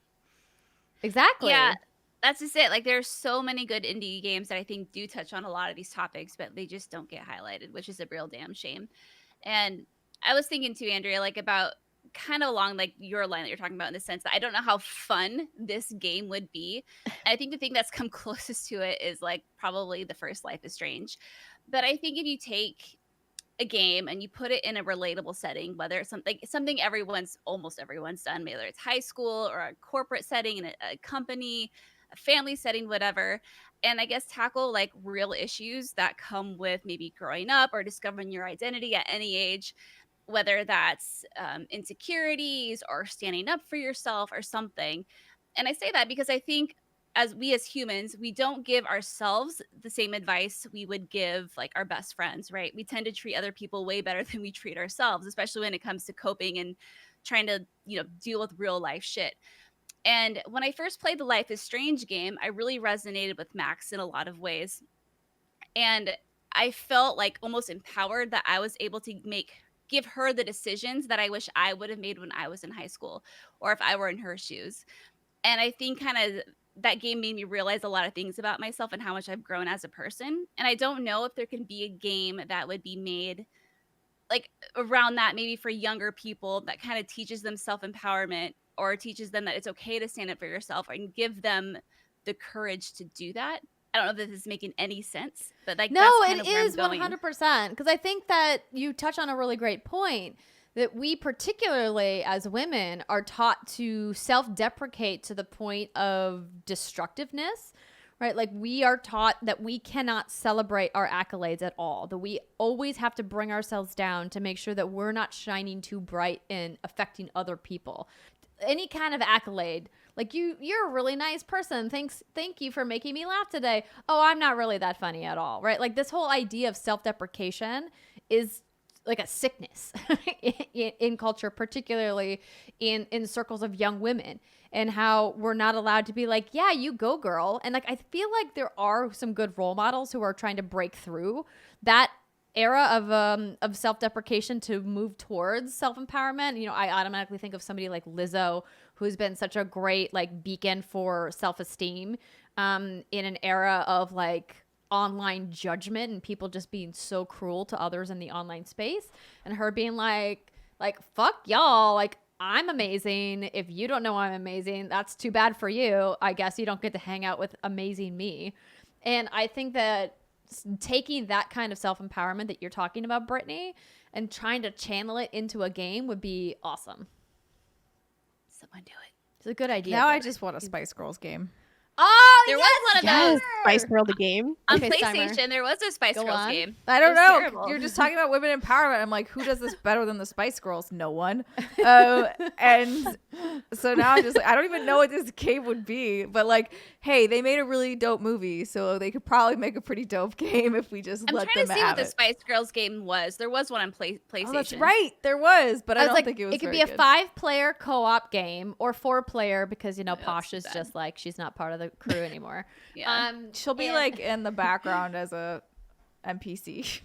A: Exactly.
B: Yeah, that's just it. Like, there's so many good indie games that I think do touch on a lot of these topics, but they just don't get highlighted, which is a real damn shame. And I was thinking too, Andrea, like about kind of along like your line that you're talking about, in the sense that I don't know how fun this game would be. And I think the thing that's come closest to it is like probably the first Life is Strange. But I think if you take a game and you put it in a relatable setting, whether it's something almost everyone's done, whether it's high school or a corporate setting in a company, a family setting, whatever, and I guess tackle like real issues that come with maybe growing up or discovering your identity at any age, whether that's insecurities or standing up for yourself or something. And I say that because I think as humans, we don't give ourselves the same advice we would give like our best friends, right? We tend to treat other people way better than we treat ourselves, especially when it comes to coping and trying to, deal with real life shit. And when I first played the Life is Strange game, I really resonated with Max in a lot of ways. And I felt like almost empowered that I was able to give her the decisions that I wish I would have made when I was in high school, or if I were in her shoes. And I think kind of that game made me realize a lot of things about myself and how much I've grown as a person. And I don't know if there can be a game that would be made like around that, maybe for younger people, that kind of teaches them self-empowerment or teaches them that it's okay to stand up for yourself and give them the courage to do that. I don't know if this is making any sense, but like,
A: no,
B: that's kind
A: it
B: of where I'm
A: is
B: going.
A: 100%. Because I think that you touch on a really great point, that we particularly as women are taught to self-deprecate to the point of destructiveness, right? Like we are taught that we cannot celebrate our accolades at all, that we always have to bring ourselves down to make sure that we're not shining too bright and affecting other people. Any kind of accolade, like you're a really nice person, thank you for making me laugh today. Oh, I'm not really that funny at all, right? Like this whole idea of self-deprecation is like a sickness in culture, particularly in circles of young women, and how we're not allowed to be like, yeah, you go girl. And like, I feel like there are some good role models who are trying to break through that era of self-deprecation to move towards self-empowerment. I automatically think of somebody like Lizzo, who's been such a great like beacon for self-esteem in an era of like online judgment and people just being so cruel to others in the online space, and her being like fuck y'all, like I'm amazing. If you don't know I'm amazing, that's too bad for you. I guess you don't get to hang out with amazing me. And I think that taking that kind of self-empowerment that you're talking about, Brittany, and trying to channel it into a game would be awesome.
B: Someone do it.
A: It's a good idea.
C: Now I just want a Spice Girls game.
A: Oh,
B: There
A: yes,
B: was one of
D: Yes,
B: those.
D: Spice Girl the game.
B: On
A: Okay,
B: PlayStation,
A: Steimer.
B: there was a Spice
A: Go
B: Girls
A: on.
B: game.
C: I don't
B: It was
C: know.
B: terrible.
C: You're just talking about women empowerment. I'm like, who does this better than the Spice Girls? No one. And so now I'm just like, I don't even know what this game would be. But like, hey, they made a really dope movie, so they could probably make a pretty dope game if we just
B: I'm
C: let
B: trying
C: them
B: to see what
C: have
B: the
C: it.
B: Spice Girls game was. There was one on PlayStation.
C: Oh, that's right. There was, but I
A: was
C: don't
A: like,
C: think it was.
A: it could
C: very
A: be a
C: good.
A: 5-player co-op game or 4-player because
B: that's
A: Posh is
B: bad.
A: just like she's not part of the crew anymore.
B: Yeah.
C: She'll be
A: and-
C: like in the background as a NPC.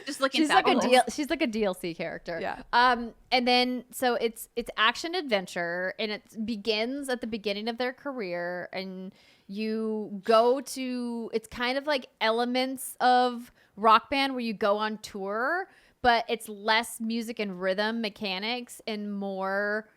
B: Just looking
A: She's like a
B: fabulous.
A: she's like a DLC character.
C: Yeah.
A: And then so it's action adventure, and it begins at the beginning of their career, and you go to, it's kind of like elements of Rock Band where you go on tour, but it's less music and rhythm mechanics and more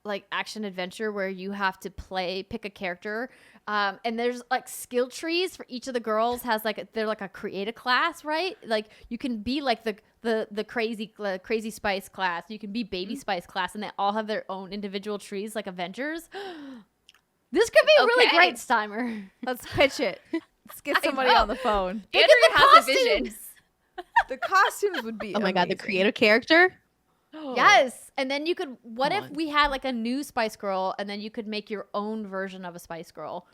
A: like action adventure where you have to pick a character. And there's like skill trees for each of the girls they're like a creative class, right? Like you can be like the crazy Spice class. You can be Baby Spice class, and they all have their own individual trees like Avengers. This could be really
B: Okay.
A: great, Steimer.
C: Let's pitch it. Let's get
B: I
C: somebody
B: know.
C: on the phone.
B: Andrew
A: the
B: has a vision.
A: costumes.
C: The costumes would be
D: Oh my god, the
C: amazing.
D: creative character.
A: Yes. And then you could, what
D: Come
A: if
D: on.
A: we had like a new Spice Girl and then you could make your own version of a Spice Girl?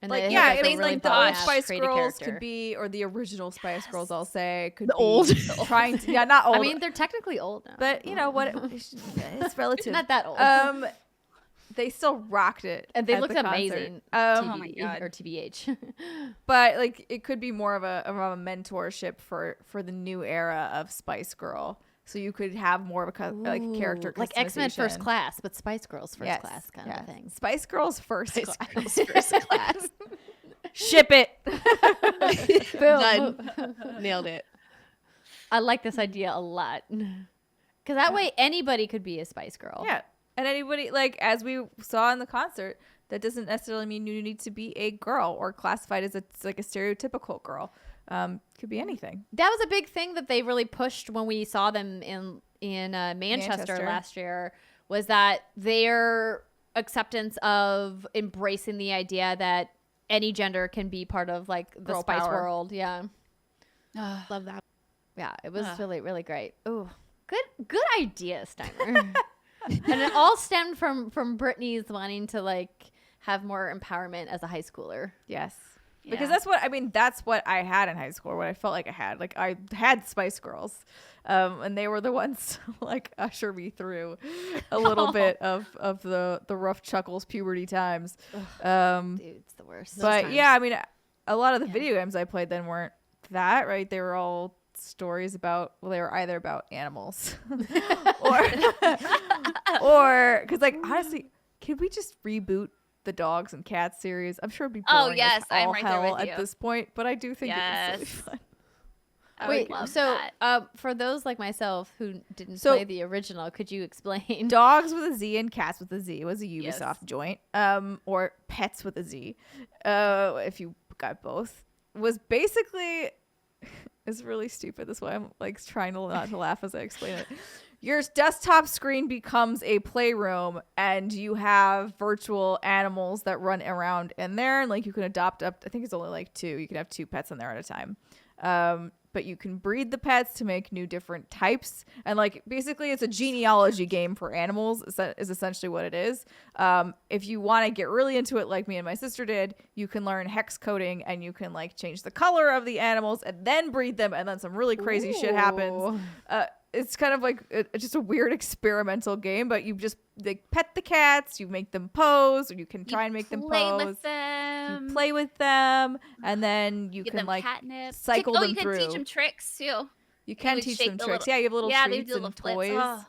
A: And
C: Like,
A: they
C: yeah,
A: had,
C: I
A: a
C: mean,
A: really
C: like the old
A: badass
C: Spice
A: creative
C: Girls
A: character.
C: could be, or the original Spice Girls, I'll say, could
D: The
C: be
D: old.
C: trying to, yeah, not old,
A: I mean, they're technically old now.
C: but you know what? It's relative.
A: Not that old.
C: They still rocked it,
A: And they
C: at
A: looked
C: the concert.
A: amazing.
B: Oh my
A: TBD,
B: God.
A: or TBH.
C: But like, it could be more of a mentorship for the new era of Spice Girl. So you could have more of a like a character
A: Ooh, like X-Men First
C: customization.
A: Class, but Spice Girls First
C: Yes,
A: Class kind
C: yes.
A: of thing.
C: Spice Girls First
D: Spice
C: Class.
D: Girls first class.
C: Ship it.
D: Done. Nailed it.
A: I like this idea a lot. Because that way anybody could be a Spice Girl.
C: Yeah. And anybody, like, as we saw in the concert, that doesn't necessarily mean you need to be a girl or classified as a stereotypical girl. Could be anything.
A: That was a big thing that they really pushed when we saw them in Manchester last year, was that their acceptance of embracing the idea that any gender can be part of like the
C: Girl
A: Spice
C: power.
A: world. Yeah.
D: Love that.
A: Yeah, it was really, really great. Ooh, good idea, Steiner. And it all stemmed from Brittany's wanting to like have more empowerment as a high schooler.
C: Yes. Because
B: Yeah.
C: that's what I had in high school, what I felt like I had. Like, I had Spice Girls. And they were the ones to, like, usher me through a little bit of the rough chuckles puberty times.
A: Dude, it's the worst.
C: But
D: times.
C: yeah, I mean, a lot of the video games I played then weren't that, right? They were all stories about, well, they were either about animals or because, like, honestly, could we just reboot the dogs and cats series? I'm sure it'd be
B: Oh,
C: boring
B: yes,
C: as
B: I'm
C: all
B: right there
C: hell
B: with you.
C: at this point, but I do think it was really
B: Yes.
C: fun.
B: I would
A: Wait,
B: love
A: so
B: that.
A: for those like myself who didn't
C: So-
A: play the original, could you explain?
C: Dogs with a Z and cats with a Z was a Ubisoft
B: Yes.
C: joint. Or pets with a Z. If you got both, was basically it's really stupid. That's why I'm like trying to not to laugh as I explain it. Your desktop screen becomes a playroom, and you have virtual animals that run around in there. And like you can adopt up, I think it's only like 2. You can have 2 pets in there at a time. But you can breed the pets to make new different types. And like basically it's a genealogy game for animals is essentially what it is. If you want to get really into it like me and my sister did, you can learn hex coding and you can like change the color of the animals and then breed them, and then some really crazy shit happens. It's kind of like it's just a weird experimental game, but you just like pet the cats, you make them pose, or you can try and make them
B: play
C: pose.
B: with them.
C: You play with them, and then you
B: Give
C: can
B: them
C: like
B: catnip.
C: cycle them
B: you can
C: through.
B: teach them tricks too.
C: You can
B: would
C: teach
B: shake
C: them
B: the
C: tricks.
B: little-
C: Yeah, you have little
B: yeah, they
C: treats
B: do
C: and
B: little flips.
C: toys.
B: Oh.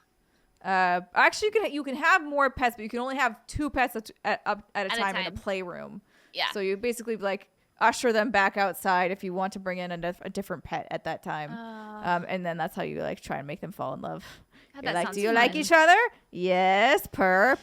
C: Actually, you can have more pets, but you can only have 2 pets at a time in a
B: time.
C: playroom.
B: Yeah.
C: So you basically like usher them back outside if you want to bring in a different pet at that time. And then that's how you like try and make them fall in love.
B: God,
C: You're
B: that
C: like,
B: sounds
C: do you like
B: fun.
C: each other? Yes, purr.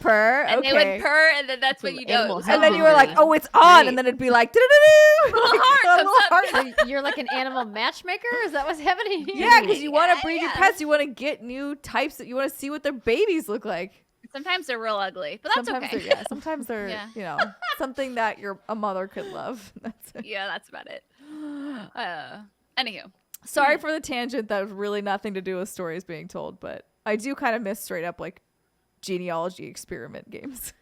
B: And
C: Okay.
B: they would purr, and then that's when you know.
D: Animal
B: It was
C: And then
B: on.
C: you were like, oh, it's on. And then it'd be like, do-do-do-do.
B: Little heart comes up.
A: So you're like an animal matchmaker? Is that what's happening here?
C: Yeah, because you want to
B: Yeah,
C: breed your
B: yeah.
C: pets. You want to get new types that you want to see what their babies look like.
B: Sometimes they're real ugly, but that's
C: Sometimes
B: okay.
C: they're sometimes they're
B: Yeah.
C: you know something that a mother could love. That's it.
B: Yeah, that's about it. Anywho,
C: Sorry for the tangent. That was really nothing to do with stories being told, but I do kind of miss straight up like genealogy experiment games.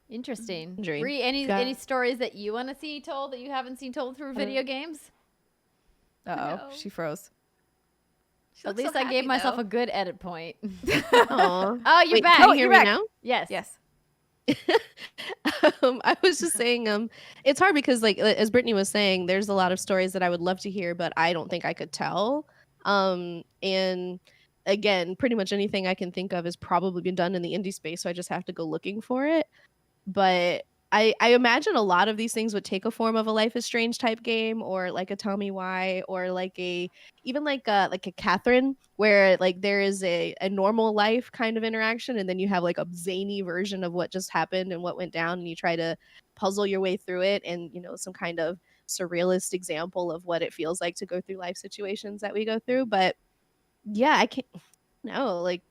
A: Interesting.
D: Dream.
A: Bree, any
D: Got-
A: stories that you want to see told that you haven't seen told through video games?
C: Uh-oh,
B: No.
C: she froze.
B: she
A: At
B: looks so
A: least I gave
B: happy,
A: myself
B: though.
A: a good edit point.
D: Aw.
A: Oh, you're
D: Wait,
A: back.
D: can you
C: you're
D: hear me
C: back.
D: now?
C: Yes.
D: I was just saying, it's hard because, like, as Brittany was saying, there's a lot of stories that I would love to hear, but I don't think I could tell. And again, pretty much anything I can think of has probably been done in the indie space, so I just have to go looking for it. But I imagine a lot of these things would take a form of a Life is Strange type game, or like a Tell Me Why, or like even like a Catherine, where like there is a normal life kind of interaction, and then you have like a zany version of what just happened and what went down, and you try to puzzle your way through it, and some kind of surrealist example of what it feels like to go through life situations that we go through. But yeah, I can't no like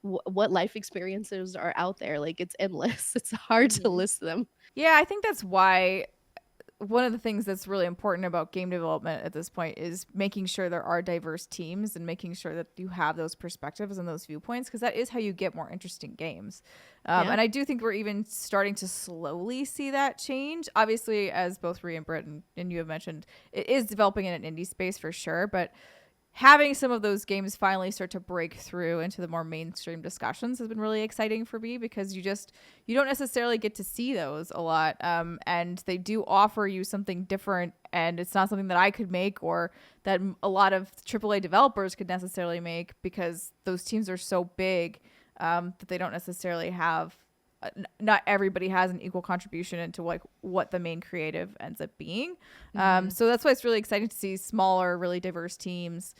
D: what life experiences are out there. Like, it's endless. It's hard to list them.
C: Yeah, I think that's why one of the things that's really important about game development at this point is making sure there are diverse teams and making sure that you have those perspectives and those viewpoints, because that is how you get more interesting games. And I do think we're even starting to slowly see that change. Obviously, as both Rhea and Britt and you have mentioned, it is developing in an indie space for sure, but having some of those games finally start to break through into the more mainstream discussions has been really exciting for me, because you don't necessarily get to see those a lot. And they do offer you something different, and it's not something that I could make or that a lot of AAA developers could necessarily make, because those teams are so big that they don't necessarily have not everybody has an equal contribution into like what the main creative ends up being. So that's why it's really exciting to see smaller, really diverse teams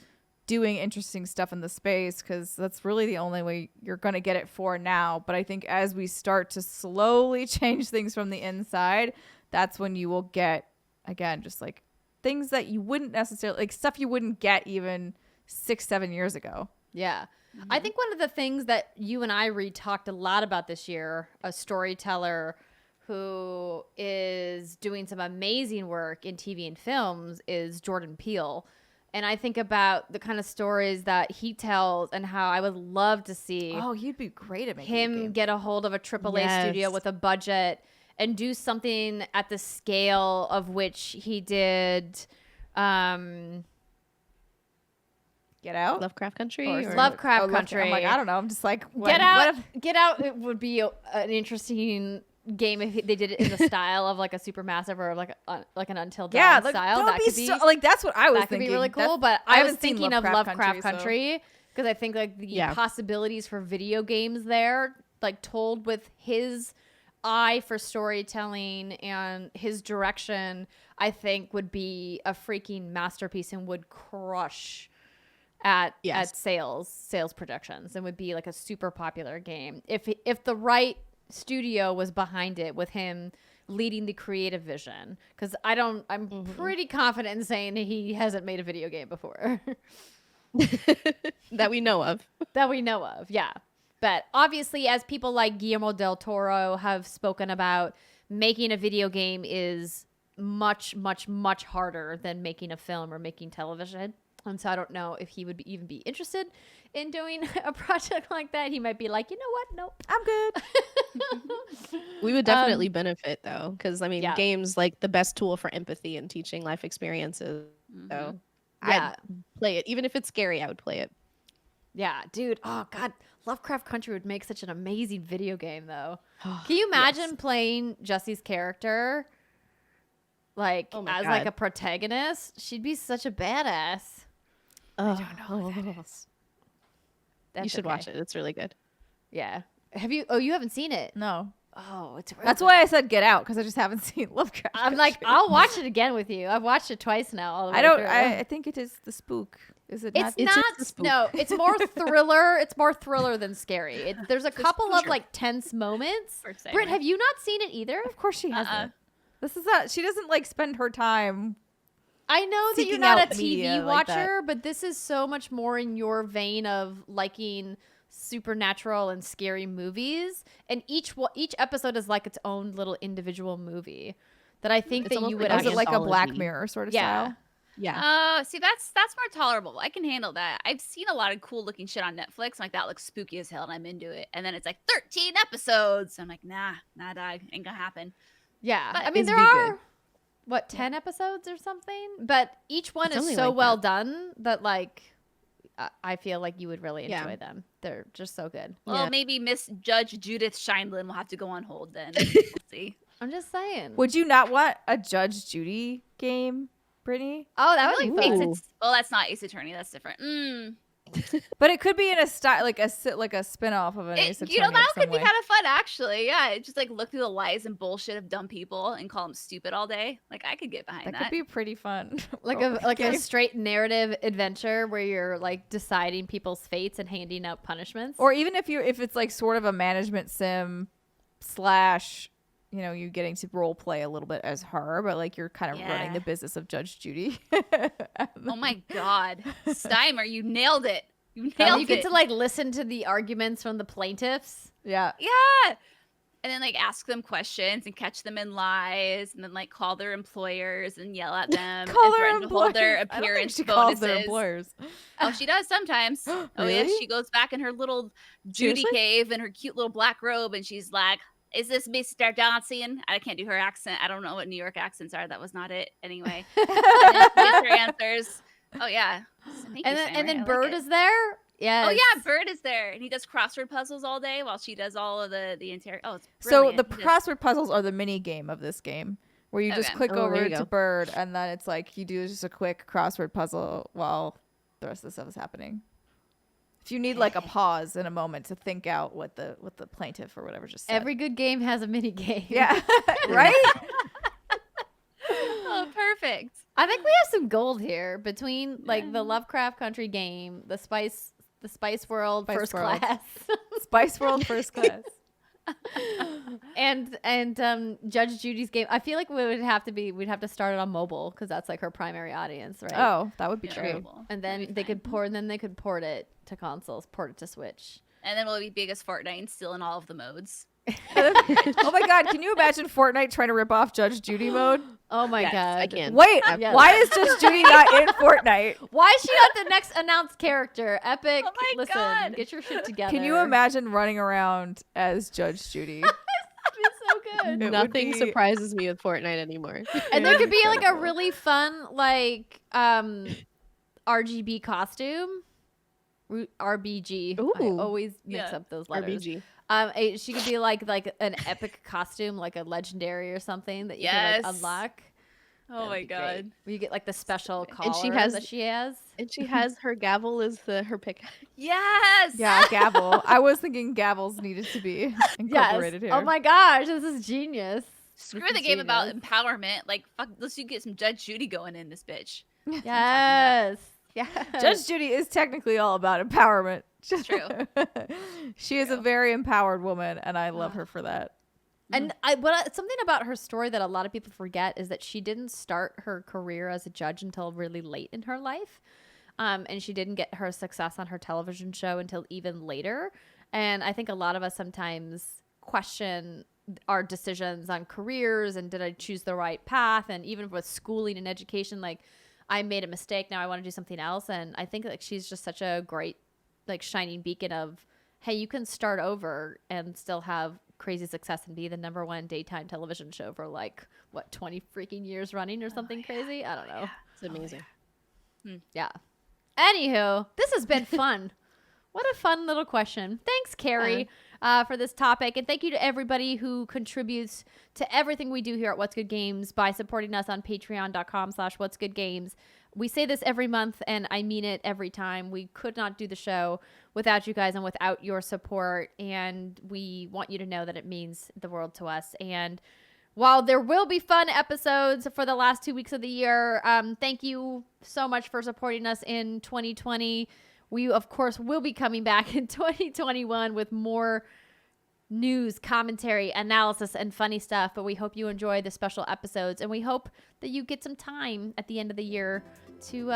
C: doing interesting stuff in the space, because that's really the only way you're going to get it for now. But I think as we start to slowly change things from the inside, that's when you will get, again, just like things that you wouldn't necessarily, like stuff you wouldn't get even 6-7 years ago.
A: Yeah. I think one of the things that you and I talked a lot about this year, a storyteller who is doing some amazing work in TV and films, is Jordan Peele. And I think about the kind of stories that he tells and how I would love to see
C: he'd be great at making
A: him get a hold of a AAA studio with a budget and do something at the scale of which he did
C: Get Out?
D: Lovecraft Country?
A: Or Lovecraft Country.
C: I'm like, I don't know. I'm just like,
A: Get Out, it would be an interesting game if they did it in the style of like a Supermassive or like an Until Dawn style. That could be
C: like that's what I was
A: that
C: thinking.
A: Could be really cool. But I was thinking of Lovecraft Country because I think like the possibilities for video games there, like told with his eye for storytelling and his direction, I think would be a freaking masterpiece and would crush at sales projections and would be like a super popular game if the right studio was behind it with him leading the creative vision, because I'm pretty confident in saying he hasn't made a video game before
D: that we know of
A: yeah. But obviously, as people like Guillermo del Toro have spoken about, making a video game is much harder than making a film or making television. And so I don't know if he would even be interested in doing a project like that. He might be like, you know what? Nope.
C: I'm good.
D: We would definitely benefit though, because I mean, games like the best tool for empathy and teaching life experiences. So I'd play it. Even if it's scary, I would play it.
A: Yeah, dude. Oh, God. Lovecraft Country would make such an amazing video game, though. Can you imagine playing Jesse's character like as like a protagonist? She'd be such a badass.
C: I don't know who that is.
D: You should watch it. It's really good.
A: Yeah. Have you? Oh, you haven't seen it?
C: No.
A: Oh, it's real
C: That's
A: good.
C: why I said Get Out, because I just haven't seen Lovecraft.
A: I'm like, I'll watch it again with you. I've watched it twice now. All the way through.
C: I think it is the spook. Is it not?
A: It's not. No, it's more thriller. It's more thriller than scary. There's a couple of like tense moments. Britt, have you not seen it either?
C: Of course she hasn't. This is not. She doesn't like spend her time.
A: I know that you're
C: seeking
A: not
C: out
A: a TV
C: media like
A: watcher, but this is so much more in your vein of liking supernatural and scary movies. And each episode is like its own little individual movie that I think that you would.
C: Is it like a Black Mirror sort of style?
B: Yeah. See, that's more tolerable. I can handle that. I've seen a lot of cool looking shit on Netflix. Like that looks spooky as hell, and I'm into it. And then it's like 13 episodes. I'm like, nah, dog, ain't gonna happen.
A: Yeah,
B: But
A: I mean there are 10 episodes or something, but each one is so well done that like I feel like you would really enjoy them. They're just so good.
B: Well, maybe Miss Judge Judith Scheindlin will have to go on hold then. We'll see.
A: I'm just saying.
C: Would you not want a Judge Judy game, Brittany?
A: Oh, that would be fun.
B: Well, that's not Ace Attorney. That's different.
C: But it could be in a style like a spin-off of an Ace Attorney.
B: You know, that could be kind of fun, actually. Yeah, just like look through the lies and bullshit of dumb people and call them stupid all day. Like I could get behind that.
C: That could be pretty fun.
A: Like a straight narrative adventure where you're like deciding people's fates and handing out punishments.
C: Or even if it's like sort of a management sim / you know, you getting to role play a little bit as her, but like you're kind of running the business of Judge Judy.
B: Oh my God, Steimer, you nailed it. You
A: get to like listen to the arguments from the plaintiffs.
C: Yeah.
B: Yeah. and then like ask them questions and catch them in lies, and then like call their employers and yell at them and threaten to hold their appearance
C: she calls their
B: bonuses.
C: employers.
B: Oh, she does sometimes. Oh yeah,
C: Really?
B: she goes back in her little Judy
C: Seriously?
B: cave in her cute little black robe, and she's like, "Is this Mr. Johnson?" I can't do her accent. I don't know what New York accents are. That was not it. Anyway, and then she gets her answers. Oh yeah. Thank you, Sam,
A: And
B: I
A: then
B: like
A: Bird
B: it.
A: is there. Yeah.
B: Oh yeah, Bird is there, and he does crossword puzzles all day while she does all of the interior. Oh, it's
C: So
B: brilliant.
C: the
B: He does-
C: crossword puzzles are the mini game of this game, where you just
B: Okay.
C: click
D: Oh, there
C: over
D: you
C: to
D: go.
C: Bird, and then it's like you do just a quick crossword puzzle while the rest of the stuff is happening. If you need like a pause in a moment to think out what the plaintiff or whatever just said.
A: Every good game has a mini game.
C: yeah, right.
B: Oh, perfect.
A: I think we have some gold here between like the Lovecraft Country game, the Spice World
C: Spice
A: First
C: World.
A: Class,
C: Spice World First Class.
A: and Judge Judy's game. I feel like we'd have to start it on mobile because that's like her primary audience, right?
C: Oh, that would be
B: Yeah,
C: true.
B: terrible.
A: And
B: That'd
A: then
B: be
A: they could port it to consoles, port it to Switch.
B: And then we'll be big as Fortnite and still in all of the modes.
C: Oh my God, can you imagine Fortnite trying to rip off Judge Judy mode?
A: Oh my
D: Yes,
A: god!
D: I can.
C: Wait,
A: Yes.
C: why is Judge Judy not in Fortnite?
A: Why is she not the next announced character? Epic!
B: Oh my
A: Listen,
B: God.
A: get your shit together.
C: Can you imagine running around as Judge Judy?
A: So good.
C: It would
D: Nothing
C: be-
D: surprises me with Fortnite anymore.
A: And there could be like a
C: Incredible.
A: really fun like RGB costume. RBG. I
D: Ooh.
A: always mix
B: Yeah.
A: up those letters.
D: RBG.
A: She could be like an epic costume, like a legendary or something that you can like
B: Yes.
A: unlock.
B: Oh
A: That'd
B: my
A: be great.
B: god.
A: Where you get like the special collar
D: And she has-
A: that she has.
D: And she has her gavel as her pick.
B: Yes.
C: Yeah, gavel. I was thinking gavels needed to be incorporated here.
A: Oh my gosh, this is genius.
B: Screw
A: This
B: the
A: is
B: game about
A: genius.
B: empowerment. Like, fuck, let's you get some Judge Judy going in this bitch.
A: Yes. Yes.
C: Judge Judy is technically all about empowerment.
B: It's true.
C: She is a very empowered woman, and I love her for that.
A: And something about her story that a lot of people forget is that she didn't start her career as a judge until really late in her life. And she didn't get her success on her television show until even later. And I think a lot of us sometimes question our decisions on careers and did I choose the right path? And even with schooling and education, like I made a mistake. Now I want to do something else. And I think like she's just such a great like shining beacon of, hey, you can start over and still have crazy success and be the #1 daytime television show for like what 20 freaking years running or something crazy. I don't know.
D: It's amazing.
A: Yeah. Anywho, this has been fun. What a fun little question. Thanks, Kerry, for this topic. And thank you to everybody who contributes to everything we do here at What's Good Games by supporting us on patreon.com/What's Good Games. We say this every month, and I mean it every time. We could not do the show without you guys and without your support. And we want you to know that it means the world to us. And while there will be fun episodes for the last 2 weeks of the year, thank you so much for supporting us in 2020. We, of course, will be coming back in 2021 with more news, commentary, analysis, and funny stuff. But we hope you enjoy the special episodes, and we hope that you get some time at the end of the year to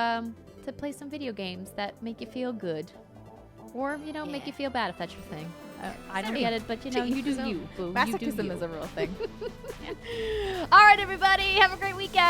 A: play some video games that make you feel good, or make you feel bad if that's your thing. I don't get it, but you do you. Boo. You do
C: Masochism
A: you.
C: is a real thing.
A: All right, everybody, have a great weekend.